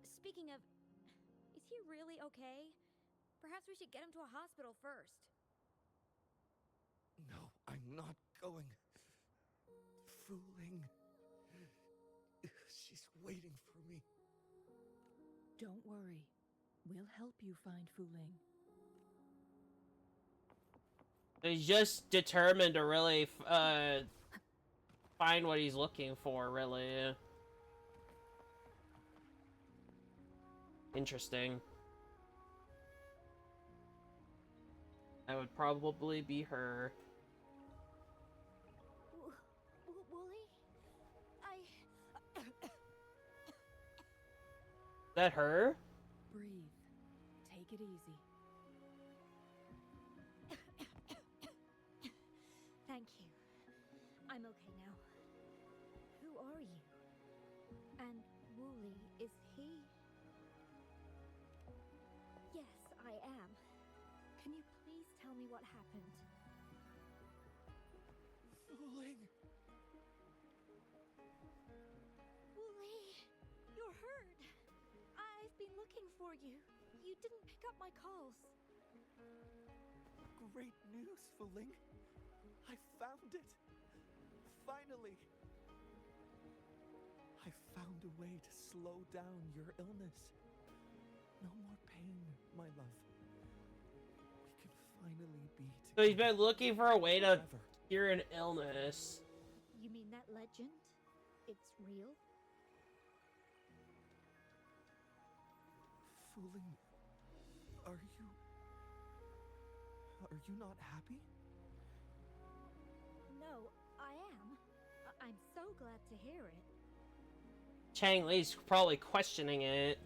Speaking of, is he really okay? Perhaps we should get him to a hospital first. No, I'm not going. Fu Ling. She's waiting for me. Don't worry. We'll help you find Fu Ling. He's just determined to really find what he's looking for, really. Interesting. That would probably be her. Wooly? Is that her? Breathe. Take it easy. Thank you. I'm okay now. Who are you? And Wooly, is he? Yes, I am. Can you please tell me what happened? Fooling! Wooly, you're hurt. I've been looking for you. You didn't pick up my calls. Great news, Fooling! I found it! Finally! I found a way to slow down your illness. No more pain, my love. We can finally be together. So he's been looking for a way to forever. cure an illness. You mean that legend? It's real? Fooling, are you not happy? No, I am. I'm so glad to hear it. Chang Li's probably questioning it.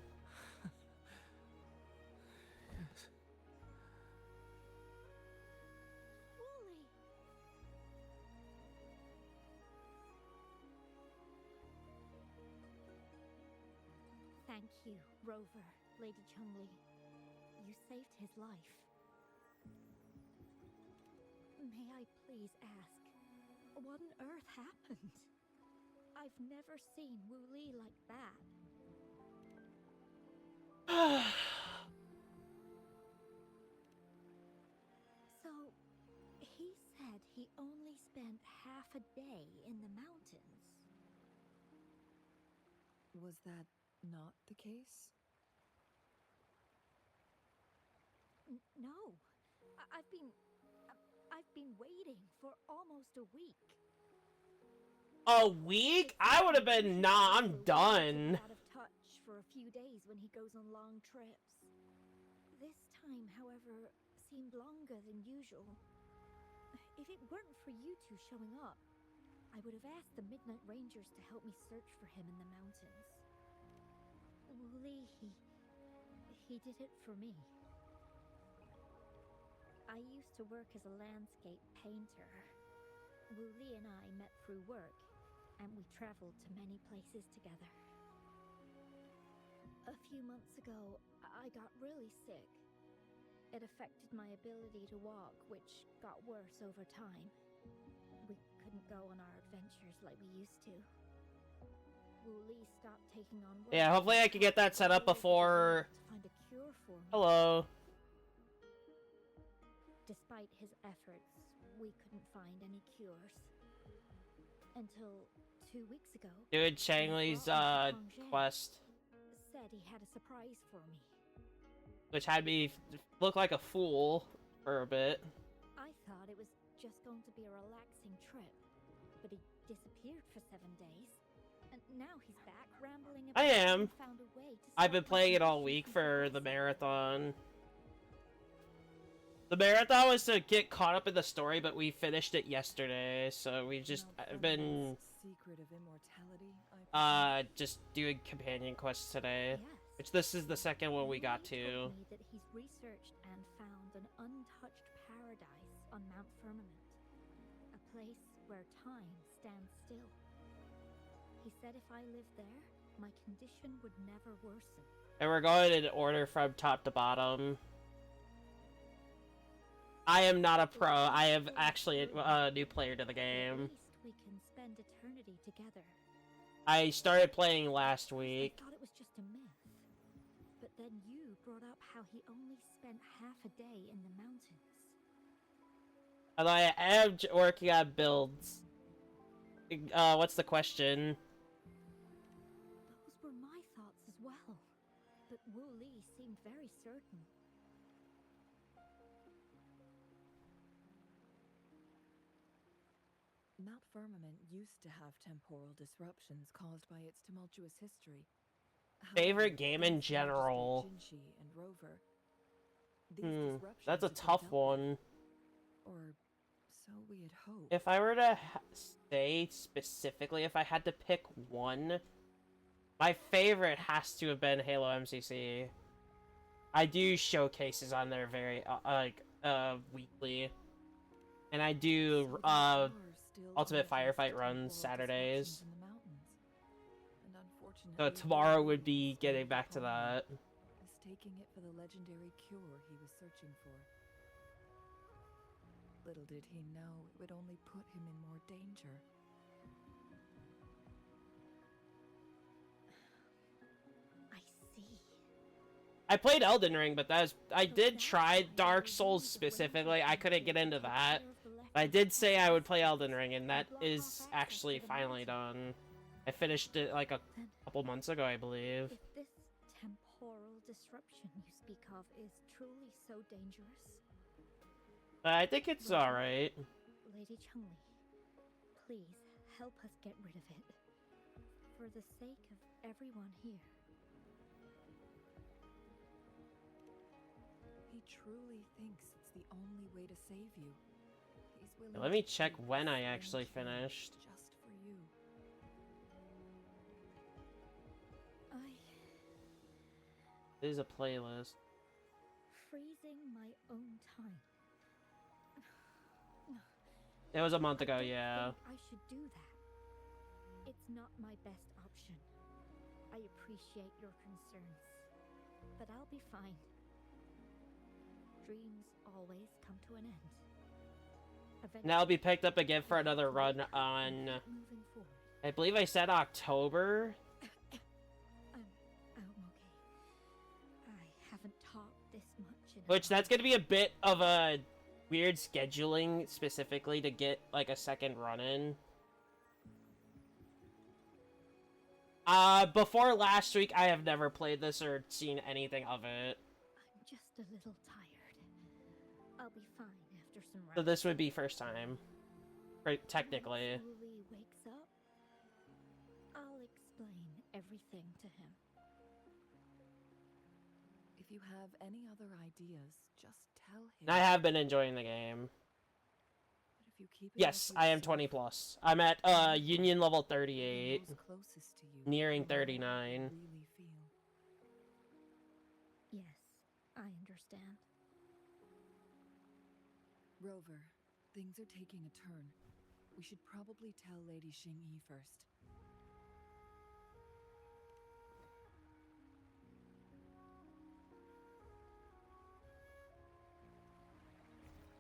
Wooly! Thank you, Rover, Lady Chumley. You saved his life. May I please ask, what on earth happened? I've never seen Wooly like that. So, he said he only spent half a day in the mountains. Was that not the case? No. I've been waiting for almost a week. A week? I would have been, nah, I'm done. Out of touch for a few days when he goes on long trips. This time, however, seemed longer than usual. If it weren't for you two showing up, I would have asked the Midnight Rangers to help me search for him in the mountains. Wooly, he did it for me. I used to work as a landscape painter. Wooly and I met through work, and we traveled to many places together. A few months ago, I got really sick. It affected my ability to walk, which got worse over time. We couldn't go on our adventures like we used to. Wooly stopped taking on work. Yeah, hopefully I can get that set up before... To find a cure for me. Hello. Despite his efforts, we couldn't find any cures. Until 2 weeks ago... Dude, Chang Li's, quest. Said he had a surprise for me. Which had me look like a fool for a bit. I thought it was just going to be a relaxing trip. But he disappeared for 7 days. And now he's back rambling about I am. how he found a way to I've been stop my playing it all condition week from for the progressing. marathon. The marathon was to get caught up in the story, but we finished it yesterday, so we just I've been Secret of immortality, just doing companion quests today. Yes. Which this is the second one we got Wooly to. told me that he's researched and found an untouched paradise on Mount Firmament. A place where time stands still. He said if I lived there, my condition would never worsen. And we're going in order from top to bottom. I am not a pro. I am actually a new player to the At game. least we can spend eternity together. I started playing last week. I thought it was just a myth. But then you brought up how he only spent half a day in the mountains. Although I am working on builds. What's the question? Those were my thoughts as well. But Wooly seemed very certain. Mount Firmament used to have temporal disruptions caused by its tumultuous history. Favorite However, game both in Magistrate general? Jinshi and Rover, these disruptions That's a have been tough dealt with, one. or so we had hoped. If I were to say specifically, if I had to pick one, my favorite has to have been Halo MCC. I do showcases on there very weekly, and I do So there are still Ultimate unaddressed Firefight runs temporal Saturdays. disruptions in the mountains. And So unfortunately, tomorrow would Wolverine be getting stumbled back to upon them, that. mistaking it for the legendary cure he was searching for. Little did he know it would only put him in more danger. I see. I played Elden Ring, but I did try Dark Souls specifically. I couldn't get into that. But I did say I would play Elden Ring, and that is actually finally done. I finished it like a couple months ago, I believe. If this temporal disruption you speak of is truly so dangerous, But I think it's alright. Lady Chun-Li, please help us get rid of it. For the sake of everyone here. He truly thinks it's the only way to save you. He's willing Let me to check take when this I one actually chance finished. just for you. This is a playlist. Freezing my own time. It was a month ago, I don't yeah. think I should do that. It's not my best option. I appreciate your concerns, but I'll be fine. Dreams always come to an end. And that'll be picked up again for another run on, Moving forward. I believe I said October. I'm okay. I haven't talked this much in a Which, that's gonna be a bit of a weird scheduling, specifically to get, like, a second run in. Before last week, I have never played this or seen anything of it. I'm just a little tired. I'll be fine after some rest. So this would be first time. Right, technically. When Sully wakes up, I'll explain everything to him. If you have any other ideas, just tell him. And I have been enjoying the game. But if you keep it Yes, up I am yourself, 20 plus. I'm at Union level 38, those closest to you nearing will know how you 39. really feel. Yes, I understand. Rover, things are taking a turn. We should probably tell Lady Xingyi first.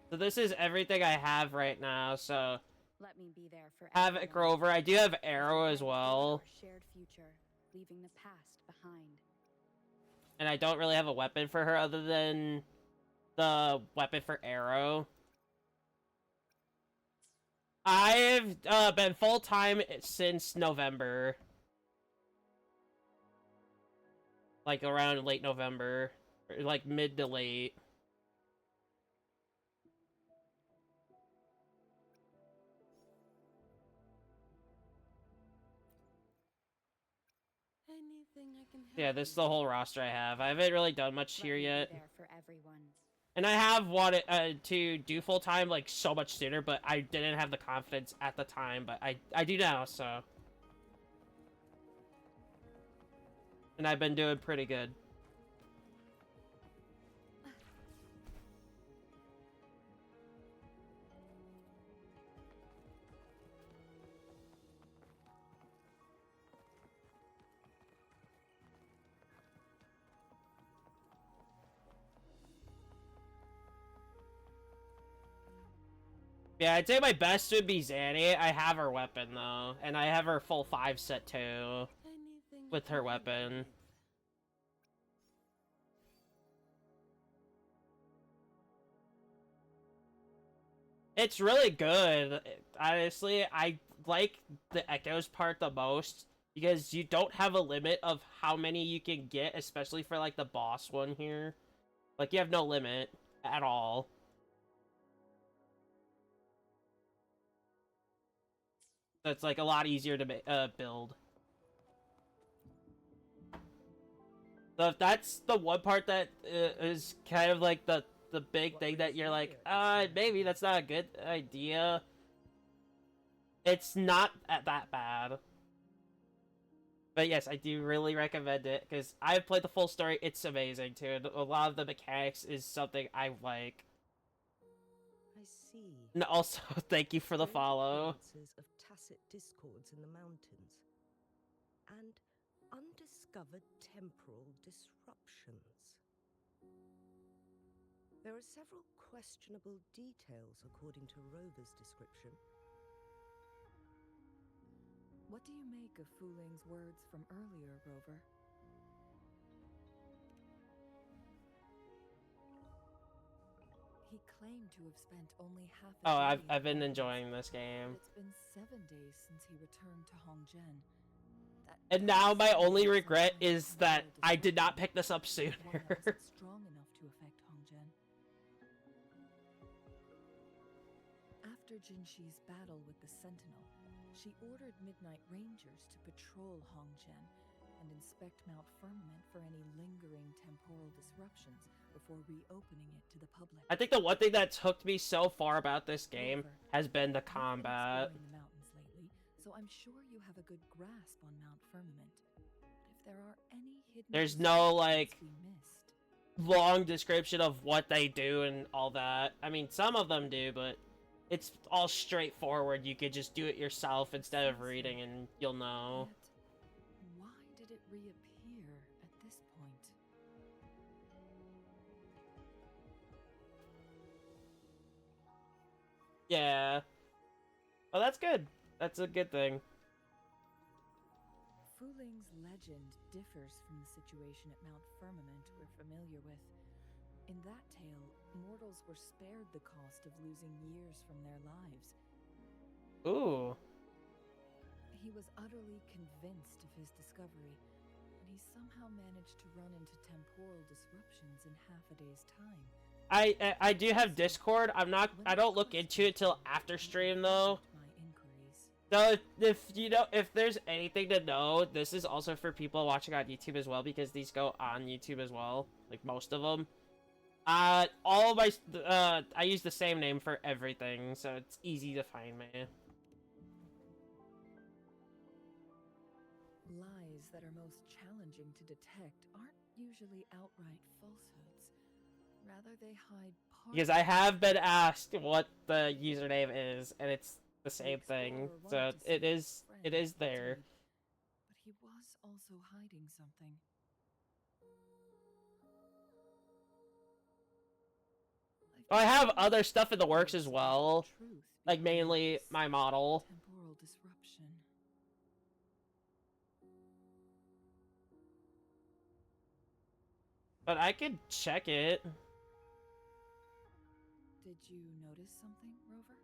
So this is everything I have right now, so Let me be there for Havoc everyone. Rover. I do have As we Arrow head as toward well. our shared future, leaving the past behind. And I don't really have a weapon for her other than the weapon for Arrow. I've been full-time since November. Like, around late November. Or like, mid to late. Anything I can help Yeah, this is you the whole roster I have. I haven't really done much with? here Let me yet. be there for everyone. And I have wanted to do full-time, like, so much sooner, but I didn't have the confidence at the time, but I do now, so. And I've been doing pretty good. Yeah, I'd say my best would be Zanny. I have her weapon, though. And I have her full 5 set, too. Anything I With can her help weapon. with? It's really good. Honestly, I like the Echoes part the most. Because you don't have a limit of how many you can get, especially for, like, the boss one here. Like, you have no limit at all. So it's like a lot easier to build. So if that's the one part that is kind of like the big thing that you're like, maybe that's not a good idea. It's not that bad. But yes, I do really recommend it, because I've played the full story. It's amazing, too. And a lot of the mechanics is something I like. I see. And also, thank you for the follow. Of tacit discords in the mountains. And undiscovered temporal disruptions. There are several questionable details according to Rover's description. What do you make of Fuling's words from earlier, Rover? He claimed to have spent only half a day I've been in enjoying this game. It's been 7 days since he returned to Hongzhen. And now my only regret is that I did not pick this up sooner. Strong enough to affect Hongzhen. After Jinxi's battle with the Sentinel, she ordered Midnight Rangers to patrol Hongzhen and inspect Mount Firmament for any lingering temporal disruptions before reopening it to the public. I think the one thing that's hooked me so far about this game has been the combat. You've been exploring the mountains lately, so I'm sure you have a good grasp on Mount Firmament. But if there are any hidden There's no, like, we missed, long description of what they do and all that. I mean, some of them do, but it's all straightforward. You could just do it yourself instead of reading, and you'll know. yet, why did it reappear at this point? Yeah. Well, that's good. That's a good thing. Fuling's legend differs from the situation at Mount Firmament we're familiar with. In that tale, mortals were spared the cost of losing years from their lives. Ooh. He was utterly convinced of his discovery, and he somehow managed to run into temporal disruptions in half a day's time. I do have Discord. I don't look into it till after stream though. So if there's anything to know, this is also for people watching on YouTube as well, because these go on YouTube as well, like most of them. All of my I use the same name for everything, so it's easy to find me. Lies that are most challenging to detect aren't usually outright falsehoods. Rather, they hide part Because I have been asked what the username is, and it's the same thing. So it is there. But he was also hiding something. I have other stuff in the works as well, like mainly my model. Temporal disruption. But I could check it. Did you notice something, Rover?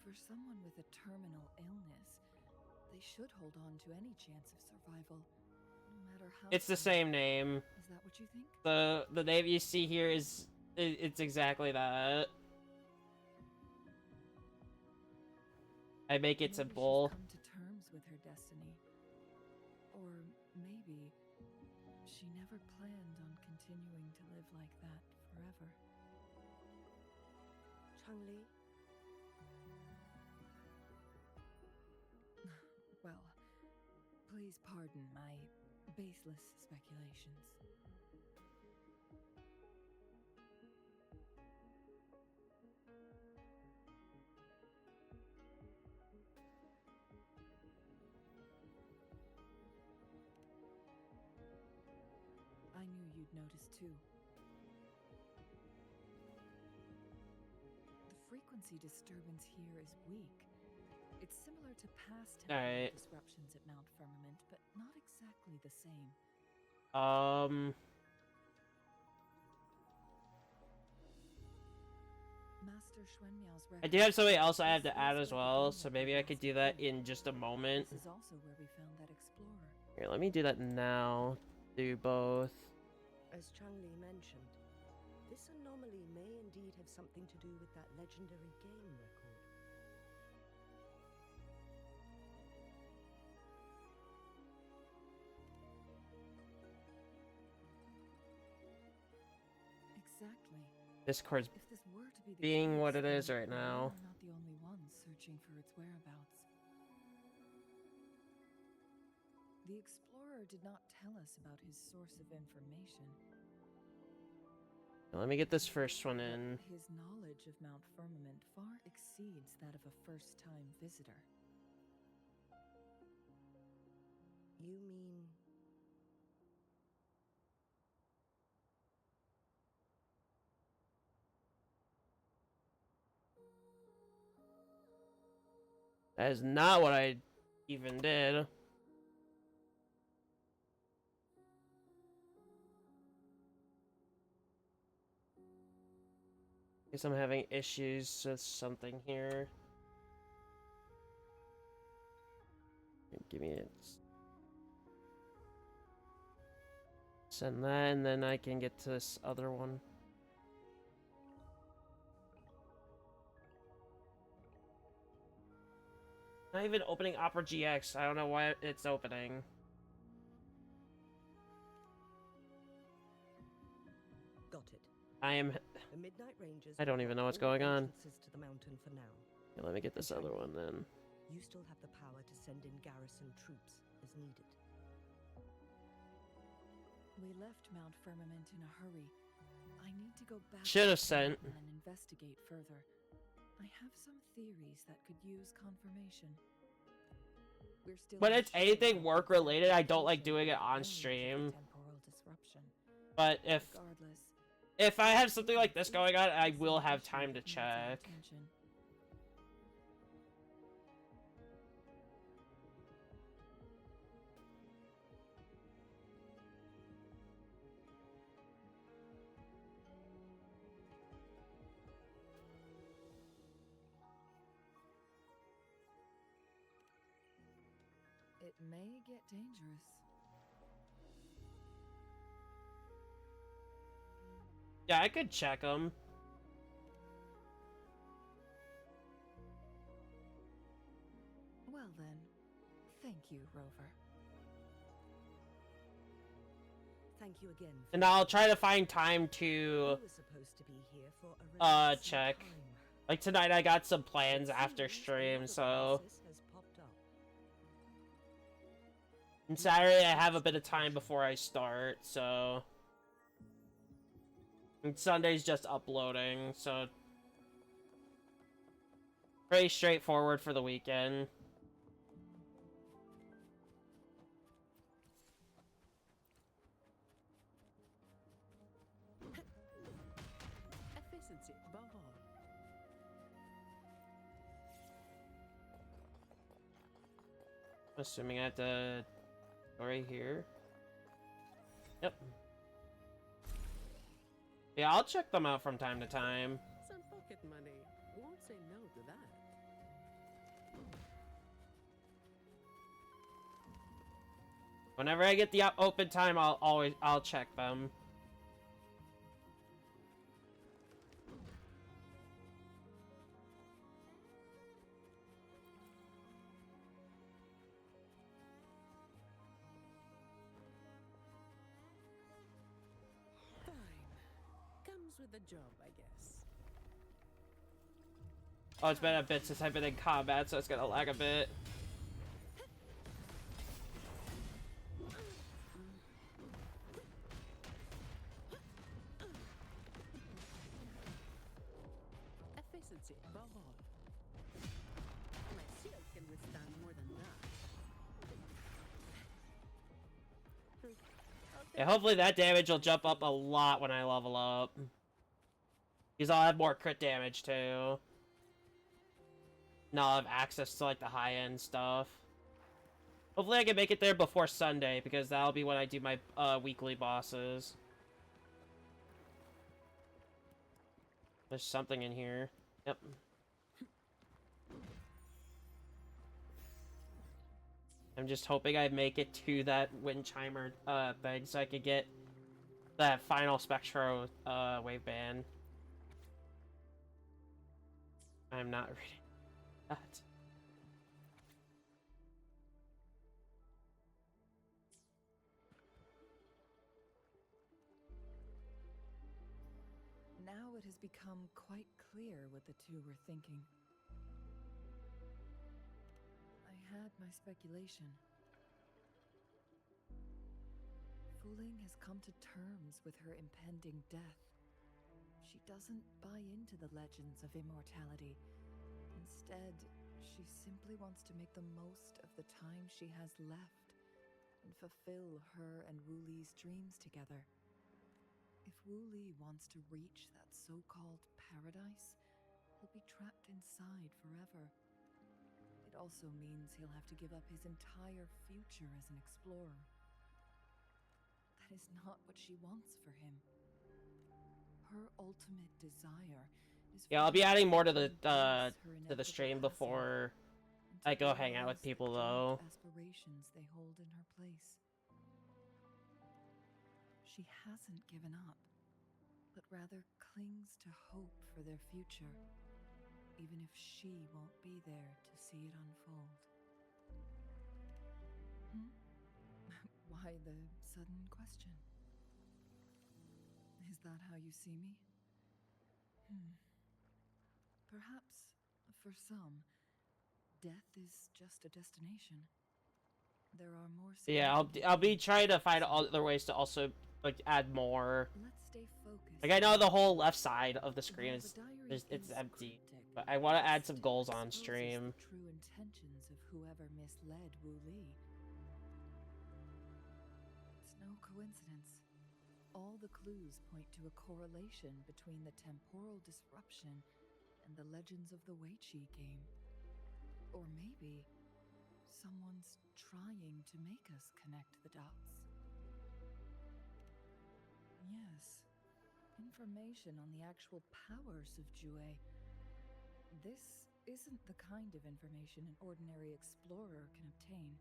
For someone with a terminal illness, they should hold on to any chance of survival, no matter how. It's the same name. Is that what you think? The name you see here it's exactly that. I make it simple. Maybe she's come to terms with her destiny. Or maybe she never planned on continuing to live like that forever. Changli? Well, please pardon my baseless speculations. I knew you'd notice too. The frequency disturbance here is weak. It's similar to past temporal disruptions at Mount Firmament, but not exactly the same. Master Xuanmiao's I do have something else I have to add as well, so maybe I could do that in just a moment. This is also where we found that explorer. Here, let me do that now. Do both. As Changli mentioned, This anomaly may indeed have something to do with that legendary game record. Exactly. Discord's If this were to be the being what case, it is then right now. we are not the only ones searching for its whereabouts. The explorer did not tell us about his source of information. Let me get this first one in. But his knowledge of Mount Firmament far exceeds that of a first-time visitor. You mean... That is not what I even did. Guess I'm having issues with something here. Give me it. Send that, and then I can get to this other one. Not even opening Opera GX. I don't know why it's opening. Got it. I am. The Midnight Rangers I don't have even blocked know what's all going on. entrances to the mountain for now. Yeah, let me get this other one then. You still have the power to send in garrison troops as needed. We left Mount Firmament in a hurry. I need to go back Should have to sent. the mountain and investigate further. I have some theories that could use confirmation. We're still When it's unsure anything about work the related, I don't like location doing it or on range of the stream. temporal disruption. But Regardless, if I have something like this it's going on, I this will have issue time to that needs our check. attention. It may get dangerous. Yeah, I could check them. Well then, thank you, Rover. Thank you again. And I'll try to find time I to was supposed to be here for a relaxing check. time. Like tonight I got some plans It after seems stream, another so crisis has popped up. and Saturday I have a bit of time before I start, so and Sunday's just uploading, so pretty straightforward for the weekend. Efficiency above all. Assuming I have to go right here. Yep. Yeah, I'll check them out from time to time. Some pocket money. Won't say no to that. Whenever I get the open time, I'll check them. Fine. Comes with the job, I guess. Oh, it's been a bit since I've been in combat, so it's gonna lag a bit. Efficiency above all. My shield can withstand more than that. Yeah, hopefully that damage will jump up a lot when I level up. Because I'll have more crit damage too. Now I'll have access to like the high-end stuff. Hopefully I can make it there before Sunday, because that'll be when I do my weekly bosses. There's something in here. Yep. I'm just hoping I make it to that wind chimer thing so I could get that final Spectro wave band. I'm not reading that. Now it has become quite clear what the two were thinking. I had my speculation. Fuling has come to terms with her impending death. She doesn't buy into the legends of immortality. Instead, she simply wants to make the most of the time she has left and fulfill her and Wu Li's dreams together. If Wu Li wants to reach that so-called paradise, he'll be trapped inside forever. It also means he'll have to give up his entire future as an explorer. That is not what she wants for him. Her ultimate desire is Yeah, I'll be adding more to the stream before I go hang out with people though. Aspirations they hold in her place. She hasn't given up, but rather clings to hope for their future, even if she won't be there to see it unfold. Why the sudden question? Is that how you see me? Perhaps, for some, death is just a destination. There are more. Yeah, I'll be trying to find other ways to also like add more. Let's stay focused. Like I know the whole left side of the screen is it's empty, but I want to add some goals on stream. The true intentions of whoever misled Wu Li. It's no coincidence. All the clues point to a correlation between the temporal disruption and the legends of the Weiqi game. Or maybe someone's trying to make us connect the dots. Yes, information on the actual powers of Jue. This isn't the kind of information an ordinary explorer can obtain.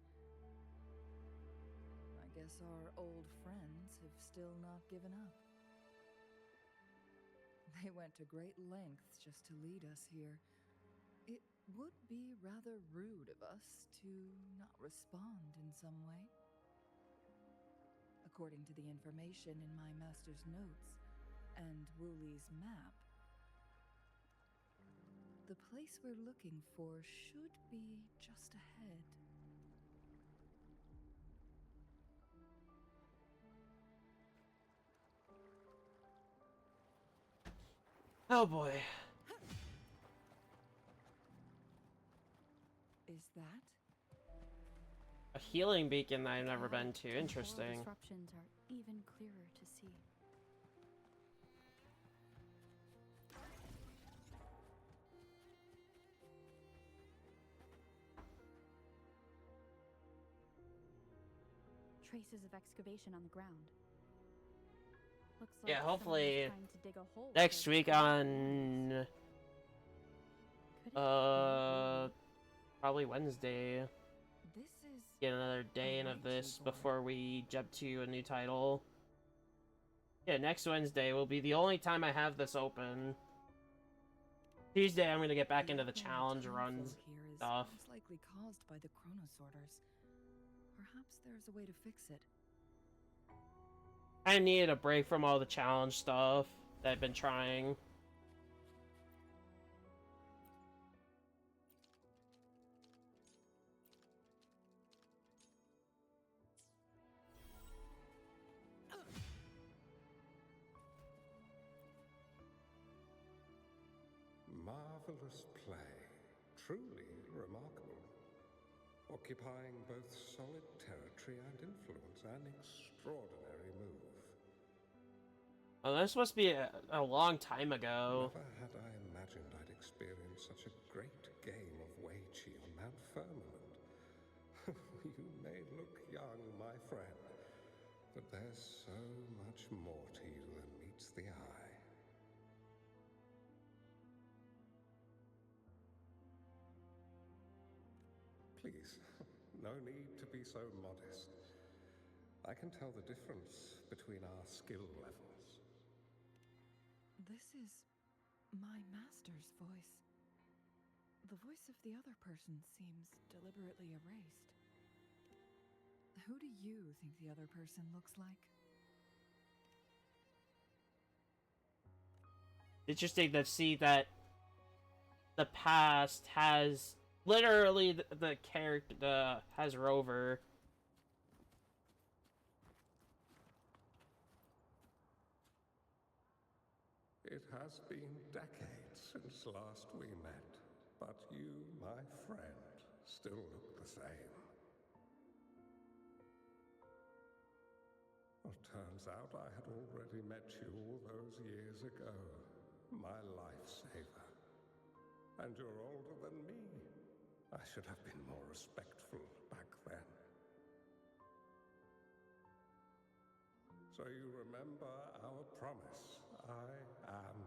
I guess our old friends have still not given up. They went to great lengths just to lead us here. It would be rather rude of us to not respond in some way. According to the information in my master's notes and Wu Li's map, the place we're looking for should be just ahead. Oh boy. Is that? A healing beacon that I've never been to. Temporal Interesting. disruptions are even clearer to see. Traces of excavation on the ground. Looks like Yeah, hopefully someone's trying to dig a hole next where week the on Could it be? probably Wednesday. This is Get another day in of this before we jump to a new title. Yeah, next Wednesday will be the only time I have this open. Tuesday I'm gonna get back into the challenge runs stuff. most likely caused by the chronosorters. Perhaps there's a way to fix it. I needed a break from all the challenge stuff that I've been trying. Marvelous play. Truly remarkable. Occupying both solid territory and influence, an extraordinary move. Oh, this must be a long time ago. Never had I imagined I'd experience such a great game of Weiqi on Mount Firmament. You may look young, my friend, but there's so much more to you than meets the eye. Please, no need to be so modest. I can tell the difference between our skill levels. This is my master's voice. The voice of the other person seems deliberately erased. Who do you think the other person looks like? Interesting to see that the past has literally the character has Rover. It has been decades since last we met, but you, my friend, still look the same. Well, turns out I had already met you all those years ago, my lifesaver. And you're older than me. I should have been more respectful back then. So you remember our promise. I am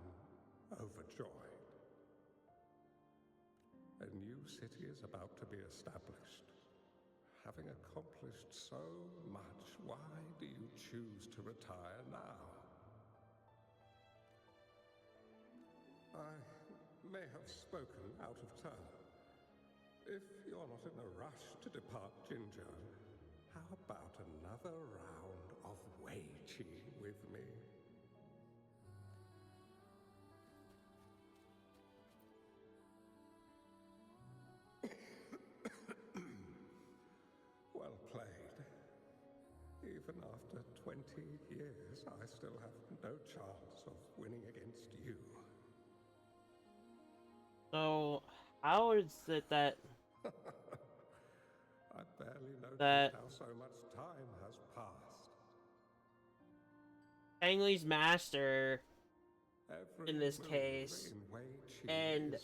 overjoyed. A new city is about to be established. Having accomplished so much, why do you choose to retire now? I may have spoken out of turn. If you're not in a rush to depart Jinzhou, how about another round of Wei Qi with me? Well played. Even after 20 years, I still have no chance of winning against you. So, how is it that I barely noticed how so much time has passed. Ang Lee's master in this case, and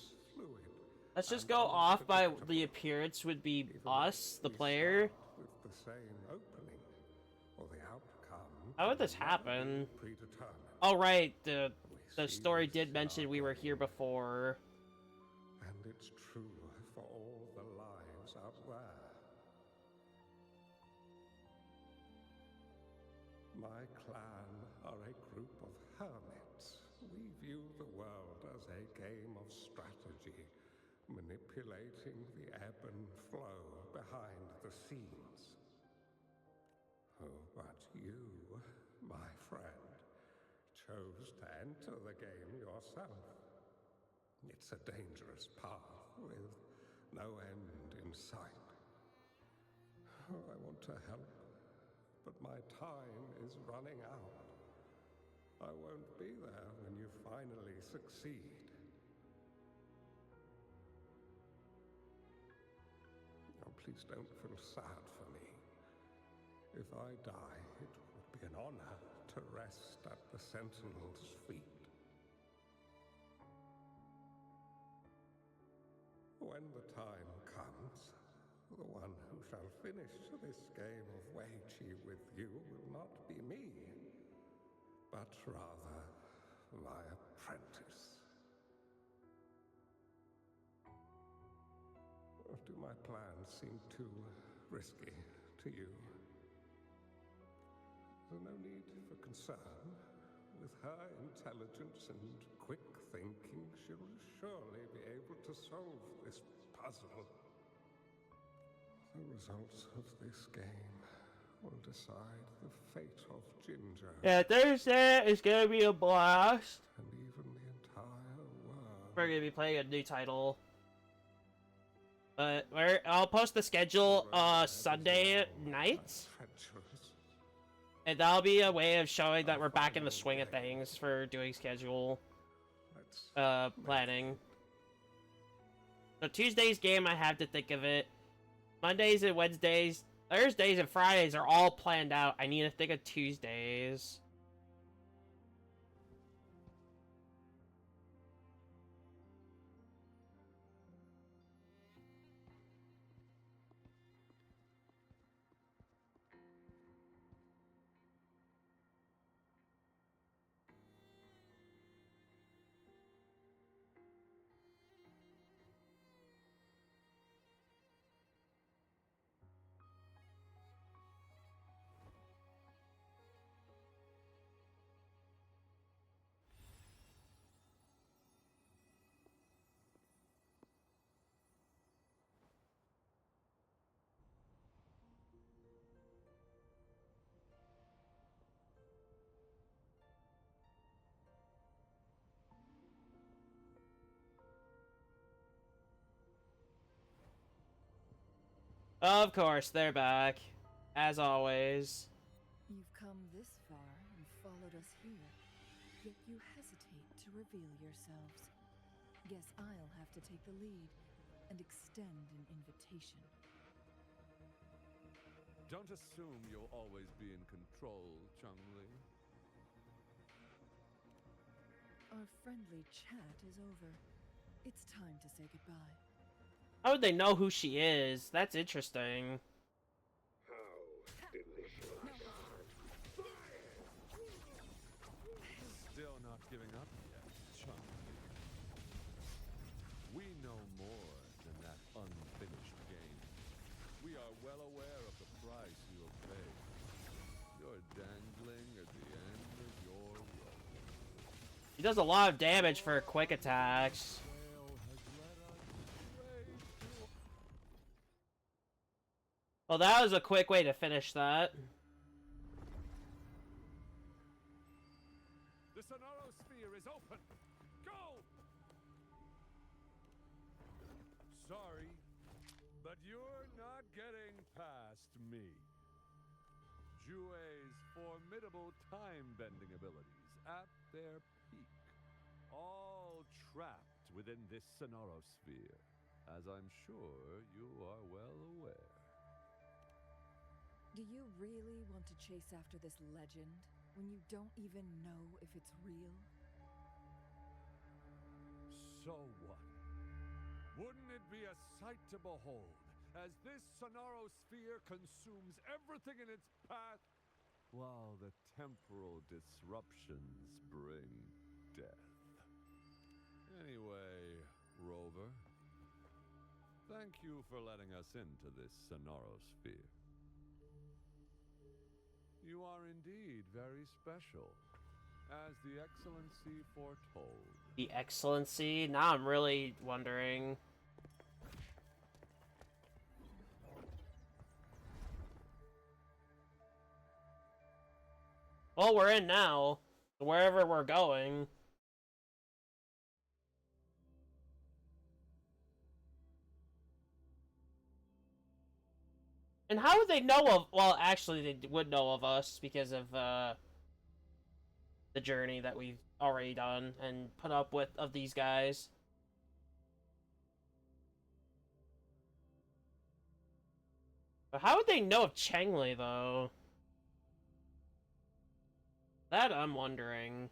let's just go off by the appearance would be us, the player. With the same opening, or the outcome. How would this happen? Oh right, the story did mention we were here before. And it's true for all the lives out there. My clan are a group of hermits. We view the world as a game of strategy, manipulating the ebb and flow behind the scenes. Oh, but you, my friend, chose to enter the game yourself. It's a dangerous path with no end in sight. Oh, I want to help, but my time is running out. I won't be there when you finally succeed. Oh, please don't feel sad for me. If I die, it would be an honor to rest at the Sentinel's feet. When the time comes, the one who shall finish this game of Wei Qi with you will not be me, but rather my apprentice. Or do my plans seem too risky to you? There's no need for concern. With her intelligence and quick thinking, she'll surely be able to solve this puzzle. The results of this game will decide the fate of Jinzhou. Yeah, Thursday is gonna be a blast. And even the entire world. We're gonna be playing a new title. But I'll post the schedule Sunday night. And that'll be a way of showing that we're back in the swing of things for doing schedule planning. So Tuesday's game, I have to think of it. Mondays and Wednesdays, Thursdays and Fridays are all planned out. I need to think of Tuesdays. Of course, they're back. As always. You've come this far and followed us here, yet you hesitate to reveal yourselves. Guess I'll have to take the lead and extend an invitation. Don't assume you'll always be in control, Changli. Our friendly chat is over. It's time to say goodbye. How would they know who she is? That's interesting. Still not giving up yet, Changli. We know more than that unfinished game. We are well aware of the price you'll pay. You're dangling at the end of your rope. He does a lot of damage for quick attacks. Well, that was a quick way to finish that. The Sonoro Sphere is open! Go! Sorry, but you're not getting past me. Jue's formidable time-bending abilities at their peak. All trapped within this Sonoro Sphere, as I'm sure you are well aware. Do you really want to chase after this legend when you don't even know if it's real? So what? Wouldn't it be a sight to behold as this Sonoro Sphere consumes everything in its path while the temporal disruptions bring death? Anyway, Rover, thank you for letting us into this Sonoro Sphere. You are indeed very special, as the Excellency foretold. The Excellency? Now I'm really wondering. Well, we're in now. Wherever we're going. And how would they know of... Well, actually, they would know of us because of, the journey that we've already done and put up with of these guys. But how would they know of Changli, though? That I'm wondering.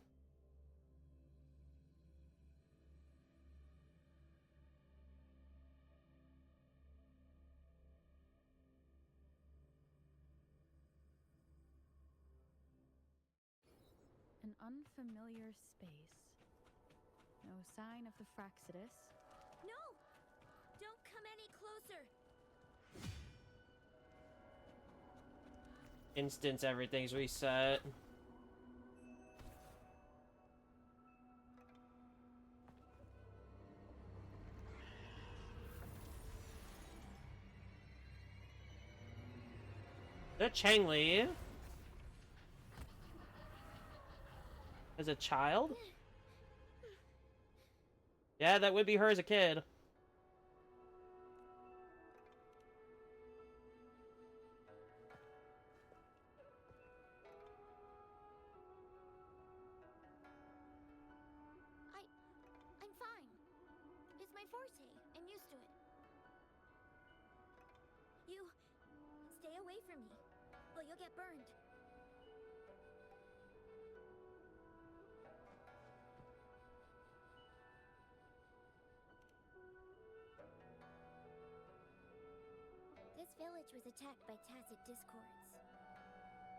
An unfamiliar space. No sign of the Fraxidus. No! Don't come any closer! Instance, everything's reset. Is that Changli? As a child? Yeah, that would be her as a kid. I'm fine. It's my forte. I'm used to it. You... stay away from me, or you'll get burned. This village was attacked by Tacit discords.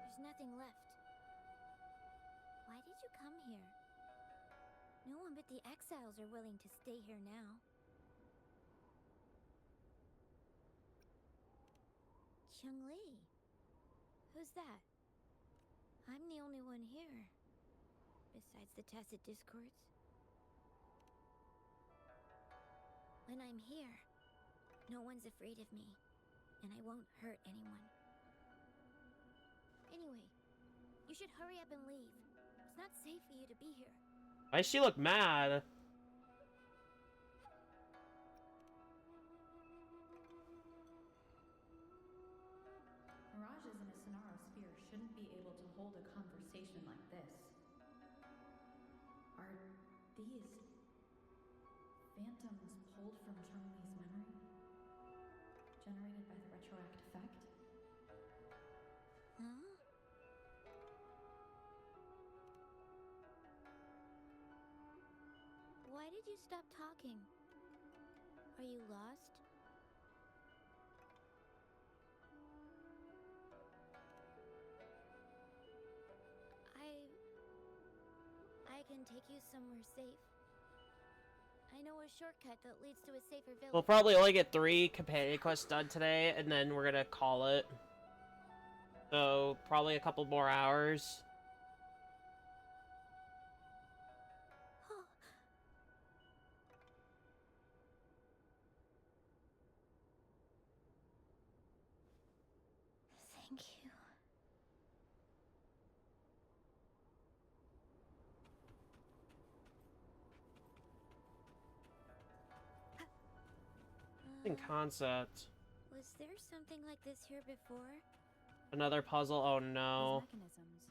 There's nothing left. Why did you come here? No one but the exiles are willing to stay here now. Changli. Who's that? I'm the only one here. Besides the Tacit discords. When I'm here, no one's afraid of me. And I won't hurt anyone. Anyway, you should hurry up and leave. It's not safe for you to be here. Why does she look mad? these phantoms pulled from Chun-Li's memory? Generated by the retroact effect? Huh? Why did you stop talking? Are you lost? I can take you somewhere safe. I know a shortcut that leads to a safer village. We'll probably only get 3 companion quests done today, and then we're gonna call it. So, probably a couple more hours. Thank you. In concept. Was there something like this here before? Another puzzle? Oh no. These mechanisms.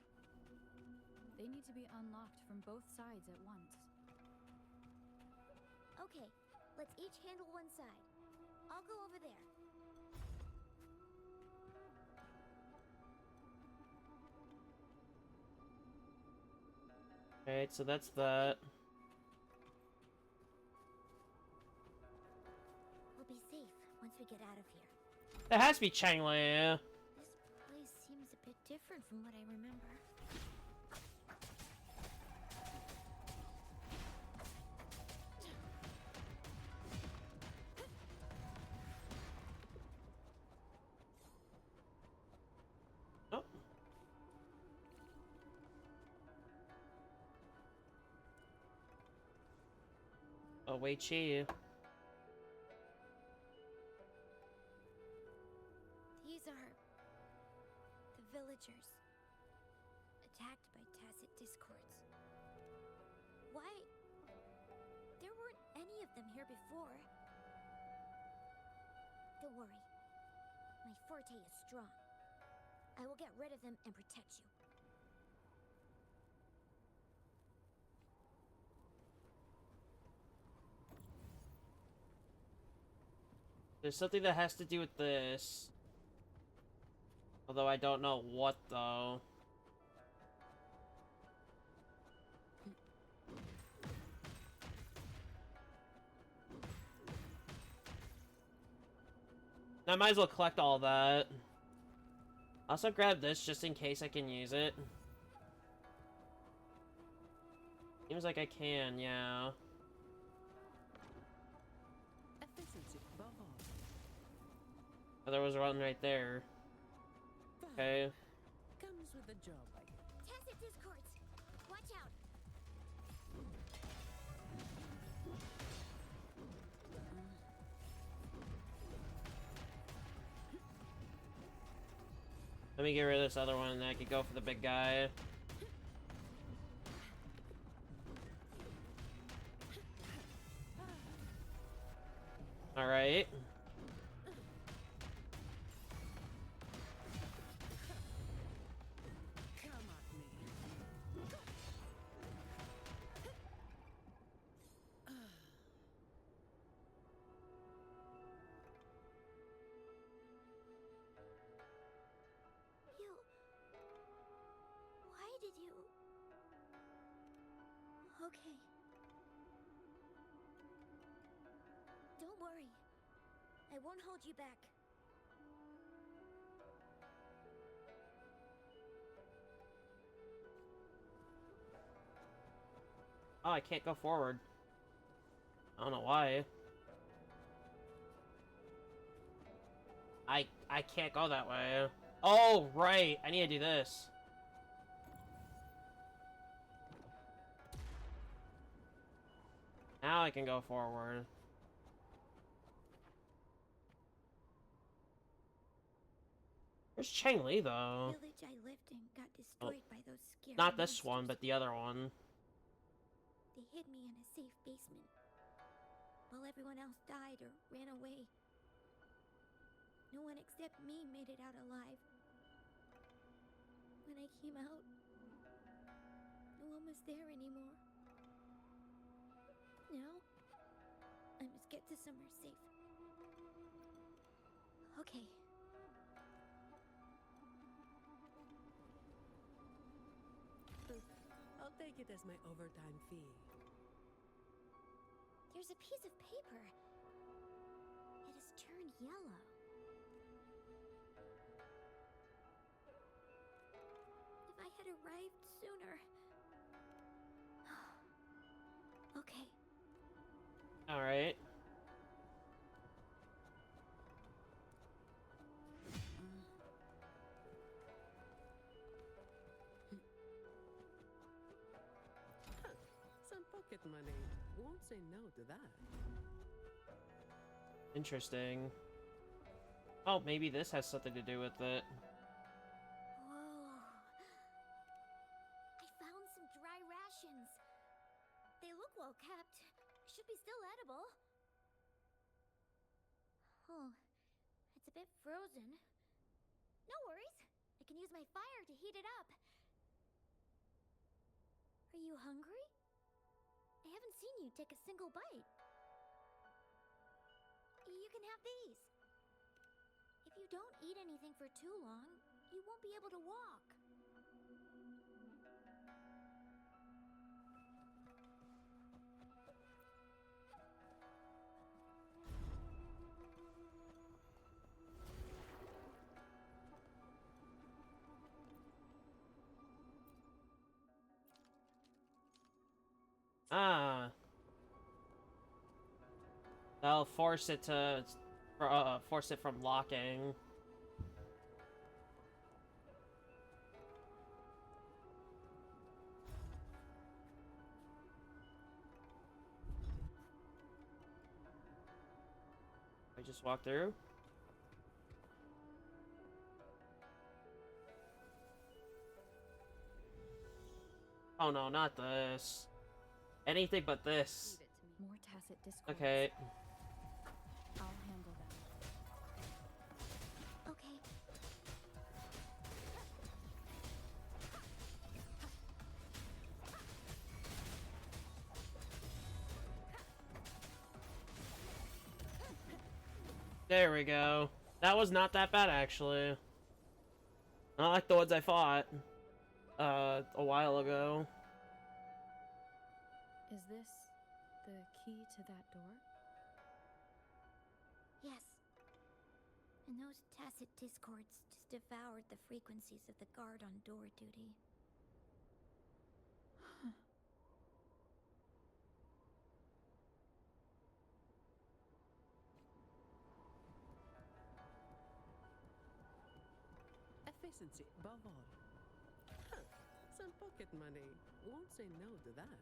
They need to be unlocked from both sides at once. Okay, let's each handle one side. I'll go over there. Alright, so that's that. We'll be safe once we get out of here. It has to be Changli. This place seems a bit different from what I remember. Oh. Oh, Wei Chi. These are the villagers attacked by tacit discords. Why? There weren't any of them here before. Don't worry. My forte is strong. I will get rid of them and protect you. There's something that has to do with this. Although I don't know what, though. I might as well collect all that. Also grab this just in case I can use it. Seems like I can, yeah. Oh, there was one right there. Okay. Comes with the job, I guess. Tacit discords! Watch out! Let me get rid of this other one and then I could go for the big guy. Alright. Why did you... Okay. Don't worry. I won't hold you back. Oh, I can't go forward. I don't know why. I can't go that way. Oh, right. I need to do this. Now I can go forward. Where's Changli, though? The village I lived in got destroyed by those scary Not this monsters. one, but the other one. They hid me in a safe basement, while everyone else died or ran away. No one except me made it out alive. When I came out, no one was there anymore. Now, I must get to somewhere safe. Okay. I'll take it as my overtime fee. There's a piece of paper. It has turned yellow. If I had arrived sooner. Okay. All right. Some pocket money. Won't say no to that. Interesting. Oh, maybe this has something to do with it. Whoa. I found some dry rations. They look well kept. Should be still edible. Oh, it's a bit frozen. No worries. I can use my fire to heat it up. Are you hungry? I haven't seen you take a single bite. You can have these. If you don't eat anything for too long, you won't be able to walk. Ah. That'll force it to, force it from locking. I just walk through. Oh no, not this. Anything but this. More tacit discord. Okay. I'll handle them. Okay. There we go. That was not that bad, actually. Not like the ones I fought, a while ago. Is this the key to that door? Yes. And those tacit discords just devoured the frequencies of the guard on door duty. Efficiency above all. Huh. Some pocket money. Won't say no to that.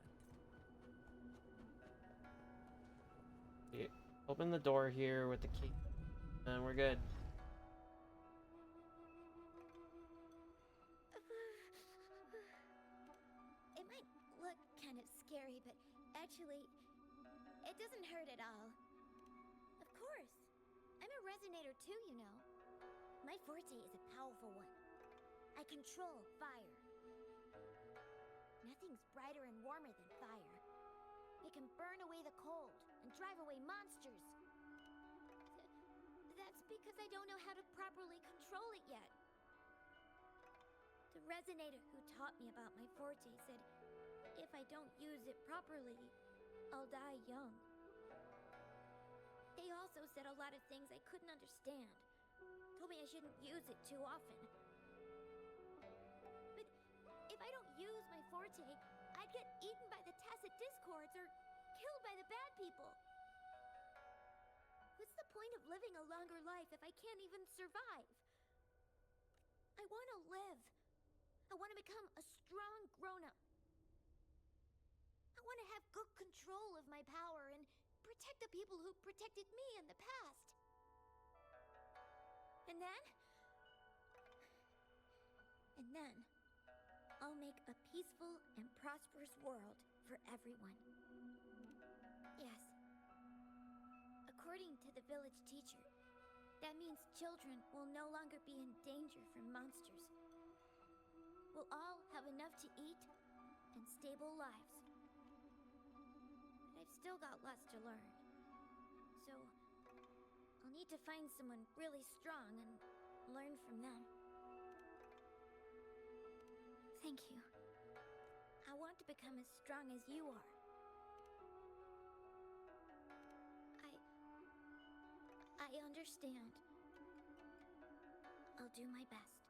Yeah. Open the door here with the key, and we're good. It might look kind of scary, but actually, it doesn't hurt at all. Of course. I'm a resonator too, you know. My forte is a powerful one. I control fire. Nothing's brighter and warmer than fire. It can burn away the cold and drive away monsters. That's because I don't know how to properly control it yet. The resonator who taught me about my forte said if I don't use it properly, I'll die young. They also said a lot of things I couldn't understand. Told me I shouldn't use it too often. But if I don't use my forte, I'd get eaten by the tacit discords or killed by the bad people. What's the point of living a longer life if I can't even survive? I want to live. I want to become a strong grown-up. I want to have good control of my power and protect the people who protected me in the past. And then I'll make a peaceful and prosperous world for everyone. Yes. According to the village teacher, that means children will no longer be in danger from monsters. We'll all have enough to eat and stable lives. But I've still got lots to learn. So, I'll need to find someone really strong and learn from them. Thank you. I want to become as strong as you are. I understand. I'll do my best.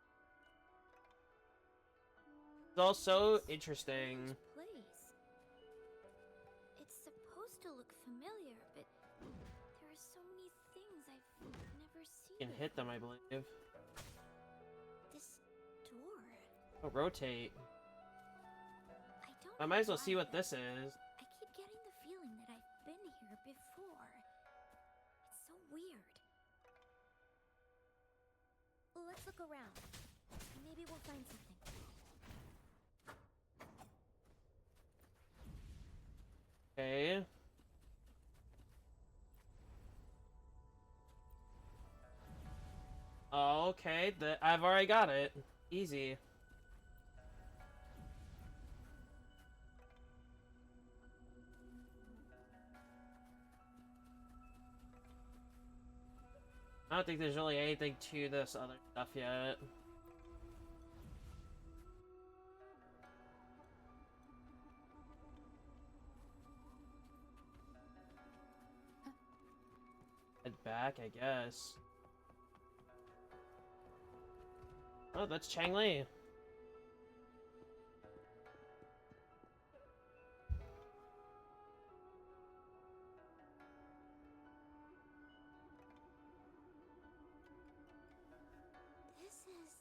It's also interesting. Place. It's supposed to look familiar, but there are so many things I've never seen. You can hit them, I believe. This door. Oh, rotate. I I might as well know see why, what this is. I keep getting the feeling that I've been here before. It's so weird. Let's look around. Maybe we'll find something. Okay. Oh, okay. I've already got it. Easy. I don't think there's really anything to this other stuff yet. Head back, I guess. Oh, that's Chang Li. This is...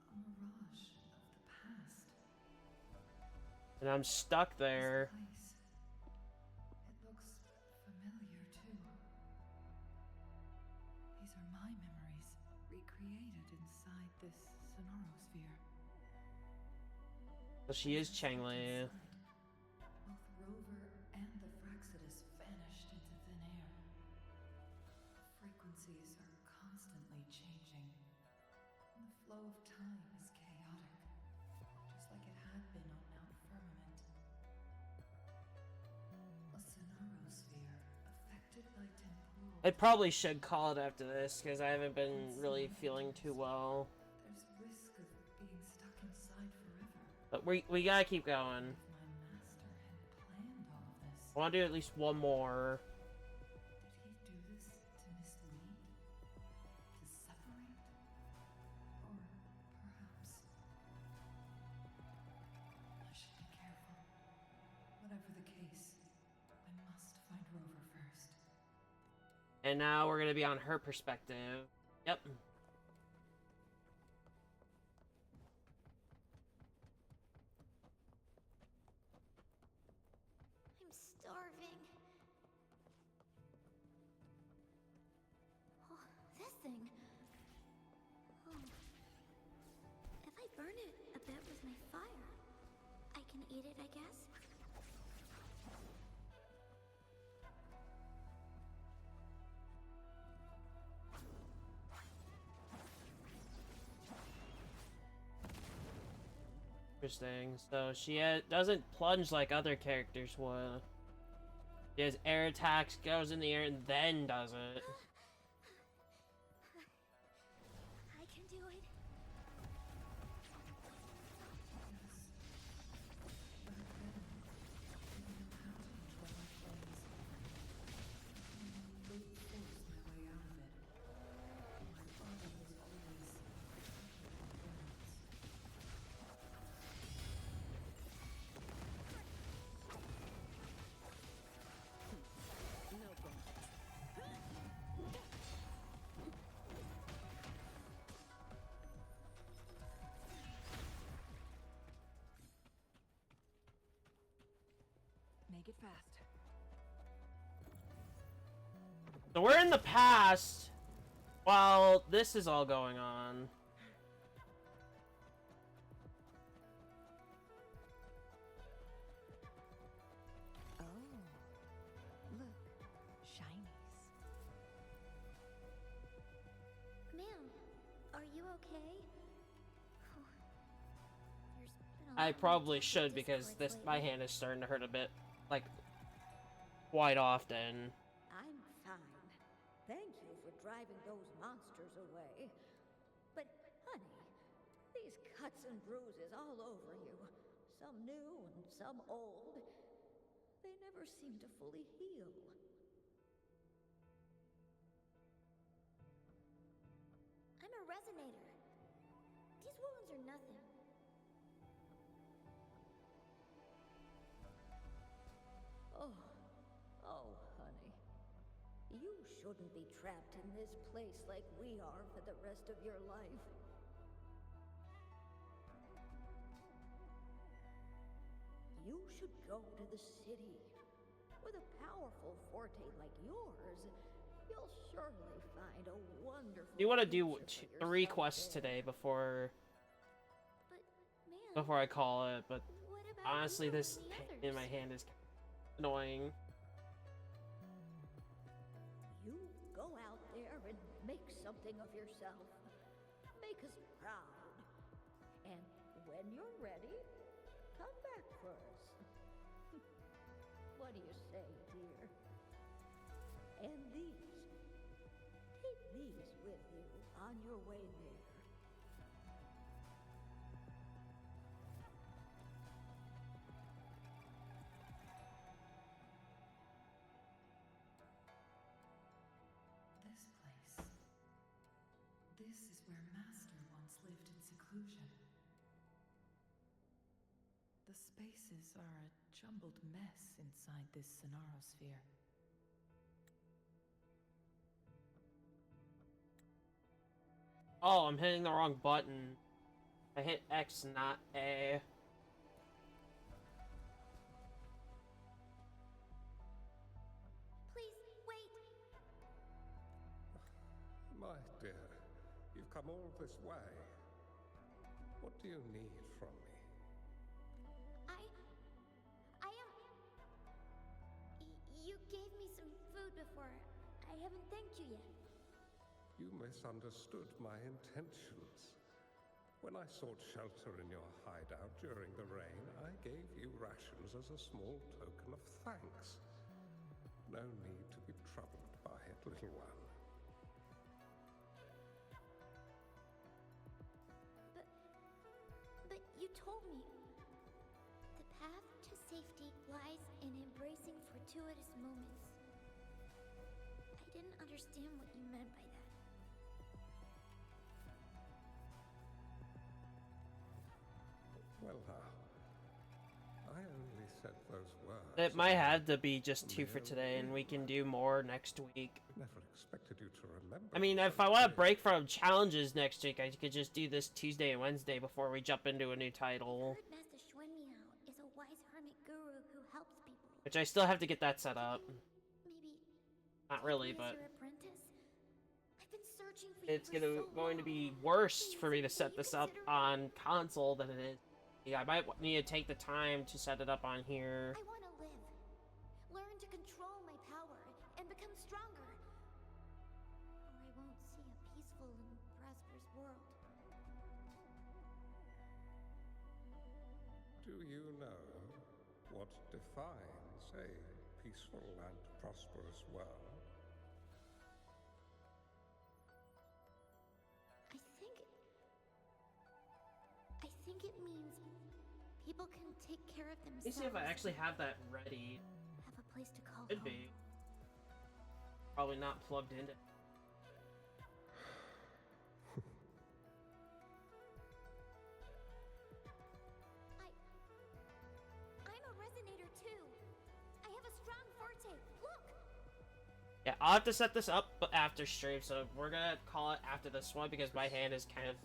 A mirage of the past. And I'm stuck there. This place. It looks familiar too. These are my memories, recreated inside this sonorosphere. So she is Chang Li. Both Rover and the Fraxidus vanished into thin air. Frequencies are constantly changing. And the flow of time is chaotic, just like it had been on Mount Firmament. A sonorosphere affected by temporal... I probably should call it after this, because I haven't been really feeling too well. There's risk of being stuck inside forever. But we gotta keep going. If my master had planned all of this, I want to do at least one more. did he do this to mislead? To separate? Or perhaps... I should be careful. Whatever the case, I must find Rover first. And now we're gonna be on her perspective. Yep. I'm starving. Oh, this thing. Oh. If I burn it a bit with my fire, I can eat it, I guess? Interesting. So she doesn't plunge like other characters would. She has air attacks, goes in the air, and then does it. I can do it. Make it fast. So we're in the past while this is all going on. I probably should because my hand is starting to hurt a bit, like quite often. I'm fine. Thank you for driving those monsters away. But, honey, these cuts and bruises all over you, some new and some old, they never seem to fully heal. I'm a resonator. These wounds are nothing. Oh, honey. You shouldn't be trapped in this place like we are for the rest of your life. You should go to the city. With a powerful forte like yours, you'll surely find a wonderful. You want to do 3 quests today before I call it, but honestly, this pain in my hand is annoying. You go out there and make something of yourself. Make us proud. And when you're ready, come back for us. What do you say, dear? And these. Take these with you on your way there. This place. This is where Master once lived in seclusion. The spaces are a jumbled mess inside this Sonarosphere. Oh, I'm hitting the wrong button. I hit X, not A. Please, wait. My dear, you've come all this way. What do you need from me? I am... You gave me some food before. I haven't thanked you yet. You misunderstood my intentions. When I sought shelter in your hideout during the rain, I gave you rations as a small token of thanks. No need to be troubled by it, little one. But you told me the path to safety lies in embracing fortuitous moments. I didn't understand what you meant by that. Well, I only said those words. It might have to be just 2 for today, and we can do more next week. Never expected you to remember. I mean, if I want to break from challenges next week, I could just do this Tuesday and Wednesday before we jump into a new title. I heard Master Xuanmiao is a wise hermit guru who helps people. Which I still have to get that set up. Maybe Not really, take me as but your apprentice? I've been searching for you it's for so going to long. be worse for me to set this up on console than it is. Yeah, I might need to take the time to set it up on here. I want to live. Learn to control my power and become stronger. Or I won't see a peaceful and prosperous world. Do you know what defines a peaceful and prosperous world? I think it means people can take care of Let me themselves. see if I actually have that ready. Have a place to call Could home. be. Probably not plugged into. I'm a resonator too. I have a strong forte. Look. Yeah, I'll have to set this up after stream, so we're gonna call it after this one because my hand is kind of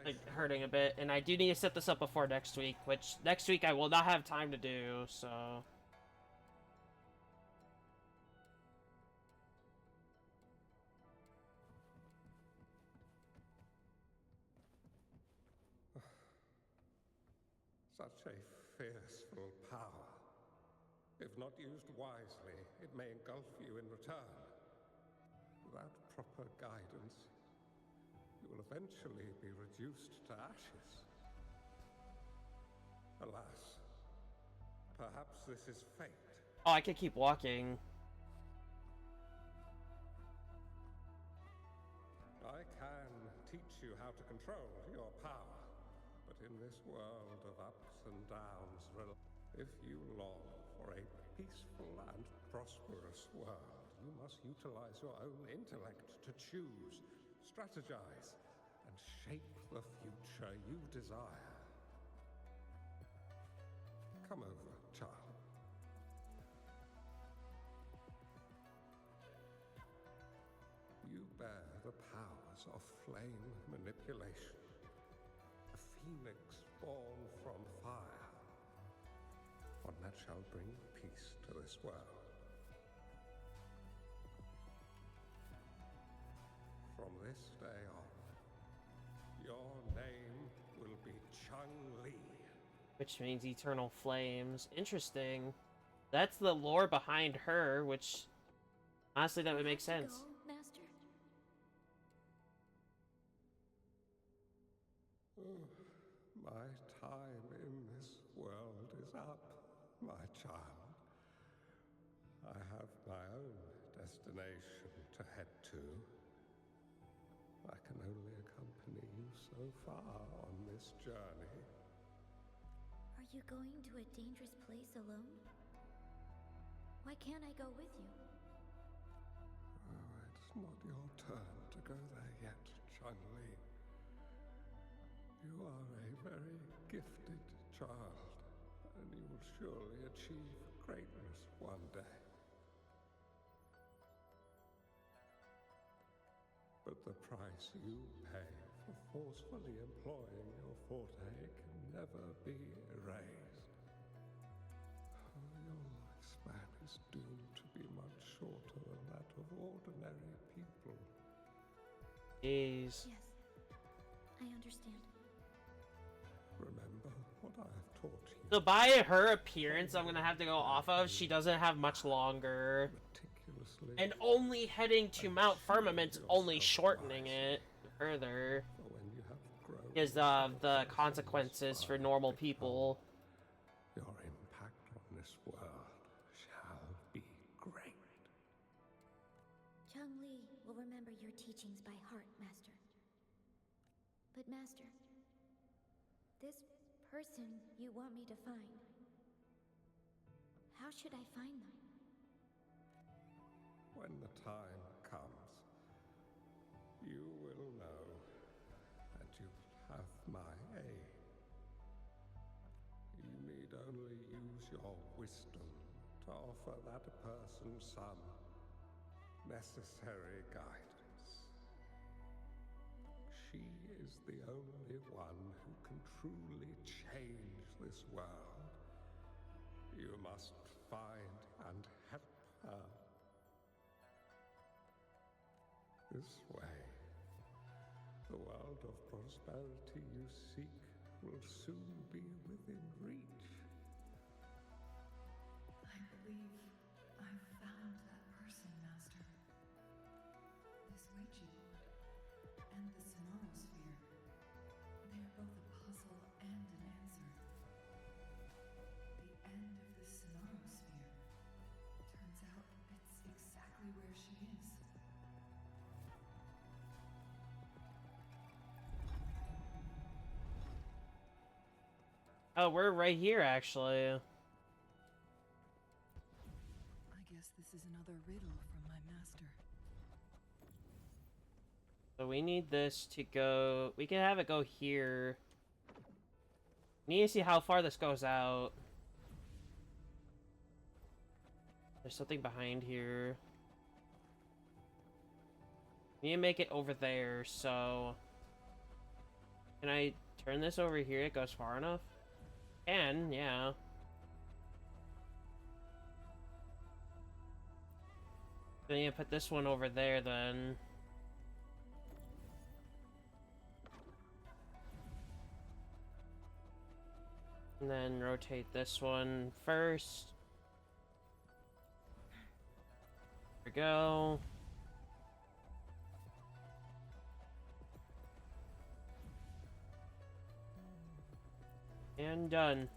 like hurting a bit, and I do need to set this up before next week, which next week I will not have time to do, so... Such a fearful power. If not used wisely, it may engulf you in return. Without proper guidance, you will eventually be reduced to ashes. Alas, perhaps this is fate. Oh, I could keep walking. I can teach you how to control your power, but in this world of ups and downs, if you long for a peaceful and prosperous world, you must utilize your own intellect to choose, strategize, and shape the future you desire. Come over, child. You bear the powers of flame manipulation, a phoenix born from fire, one that shall bring peace to this world. From this day on, your name will be Chun-Li. Which means eternal flames. Interesting. That's the lore behind her, which honestly that would make sense. Go, Master. My time in this world is up, my child. I have my own destination to head to. I can only accompany you so far on this journey. Are you going to a dangerous place alone? Why can't I go with you? Oh, it's not your turn to go there yet, Chun-Li. You are a very gifted child, and you will surely achieve greatness one day. But the price you pay for forcefully employing your forte can never be erased. Your lifespan is doomed to be much shorter than that of ordinary people. Jeez. Yes, I understand. Remember what I have taught you. So by her appearance, I'm gonna have to go off of, she doesn't have much longer. And only heading to Mount Firmament's only shortening it further. Because of the consequences for normal people. Your impact on this world shall be great. Chun-Li will remember your teachings by heart, Master. But Master, this person you want me to find, how should I find them? When the time comes, you will know, and you have my aid. You need only use your wisdom to offer that person some necessary guidance. She is the only one who can truly change this world. You must find and help her. This way, the world of prosperity you seek will soon be within reach. I believe I've found that person, Master. This Weiqi board and the Sonorosphere, they are both a puzzle and an answer. The end of the Sonorosphere turns out it's exactly where she is. Oh, we're right here, actually. I guess this is another riddle from my master. So we need this to go... We can have it go here. Need to see how far this goes out. There's something behind here. Need to make it over there, so... Can I turn this over here? It goes far enough? Can, yeah. Then you put this one over there, then. And then rotate this one first. There we go. And done.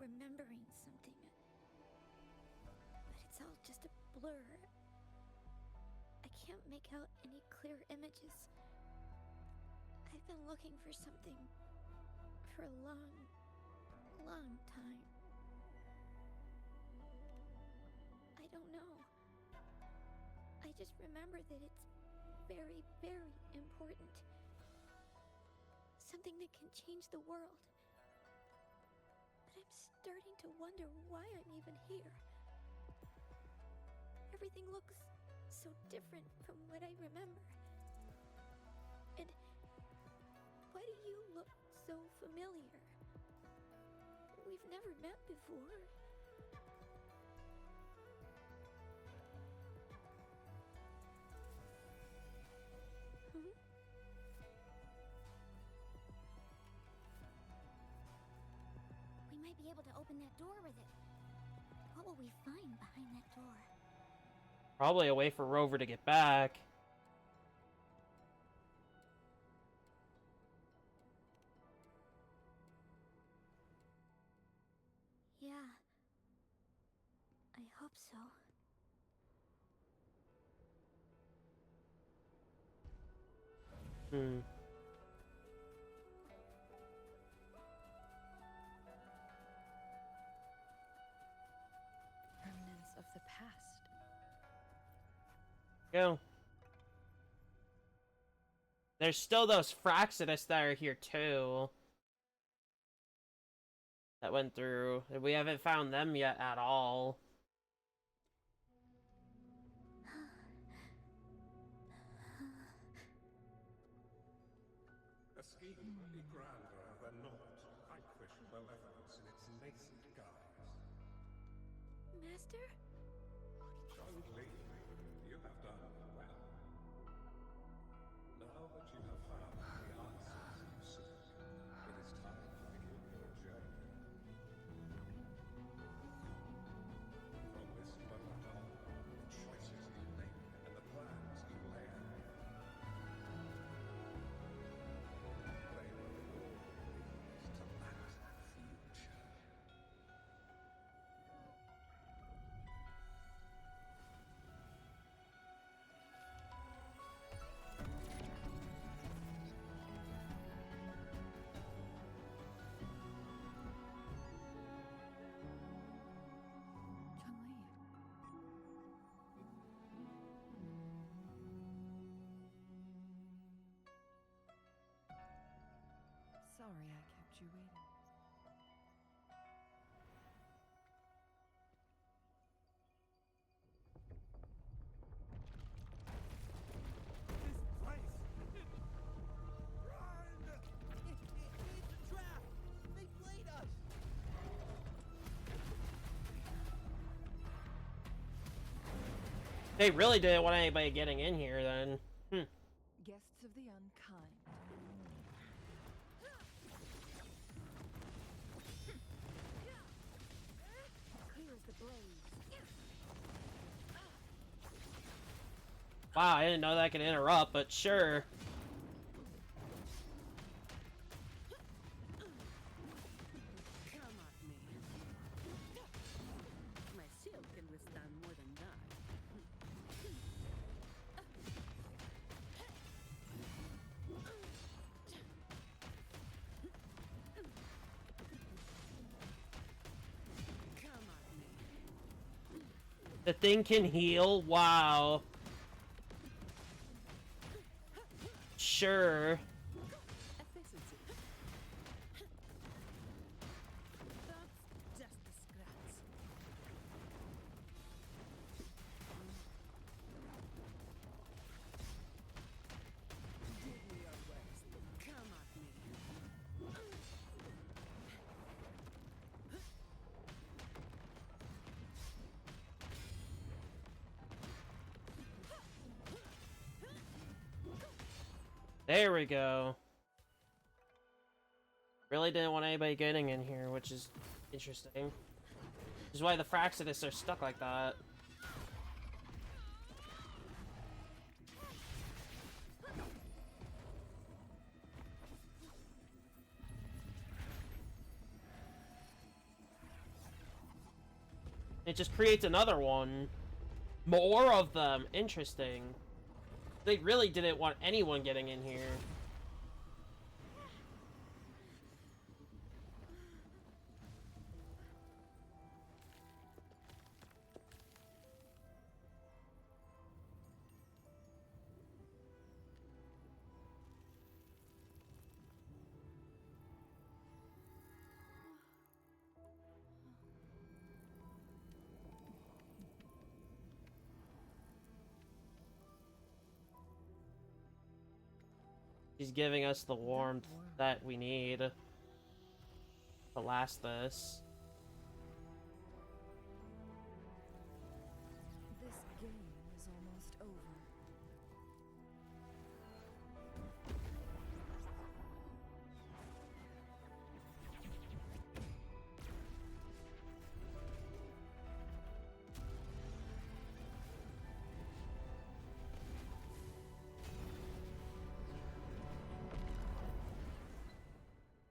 remembering something. But it's all just a blur. I can't make out any clear images. I've been looking for something for a long, long time. I don't know. I just remember that it's very, very important. Something that can change the world. But I'm starting to wonder why I'm even here. Everything looks so different from what I remember. And why do you look so familiar? We've never met before. We might be able to open that door with it. What will we find behind that door? Probably a way for Rover to get back. Yeah. I hope so. Hmm. Remnants of the past. Go. There's still those Fraxidists that are here too. That went through. We haven't found them yet at all. A scheme might be grander than not to vanquish malevolence in its nascent guise. Master? Chun-Li, you have done well. Now that you have found the answers you seek, it is time to begin your journey. From this moment on, the choices you make and the plans you lay out, they will all lead to that future. Sorry I kept you waiting. It's a trap! They played us! They really didn't want anybody getting in here then. Guests of the unkind. Clear as the blaze. Wow, I didn't know that could interrupt, but sure. Come at me. My shield can withstand more than that. Come at me. The thing can heal? Wow. Sure. Efficiency. That's just a scratch. Give me your waist. Come at me. There we go. Really didn't want anybody getting in here, which is interesting. Which is why the Fraxidists are stuck like that. It just creates another one. More of them. Interesting. They really didn't want anyone getting in here. She's giving us the warmth that we need to last this. This game is almost over.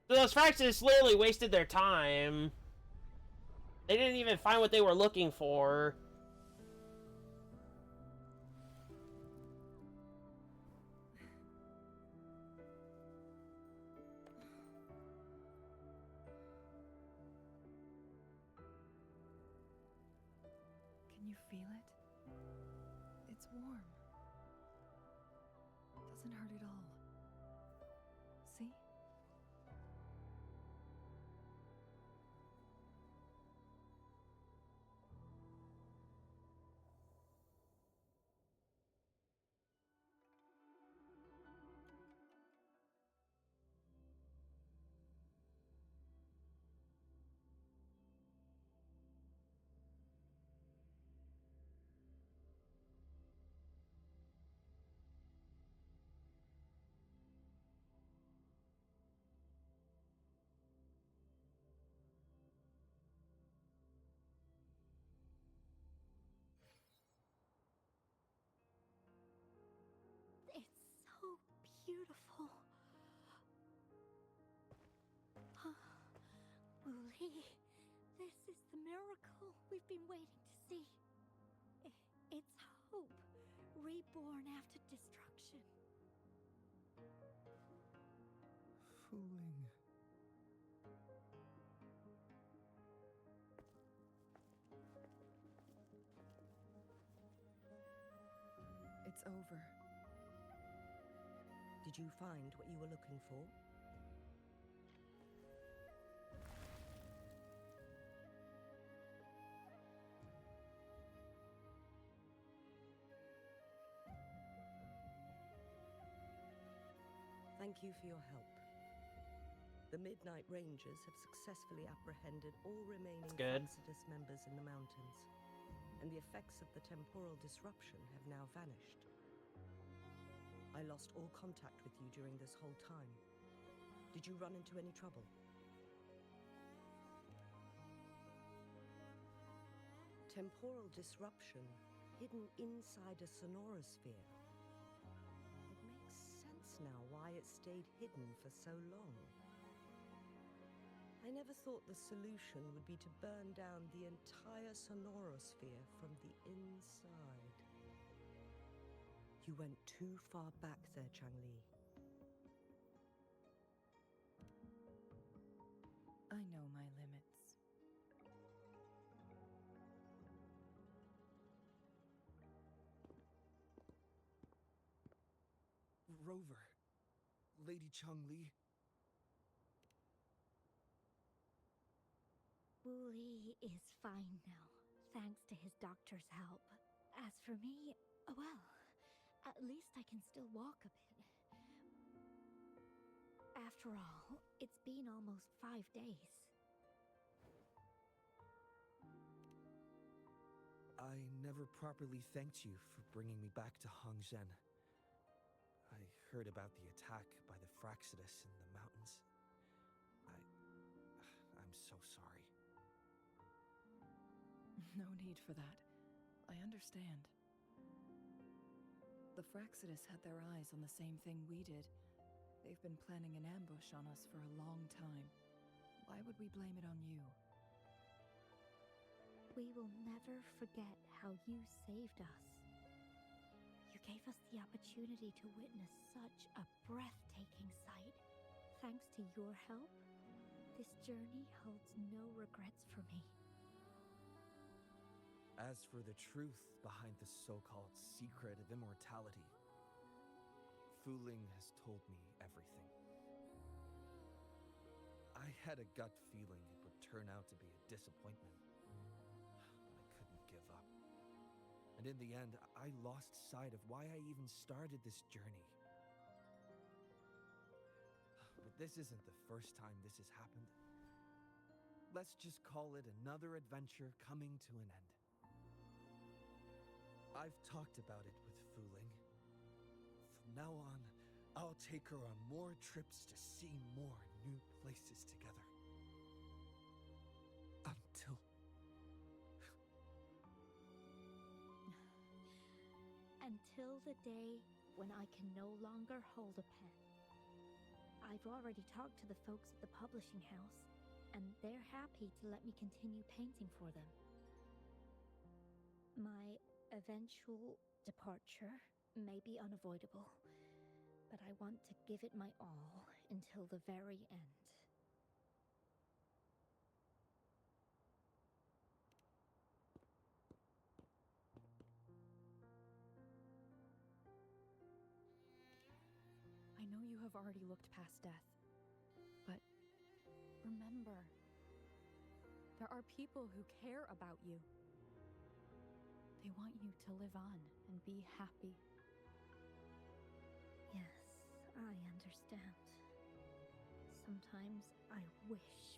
Those Fraxes literally wasted their time. They didn't even find what they were looking for. Can you feel it? It's warm. Doesn't hurt at all. See? It's so beautiful. Wooly, this is the miracle we've been waiting to see. It's hope, reborn after destruction. Fooling. It's over. Did you find what you were looking for? Thank you for your help. The Midnight Rangers have successfully apprehended all remaining Fraxidus members in the mountains, and the effects of the temporal disruption have now vanished. I lost all contact with you during this whole time. Did you run into any trouble? Temporal disruption hidden inside a sonorosphere. It makes sense now why it stayed hidden for so long. I never thought the solution would be to burn down the entire sonorosphere from the inside. You went too far back there, Changli. I know my limits. Rover. Lady Changli. Wooly is fine now, thanks to his doctor's help. As for me, well, at least I can still walk a bit. After all, it's been almost 5 days. I never properly thanked you for bringing me back to Hongzhen. I heard about the attack by the Fraxidus in the mountains. I'm so sorry. No need for that. I understand. The Fraxidus had their eyes on the same thing we did. They've been planning an ambush on us for a long time. Why would we blame it on you? We will never forget how you saved us. You gave us the opportunity to witness such a breathtaking sight. Thanks to your help, this journey holds no regrets for me. As for the truth behind the so-called secret of immortality, Fu Ling has told me everything. I had a gut feeling it would turn out to be a disappointment, but I couldn't give up. And in the end, I lost sight of why I even started this journey. But this isn't the first time this has happened. Let's just call it another adventure coming to an end. I've talked about it with Fu Ling. From now on, I'll take her on more trips to see more new places together. Until... Until the day when I can no longer hold a pen. I've already talked to the folks at the publishing house, and they're happy to let me continue painting for them. My eventual departure may be unavoidable, but I want to give it my all until the very end. I know you have already looked past death, but remember, there are people who care about you. They want you to live on and be happy. Yes, I understand. Sometimes I wish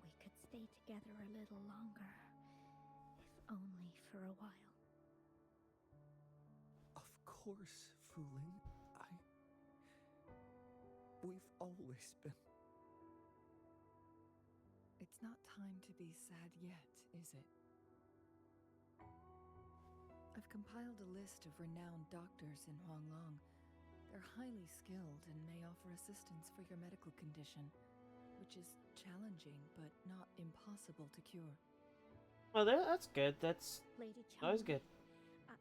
we could stay together a little longer, if only for a while. Of course, Fu Ling. We've always been... It's not time to be sad yet, is it? I've compiled a list of renowned doctors in Huanglong. They're highly skilled and may offer assistance for your medical condition, which is challenging but not impossible to cure. Well, that's good. That's Lady that was Chong, good.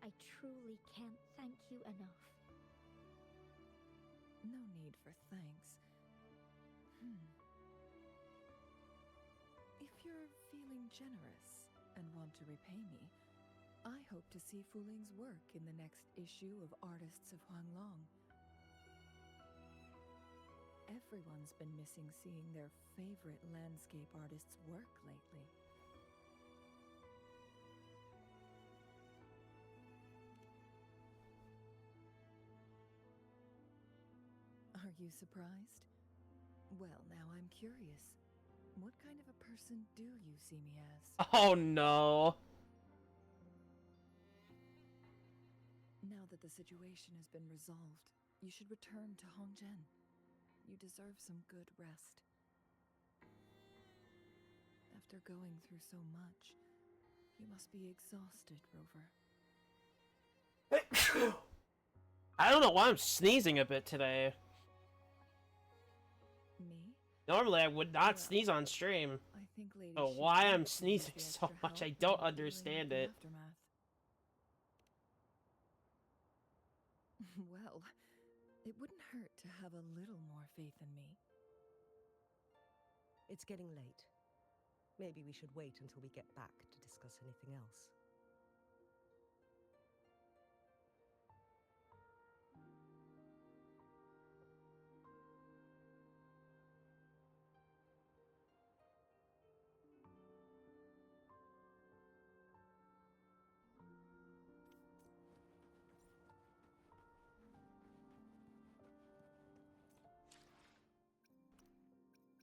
I truly can't thank you enough. No need for thanks. If you're feeling generous and want to repay me, I hope to see Fu Ling's work in the next issue of Artists of Huanglong. Everyone's been missing seeing their favorite landscape artists work lately. Are you surprised? Well, now I'm curious. What kind of a person do you see me as? Oh no. Now that the situation has been resolved, you should return to Hongzhen. You deserve some good rest. After going through so much, you must be exhausted, Rover. I don't know why I'm sneezing a bit today. Me? Normally I would not sneeze on stream. I think Lady So Shi why could I'm use sneezing the so extra much, help I don't in dealing with understand the it. aftermath. Well, it wouldn't hurt to have a little more faith in me. It's getting late. Maybe we should wait until we get back to discuss anything else.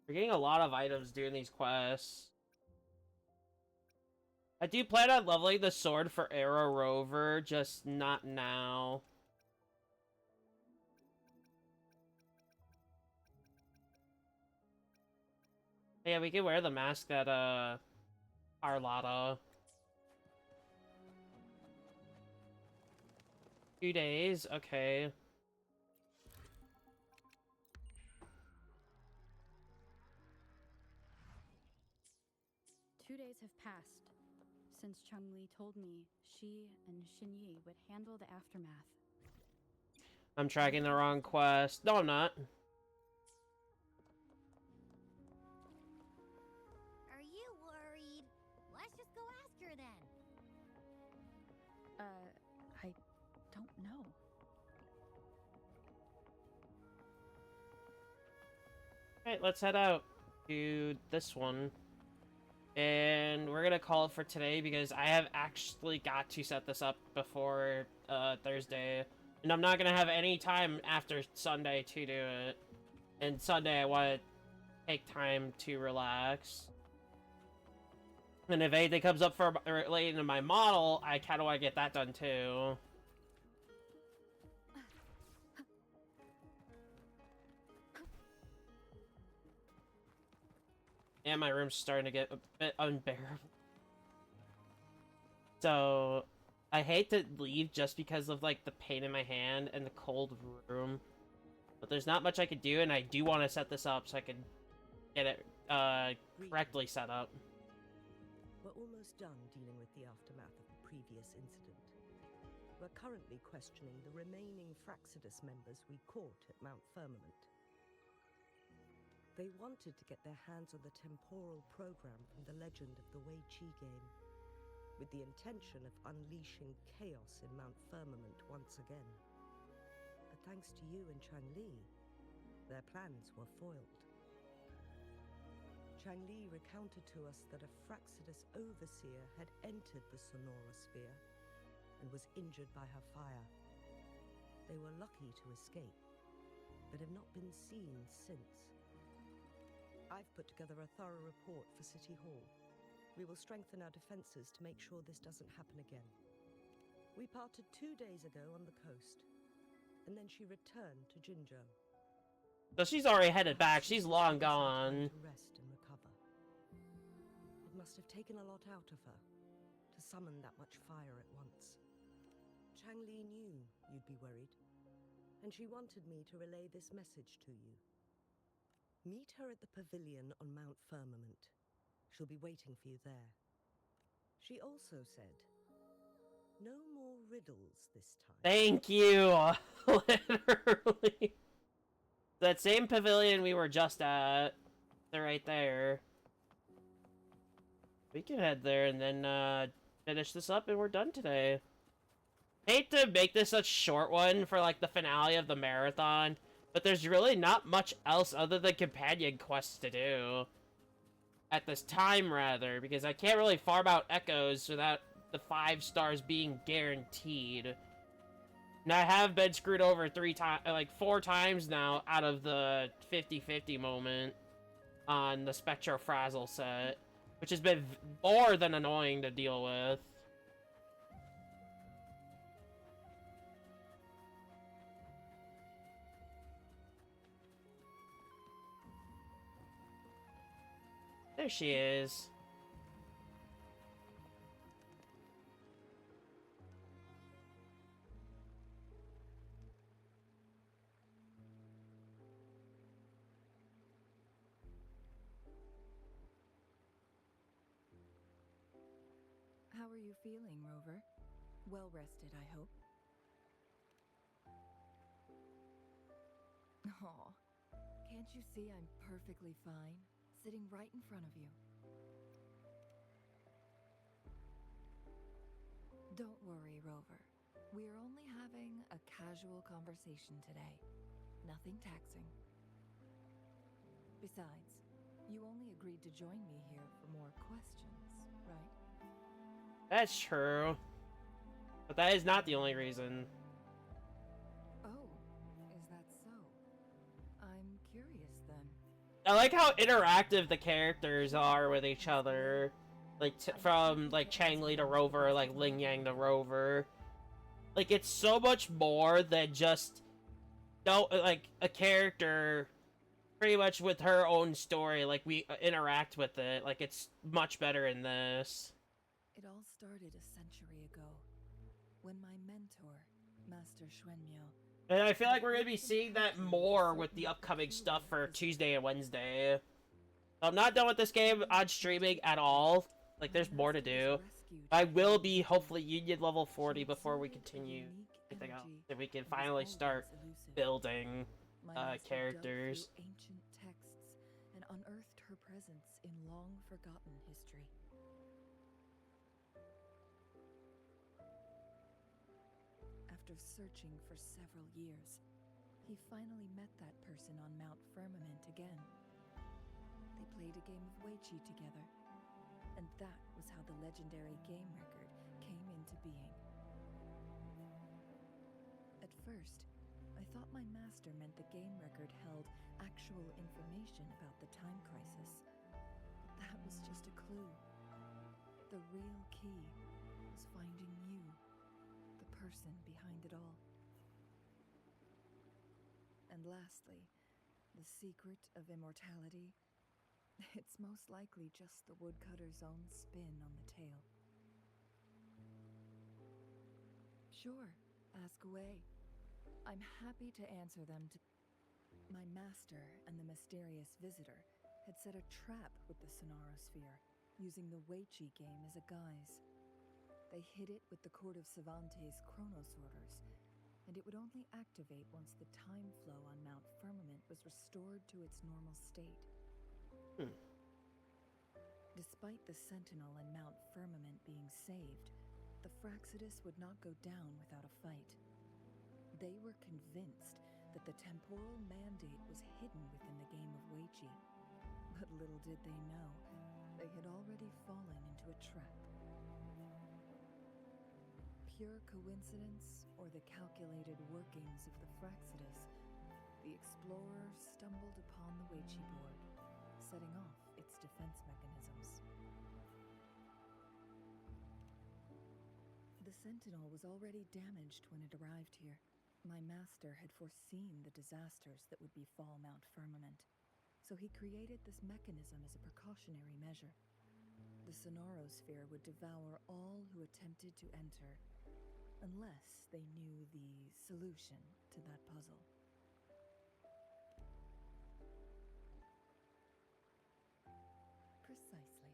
We're getting a lot of items during these quests. I do plan on leveling the sword for Arrow Rover, just not now. Yeah, we can wear the mask at, Arlotta. 2 days, okay. days have passed since Chun-Li told me she and Xinyi would handle the aftermath. I'm tracking the wrong quest. No, I'm not. Are you worried? Let's just go ask her then. I don't know. Alright, let's head out to this one. And we're gonna call it for today because I have actually got to set this up before Thursday. And I'm not gonna have any time after Sunday to do it. And Sunday I want to take time to relax. And if anything comes up for late into my model, I kind of want to get that done too. And my room's starting to get a bit unbearable. So, I hate to leave just because of, like, the pain in my hand and the cold room. But there's not much I could do, and I do want to set this up so I can get it, correctly set up. We're almost done dealing with the aftermath of the previous incident. We're currently questioning the remaining Fraxidus members we caught at Mount Firmament. They wanted to get their hands on the temporal program from the legend of the Wei Qi game, with the intention of unleashing chaos in Mount Firmament once again. But thanks to you and Chang-Li, their plans were foiled. Chang-Li recounted to us that a Fraxidus overseer had entered the Sonora Sphere and was injured by her fire. They were lucky to escape, but have not been seen since. I've put together a thorough report for City Hall. We will strengthen our defenses to make sure this doesn't happen again. We parted 2 days ago on the coast, and then she returned to Jinzhou. So she's already headed back. She's long gone. To rest and recover. It must have taken a lot out of her to summon that much fire at once. Chang-Li knew you'd be worried, and she wanted me to relay this message to you. Meet her at the pavilion on Mount Firmament. She'll be waiting for you there. She also said, no more riddles this time. Thank you! Literally. That same pavilion we were just at. They're right there. We can head there and then finish this up and we're done today. Hate to make this such a short one for like the finale of the marathon. But there's really not much else other than companion quests to do. At this time, rather. Because I can't really farm out echoes without the 5 stars being guaranteed. And I have been screwed over 4 times now out of the 50-50 moment on the Spectrofrazzle set. Which has been more than annoying to deal with. There she is. How are you feeling, Rover? Well rested, I hope. Aw, can't you see I'm perfectly fine? Sitting right in front of you. Don't worry, Rover. We're only having a casual conversation today. Nothing taxing. Besides, you only agreed to join me here for more questions, right? That's true. But that is not the only reason. Oh, is that so? I'm curious then. I like how interactive the characters are with each other. Like, from, like, Chang-Li to Rover, like, Ling Yang to Rover. Like, it's so much more than just, like, a character pretty much with her own story. Like, we interact with it. Like, it's much better in this. It all started a century ago, when my mentor, Master Xuanmiao... And I feel like we're going to be seeing that more with the upcoming stuff for Tuesday and Wednesday. I'm not done with this game on streaming at all. Like, My there's more to master was do. rescued I from will the be city. hopefully Union level She 40 before we exuded a continue unique anything else. energy So we can and was finally start always elusive. building My master dug characters. through ancient texts and unearthed her presence in long-forgotten history. After searching for several years, he finally met that person on Mount Firmament again. They played a game of Weiqi together, and that was how the legendary game record came into being. At first, I thought my master meant the game record held actual information about the time crisis. But that was just a clue. The real key was finding you, the person behind it all. And lastly, the secret of immortality. It's most likely just the woodcutter's own spin on the tale. Sure, ask away. I'm happy to answer them. My master and the mysterious visitor had set a trap with the Sonarosphere, using the Weiqi game as a guise. They hid it with the Court of Savante's chronosorters, and it would only activate once the time flow on Mount Firmament was restored to its normal state. Despite the Sentinel and Mount Firmament being saved, the Fraxidus would not go down without a fight. They were convinced that the temporal mandate was hidden within the game of Weiqi. But little did they know, they had already fallen into a trap. Pure coincidence or the calculated workings of the Fraxidus, the explorer stumbled upon the Weiqi board, setting off its defense mechanisms. The Sentinel was already damaged when it arrived here. My master had foreseen the disasters that would befall Mount Firmament, so he created this mechanism as a precautionary measure. The Sonarosphere would devour all who attempted to enter, unless they knew the solution to that puzzle. Precisely.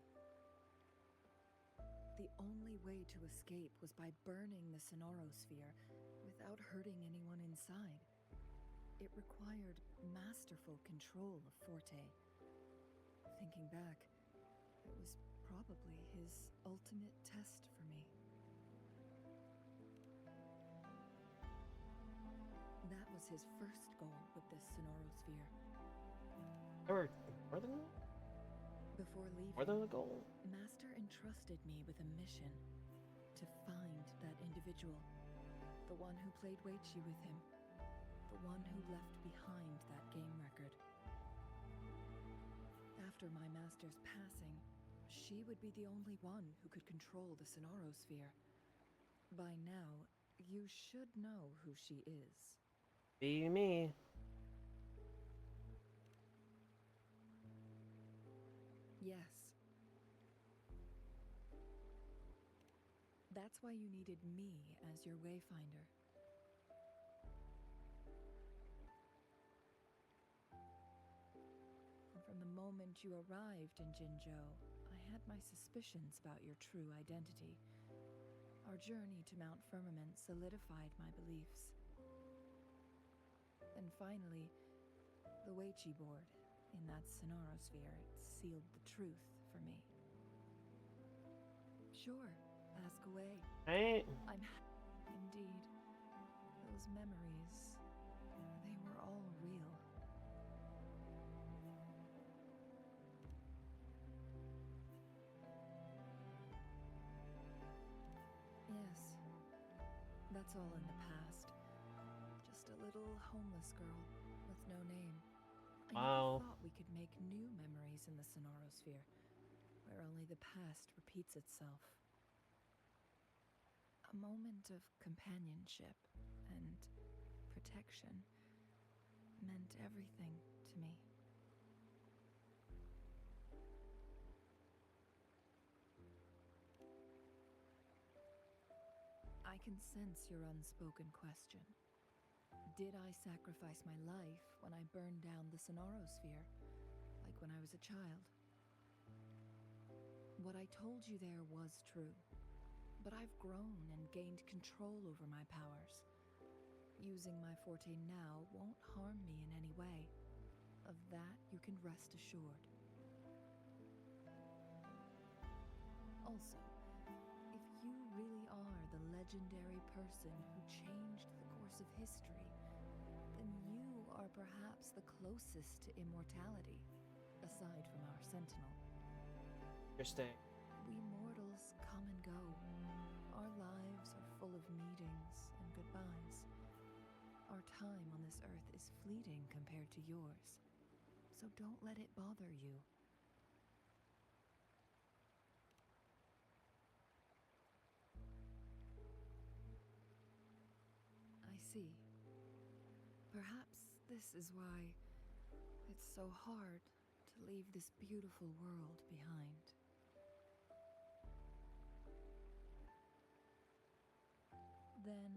The only way to escape was by burning the Sonarosphere without hurting anyone inside. It required masterful control of Forte. Thinking back, it was probably his ultimate test for me. That was his first goal with this Sonarosphere. Or more than that? Before leaving, More than a goal? Master entrusted me with a mission to find that individual, the one who played Weiqi with him, the one who left behind that game record. After my master's passing, she would be the only one who could control the Sonarosphere. By now, you should know who she is. Be me. Yes. That's why you needed me as your wayfinder. From the moment you arrived in Jinzhou, I had my suspicions about your true identity. Our journey to Mount Firmament solidified my beliefs. And finally, the Weiqi board in that Sonarosphere sealed the truth for me. Sure, ask away. Right? Indeed. Those memories, they were all real. Yes, that's all in the past. Just a little homeless girl with no name. I Wow. never thought we could make new memories in the Sonarosphere, where only the past repeats itself. A moment of companionship and protection meant everything to me. I can sense your unspoken question. Did I sacrifice my life when I burned down the Sonarosphere, like when I was a child? What I told you there was true, but I've grown and gained control over my powers. Using my forte now won't harm me in any way. Of that, you can rest assured. Also, if you really are the legendary person who changed the course of history, then you are perhaps the closest to immortality, aside from our sentinel. Interesting. We mortals come and go. Our lives are full of meetings and goodbyes. Our time on this earth is fleeting compared to yours, so don't let it bother you. I see. Perhaps this is why it's so hard to leave this beautiful world behind. Then,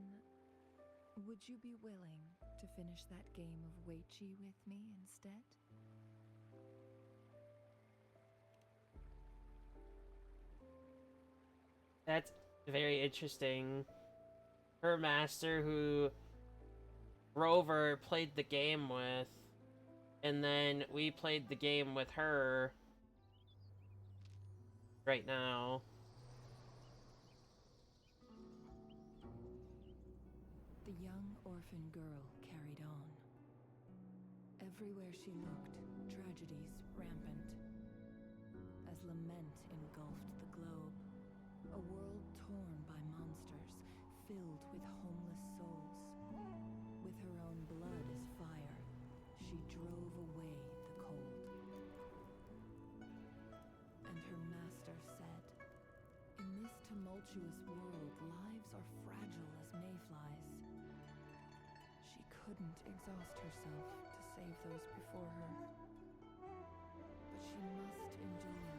would you be willing to finish that game of Weiqi with me instead? That's very interesting. Her master, who Rover played the game with, and then we played the game with her right now. The young orphan girl carried on. Everywhere she looked, tragedies rampant. As lament engulfed the globe, a world torn by monsters, filled with homeless souls. With her own blood as fire, she drove away the cold. And her master said, "In this tumultuous world, lives are fragile as mayflies." She couldn't exhaust herself to save those before her. But she must endure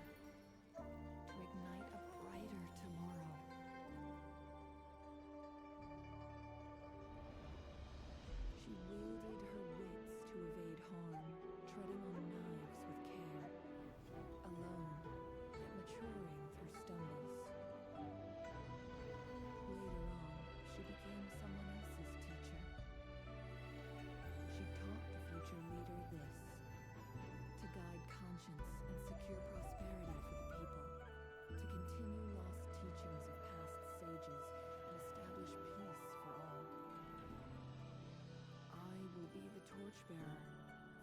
to ignite a brighter tomorrow. She wielded her wits to evade harm, treading on knives with care. Alone, yet maturing through stumbles. Later on, she became someone else's teacher. She taught the future leader this: to guide conscience and secure prosperity for the people, to continue lost teachings of past sages and establish peace for all. I will be the torchbearer,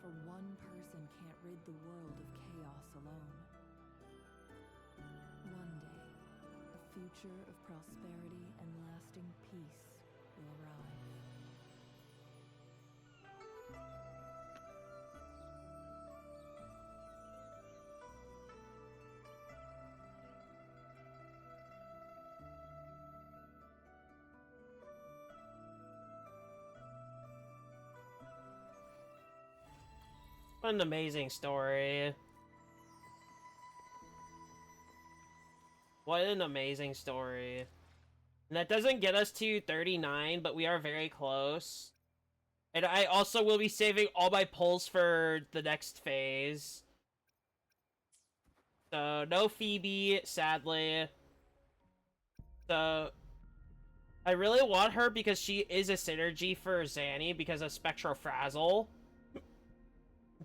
for one person can't rid the world of chaos alone. One day, a future of prosperity and lasting peace will arrive. What an amazing story. What an amazing story. And that doesn't get us to 39, but we are very close. And I also will be saving all my pulls for the next phase. So, no Phoebe, sadly. So, I really want her because she is a synergy for Zanny because of Spectrofrazzle.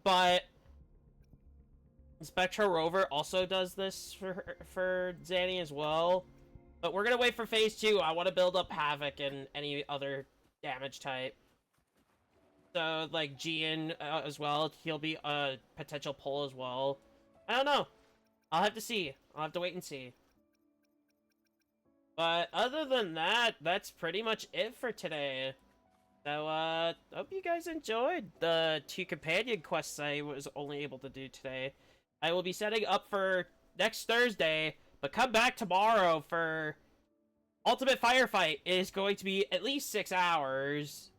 But Spectro Rover also does this for Zanny as well. But we're gonna wait for phase 2. I want to build up Havoc and any other damage type. So, like, Gian as well. He'll be a potential pull as well. I don't know. I'll have to see. I'll have to wait and see. But other than that, that's pretty much it for today. So, hope you guys enjoyed the 2 companion quests I was only able to do today. I will be setting up for next Thursday, but come back tomorrow for Ultimate Firefight. It is going to be at least 6 hours.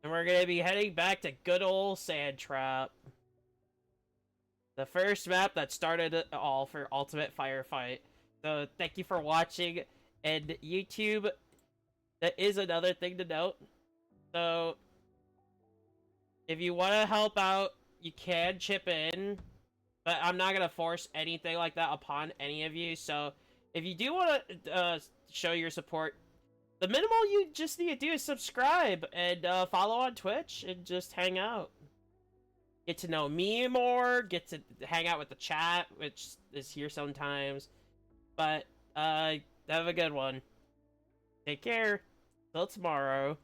And we're going to be heading back to good old Sandtrap. The first map that started it all for Ultimate Firefight. So, thank you for watching. And YouTube, that is another thing to note. So, if you want to help out, you can chip in. But I'm not gonna force anything like that upon any of you. So if you do want to show your support, the minimal you just need to do is subscribe and follow on Twitch and just hang out. Get to know me more, get to hang out with the chat, which is here sometimes. But have a good one. Take care. Till tomorrow.